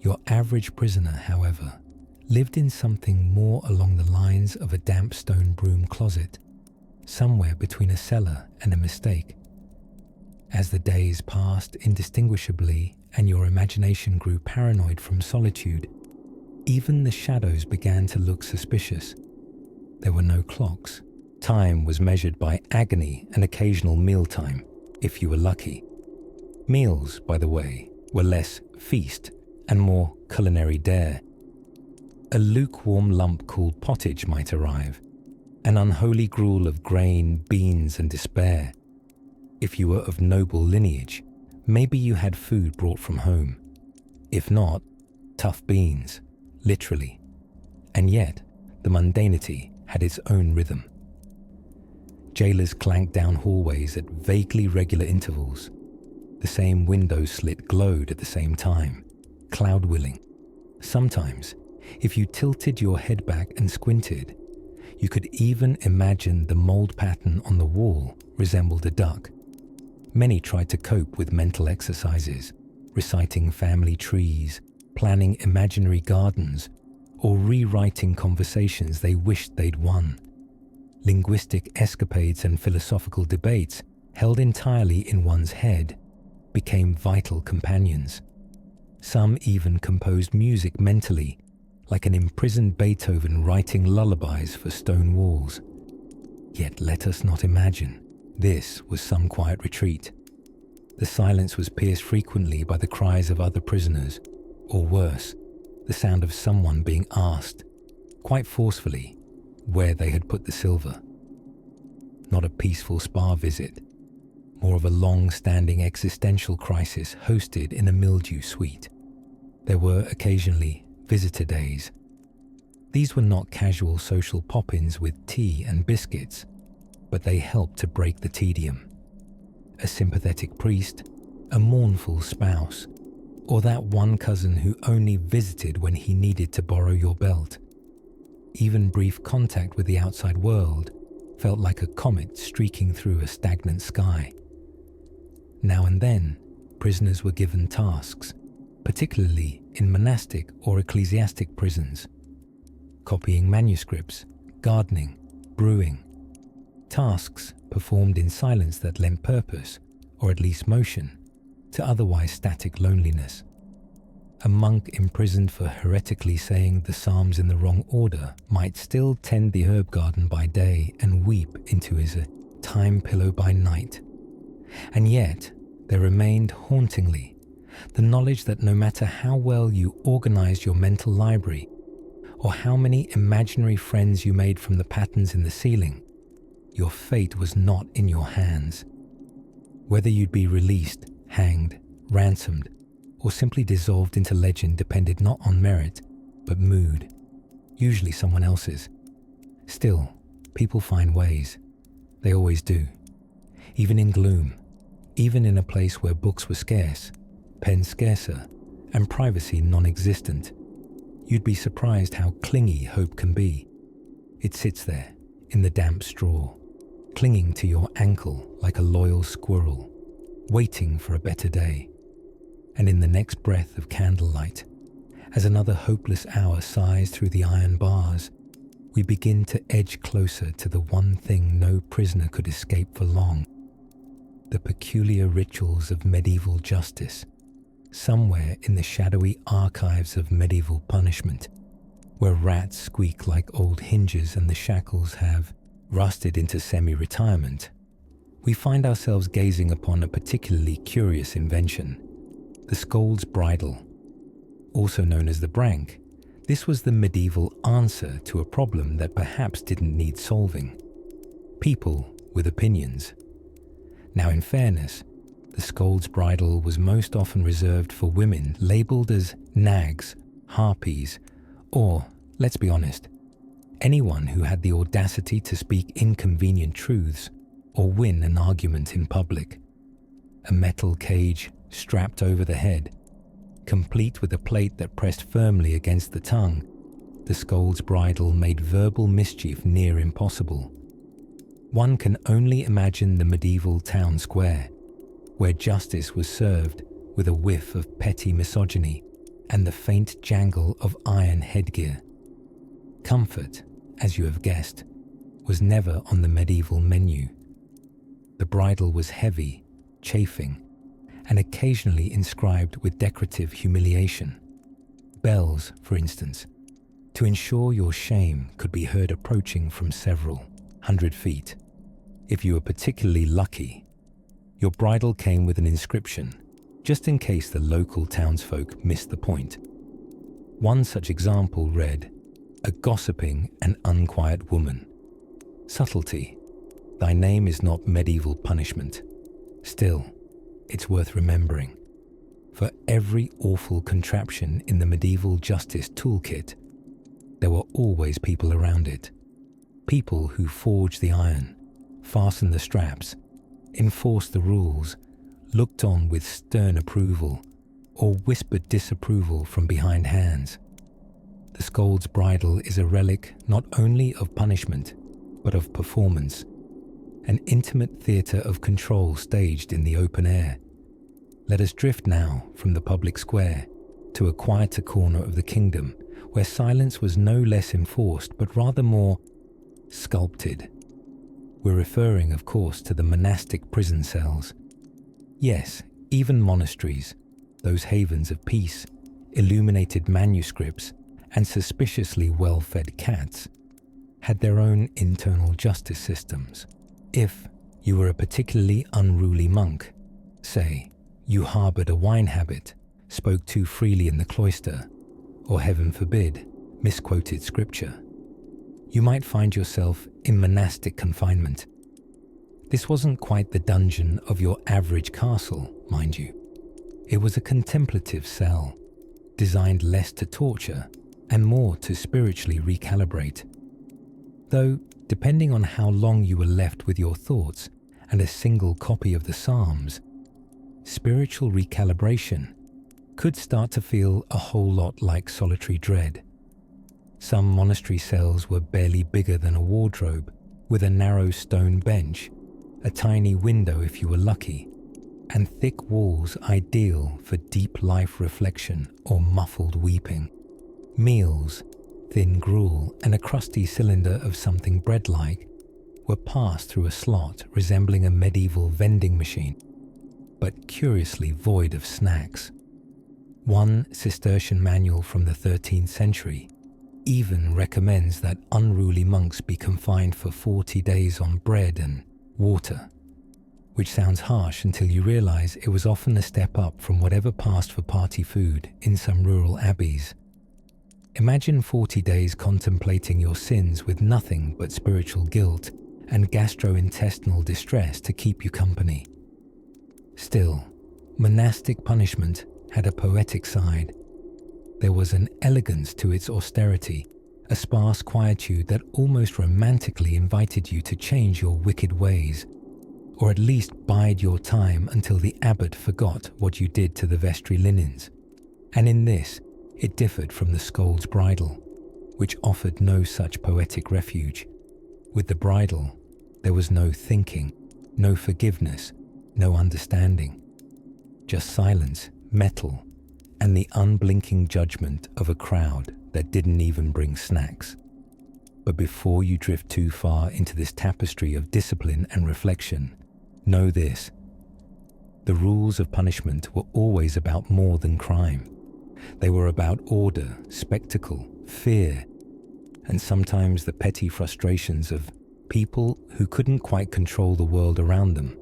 Your average prisoner, however, lived in something more along the lines of a damp stone broom closet, somewhere between a cellar and a mistake. As the days passed indistinguishably and your imagination grew paranoid from solitude, even the shadows began to look suspicious. There were no clocks. Time was measured by agony and occasional mealtime, if you were lucky. Meals, by the way, were less feast and more culinary dare. A lukewarm lump called pottage might arrive, an unholy gruel of grain, beans, and despair. If you were of noble lineage, maybe you had food brought from home. If not, tough beans, literally. And yet, the mundanity had its own rhythm. Jailers clanked down hallways at vaguely regular intervals. The same window slit glowed at the same time, cloud-willing. Sometimes, if you tilted your head back and squinted, you could even imagine the mold pattern on the wall resembled a duck. Many tried to cope with mental exercises, reciting family trees, planning imaginary gardens, or rewriting conversations they wished they'd won. Linguistic escapades and philosophical debates held entirely in one's head became vital companions. Some even composed music mentally, like an imprisoned Beethoven writing lullabies for stone walls. Yet let us not imagine this was some quiet retreat. The silence was pierced frequently by the cries of other prisoners, or worse, the sound of someone being asked, quite forcefully, where they had put the silver. Not a peaceful spa visit, more of a long-standing existential crisis hosted in a mildew suite. There were occasionally visitor days. These were not casual social pop-ins with tea and biscuits, but they helped to break the tedium. A sympathetic priest, a mournful spouse, or that one cousin who only visited when he needed to borrow your belt. Even brief contact with the outside world felt like a comet streaking through a stagnant sky. Now and then, prisoners were given tasks, particularly in monastic or ecclesiastic prisons. Copying manuscripts, gardening, brewing. Tasks performed in silence that lent purpose, or at least motion, to otherwise static loneliness. A monk imprisoned for heretically saying the psalms in the wrong order might still tend the herb garden by day and weep into his time pillow by night. And yet, there remained hauntingly the knowledge that no matter how well you organized your mental library, or how many imaginary friends you made from the patterns in the ceiling, your fate was not in your hands. Whether you'd be released, hanged, ransomed, or simply dissolved into legend depended not on merit, but mood, usually someone else's. Still, people find ways. They always do. Even in gloom, even in a place where books were scarce, pens scarcer, and privacy non-existent, you'd be surprised how clingy hope can be. It sits there, in the damp straw, clinging to your ankle like a loyal squirrel, waiting for a better day. And in the next breath of candlelight, as another hopeless hour sighs through the iron bars, we begin to edge closer to the one thing no prisoner could escape for long: the peculiar rituals of medieval justice, somewhere in the shadowy archives of medieval punishment, where rats squeak like old hinges and the shackles have rusted into semi-retirement. We find ourselves gazing upon a particularly curious invention: the scold's bridle. Also known as the brank, this was the medieval answer to a problem that perhaps didn't need solving: people with opinions. Now, in fairness, the scold's bridle was most often reserved for women labelled as nags, harpies, or, let's be honest, anyone who had the audacity to speak inconvenient truths or win an argument in public. A metal cage strapped over the head, complete with a plate that pressed firmly against the tongue, the scold's bridle made verbal mischief near impossible. One can only imagine the medieval town square, where justice was served with a whiff of petty misogyny and the faint jangle of iron headgear. Comfort, as you have guessed, was never on the medieval menu. The bridle was heavy, chafing, and occasionally inscribed with decorative humiliation. Bells, for instance, to ensure your shame could be heard approaching from several 100 feet. If you were particularly lucky, your bridle came with an inscription, just in case the local townsfolk missed the point. One such example read, "A gossiping and unquiet woman. Subtlety, thy name is not medieval punishment. Still, it's worth remembering. For every awful contraption in the medieval justice toolkit, there were always people around it. People who forged the iron, fastened the straps, enforced the rules, looked on with stern approval, or whispered disapproval from behind hands. The scold's bridle is a relic not only of punishment, but of performance, an intimate theatre of control staged in the open air. Let us drift now from the public square to a quieter corner of the kingdom, where silence was no less enforced, but rather more sculpted. We're referring, of course, to the monastic prison cells. Yes, even monasteries, those havens of peace, illuminated manuscripts, and suspiciously well-fed cats, had their own internal justice systems. If you were a particularly unruly monk, say, you harbored a wine habit, spoke too freely in the cloister, or heaven forbid, misquoted scripture, you might find yourself in monastic confinement. This wasn't quite the dungeon of your average castle, mind you. It was a contemplative cell, designed less to torture and more to spiritually recalibrate. Though, depending on how long you were left with your thoughts and a single copy of the Psalms, spiritual recalibration could start to feel a whole lot like solitary dread. Some monastery cells were barely bigger than a wardrobe, with a narrow stone bench, a tiny window if you were lucky, and thick walls ideal for deep life reflection or muffled weeping. Meals, thin gruel, and a crusty cylinder of something bread-like were passed through a slot resembling a medieval vending machine, but curiously void of snacks. One Cistercian manual from the 13th century even recommends that unruly monks be confined for 40 days on bread and water, which sounds harsh until you realize it was often a step up from whatever passed for party food in some rural abbeys. Imagine 40 days contemplating your sins with nothing but spiritual guilt and gastrointestinal distress to keep you company. Still, monastic punishment had a poetic side. There was an elegance to its austerity, a sparse quietude that almost romantically invited you to change your wicked ways, or at least bide your time until the abbot forgot what you did to the vestry linens. And in this, it differed from the scold's bridle, which offered no such poetic refuge. With the bridle, there was no thinking, no forgiveness, no understanding. Just silence, metal, and the unblinking judgment of a crowd that didn't even bring snacks. But before you drift too far into this tapestry of discipline and reflection, know this: the rules of punishment were always about more than crime. They were about order, spectacle, fear, and sometimes the petty frustrations of people who couldn't quite control the world around them,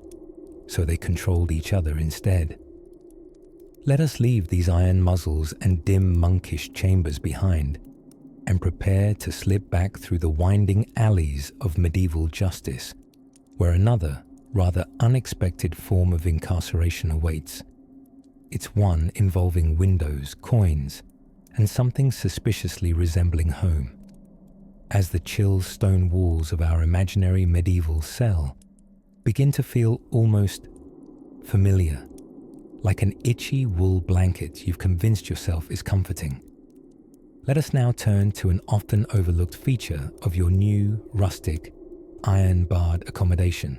so they controlled each other instead. Let us leave these iron muzzles and dim monkish chambers behind and prepare to slip back through the winding alleys of medieval justice, where another, rather unexpected form of incarceration awaits. It's one involving windows, coins, and something suspiciously resembling home. As the chill stone walls of our imaginary medieval cell begin to feel almost familiar, like an itchy wool blanket you've convinced yourself is comforting. Let us now turn to an often overlooked feature of your new, rustic, iron-barred accommodation: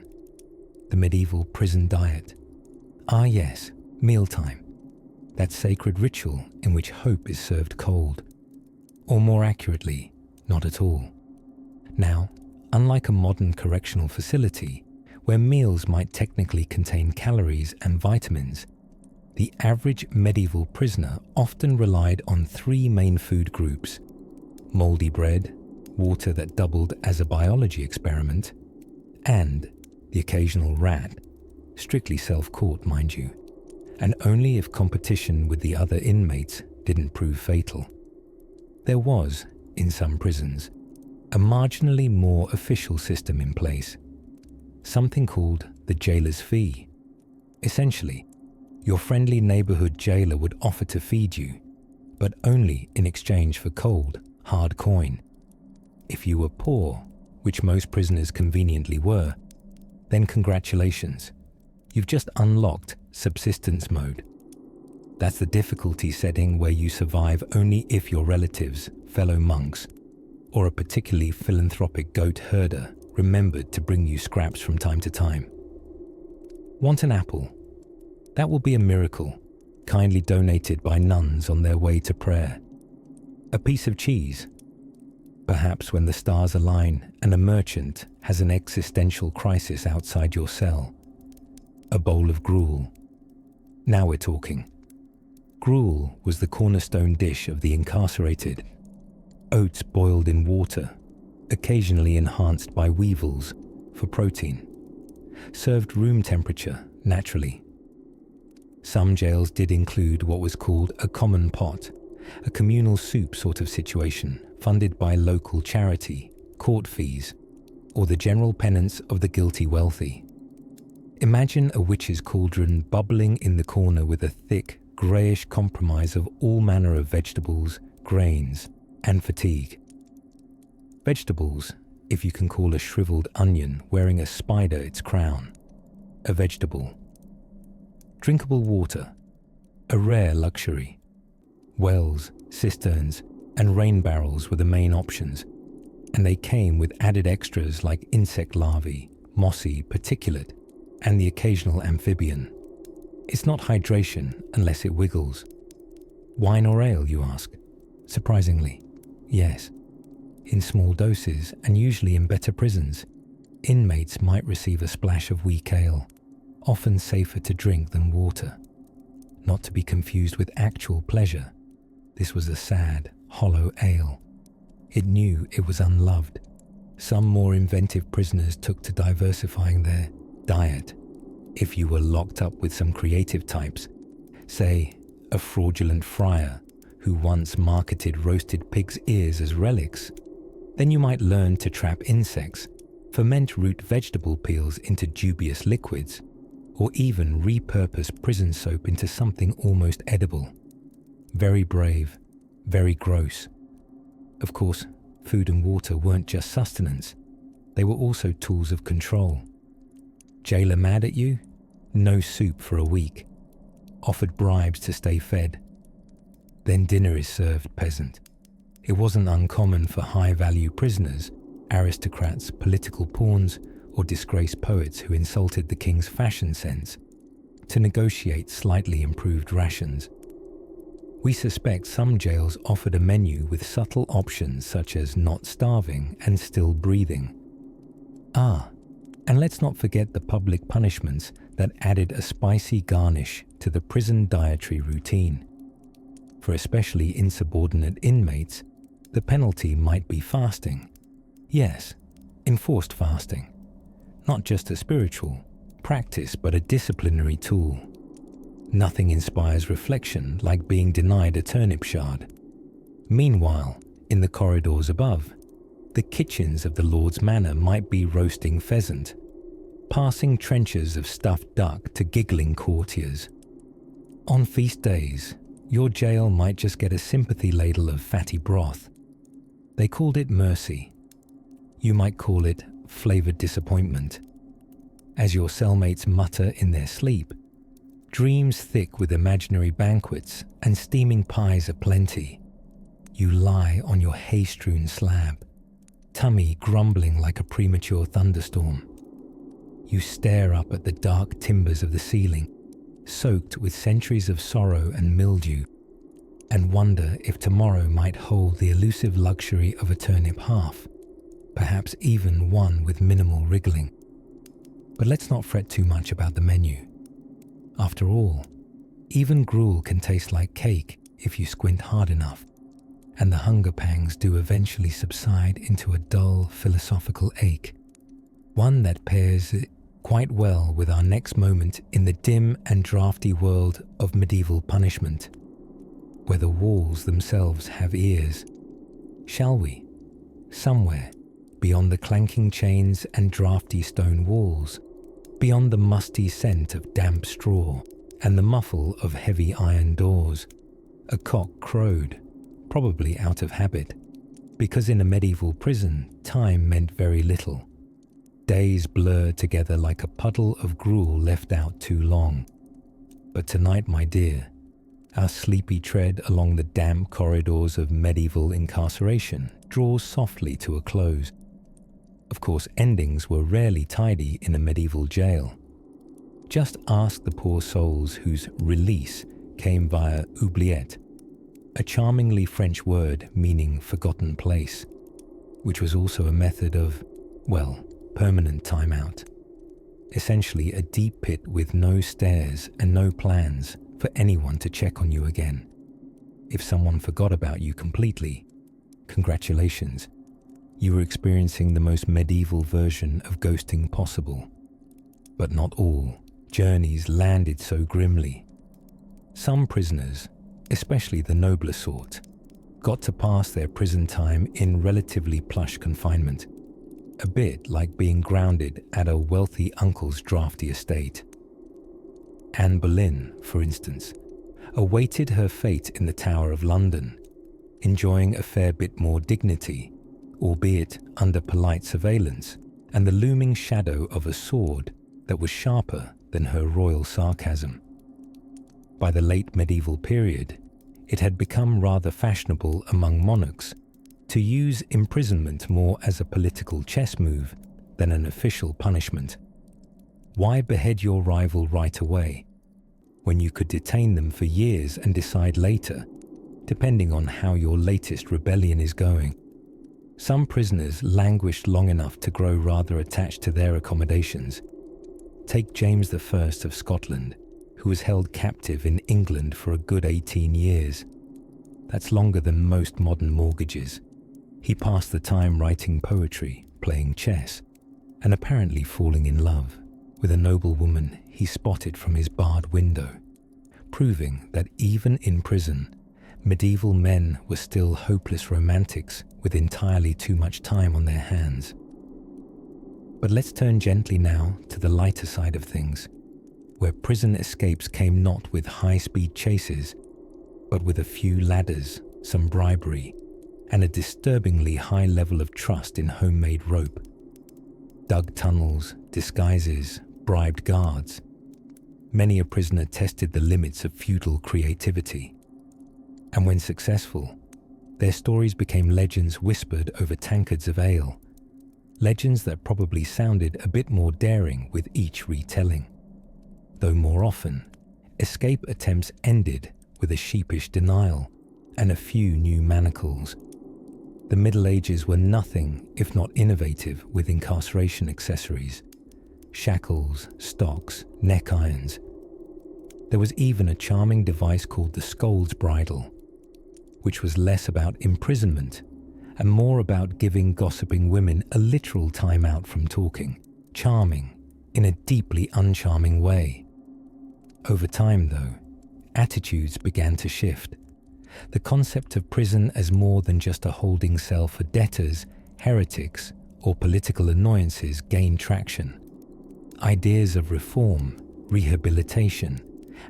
the medieval prison diet. Ah yes, mealtime, that sacred ritual in which hope is served cold. Or more accurately, not at all. Now, unlike a modern correctional facility, where meals might technically contain calories and vitamins, the average medieval prisoner often relied on three main food groups: moldy bread, water that doubled as a biology experiment, and the occasional rat, strictly self-caught, mind you, and only if competition with the other inmates didn't prove fatal. There was, in some prisons, a marginally more official system in place, something called the jailer's fee. Essentially, your friendly neighborhood jailer would offer to feed you, but only in exchange for cold, hard coin. If you were poor, which most prisoners conveniently were, then congratulations, you've just unlocked subsistence mode. That's the difficulty setting where you survive only if your relatives, fellow monks, or a particularly philanthropic goat herder remembered to bring you scraps from time to time. Want an apple? That will be a miracle, kindly donated by nuns on their way to prayer. A piece of cheese? Perhaps when the stars align and a merchant, has an existential crisis outside your cell. A bowl of gruel. Now we're talking. Gruel was the cornerstone dish of the incarcerated. Oats boiled in water, occasionally enhanced by weevils for protein. Served room temperature, naturally. Some jails did include what was called a common pot, a communal soup sort of situation funded by local charity, court fees, or the general penance of the guilty wealthy. Imagine a witch's cauldron bubbling in the corner with a thick, greyish compromise of all manner of vegetables, grains, and fatigue. Vegetables, if you can call a shriveled onion wearing a spider its crown, a vegetable. Drinkable water, a rare luxury. Wells, cisterns, and rain barrels were the main options, and they came with added extras like insect larvae, mossy, particulate, and the occasional amphibian. It's not hydration unless it wiggles. Wine or ale, you ask? Surprisingly, yes. In small doses, and usually in better prisons, inmates might receive a splash of weak ale, often safer to drink than water. Not to be confused with actual pleasure. This was a sad, hollow ale. It knew it was unloved. Some more inventive prisoners took to diversifying their diet. If you were locked up with some creative types, say a fraudulent friar who once marketed roasted pig's ears as relics, then you might learn to trap insects, ferment root vegetable peels into dubious liquids, or even repurpose prison soap into something almost edible. Very brave, very gross. Of course, food and water weren't just sustenance, they were also tools of control. Jailer mad at you? No soup for a week. Offered bribes to stay fed. Then dinner is served, peasant. It wasn't uncommon for high-value prisoners, aristocrats, political pawns, or disgraced poets who insulted the king's fashion sense, to negotiate slightly improved rations. We suspect some jails offered a menu with subtle options such as not starving and still breathing. And let's not forget the public punishments that added a spicy garnish to the prison dietary routine. For especially insubordinate inmates, the penalty might be fasting. Yes, enforced fasting. Not just a spiritual practice, but a disciplinary tool. Nothing inspires reflection like being denied a turnip shard. Meanwhile, in the corridors above, the kitchens of the Lord's Manor might be roasting pheasant, passing trenchers of stuffed duck to giggling courtiers. On feast days, your jail might just get a sympathy ladle of fatty broth. They called it mercy. You might call it flavoured disappointment. As your cellmates mutter in their sleep, dreams thick with imaginary banquets and steaming pies aplenty, you lie on your hay-strewn slab, tummy grumbling like a premature thunderstorm. You stare up at the dark timbers of the ceiling, soaked with centuries of sorrow and mildew, and wonder if tomorrow might hold the elusive luxury of a turnip half, perhaps even one with minimal wriggling. But let's not fret too much about the menu. After all, even gruel can taste like cake if you squint hard enough, and the hunger pangs do eventually subside into a dull philosophical ache, one that pairs quite well with our next moment in the dim and drafty world of medieval punishment, where the walls themselves have ears. Shall we, somewhere, beyond the clanking chains and drafty stone walls, beyond the musty scent of damp straw and the muffle of heavy iron doors, a cock crowed, probably out of habit, because in a medieval prison, time meant very little. Days blurred together like a puddle of gruel left out too long. But tonight, my dear, our sleepy tread along the damp corridors of medieval incarceration draws softly to a close. Of course, endings were rarely tidy in a medieval jail. Just ask the poor souls whose release came via oubliette, a charmingly French word meaning forgotten place, which was also a method of, well, permanent timeout. Essentially a deep pit with no stairs and no plans for anyone to check on you again. If someone forgot about you completely, congratulations, you were experiencing the most medieval version of ghosting possible. But not all journeys landed so grimly. Some prisoners, especially the nobler sort, got to pass their prison time in relatively plush confinement, a bit like being grounded at a wealthy uncle's drafty estate. Anne Boleyn, for instance, awaited her fate in the Tower of London, enjoying a fair bit more dignity, albeit under polite surveillance and the looming shadow of a sword that was sharper than her royal sarcasm. By the late medieval period, it had become rather fashionable among monarchs to use imprisonment more as a political chess move than an official punishment. Why behead your rival right away, when you could detain them for years and decide later, depending on how your latest rebellion is going? Some prisoners languished long enough to grow rather attached to their accommodations. Take James I of Scotland, who was held captive in England for a good 18 years. That's longer than most modern mortgages. He passed the time writing poetry, playing chess, and apparently falling in love with a noblewoman he spotted from his barred window, proving that even in prison, medieval men were still hopeless romantics with entirely too much time on their hands. But let's turn gently now to the lighter side of things, where prison escapes came not with high-speed chases, but with a few ladders, some bribery, and a disturbingly high level of trust in homemade rope. Dug tunnels, disguises, bribed guards. Many a prisoner tested the limits of feudal creativity. And when successful, their stories became legends whispered over tankards of ale. Legends that probably sounded a bit more daring with each retelling. Though more often, escape attempts ended with a sheepish denial and a few new manacles. The Middle Ages were nothing if not innovative with incarceration accessories. Shackles, stocks, neck irons. There was even a charming device called the scold's bridle, which was less about imprisonment and more about giving gossiping women a literal time out from talking, charming in a deeply uncharming way. Over time, though, attitudes began to shift. The concept of prison as more than just a holding cell for debtors, heretics, or political annoyances gained traction. Ideas of reform, rehabilitation,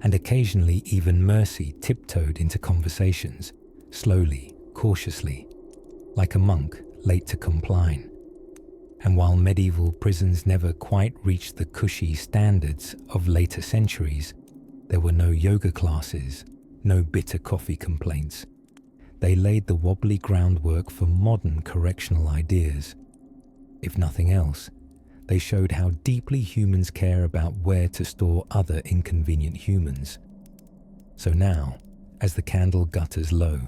and occasionally even mercy tiptoed into conversations, slowly, cautiously, like a monk late to compline. And while medieval prisons never quite reached the cushy standards of later centuries, there were no yoga classes, no bitter coffee complaints. They laid the wobbly groundwork for modern correctional ideas. If nothing else, they showed how deeply humans care about where to store other inconvenient humans. So now, as the candle gutters low,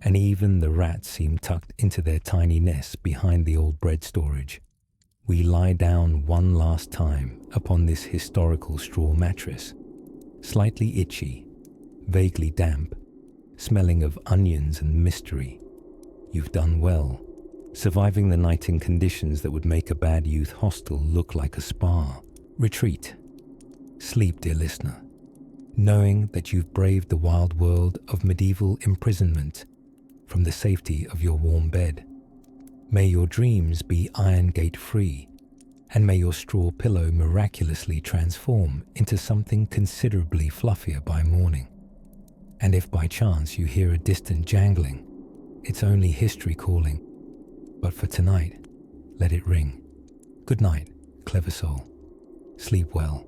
and even the rats seem tucked into their tiny nests behind the old bread storage, we lie down one last time upon this historical straw mattress, slightly itchy, vaguely damp, smelling of onions and mystery. You've done well, surviving the night in conditions that would make a bad youth hostel look like a spa. Retreat. Sleep, dear listener, knowing that you've braved the wild world of medieval imprisonment from the safety of your warm bed. May your dreams be iron gate free, and may your straw pillow miraculously transform into something considerably fluffier by morning. And if by chance you hear a distant jangling, it's only history calling. But for tonight, let it ring. Good night, clever soul. Sleep well.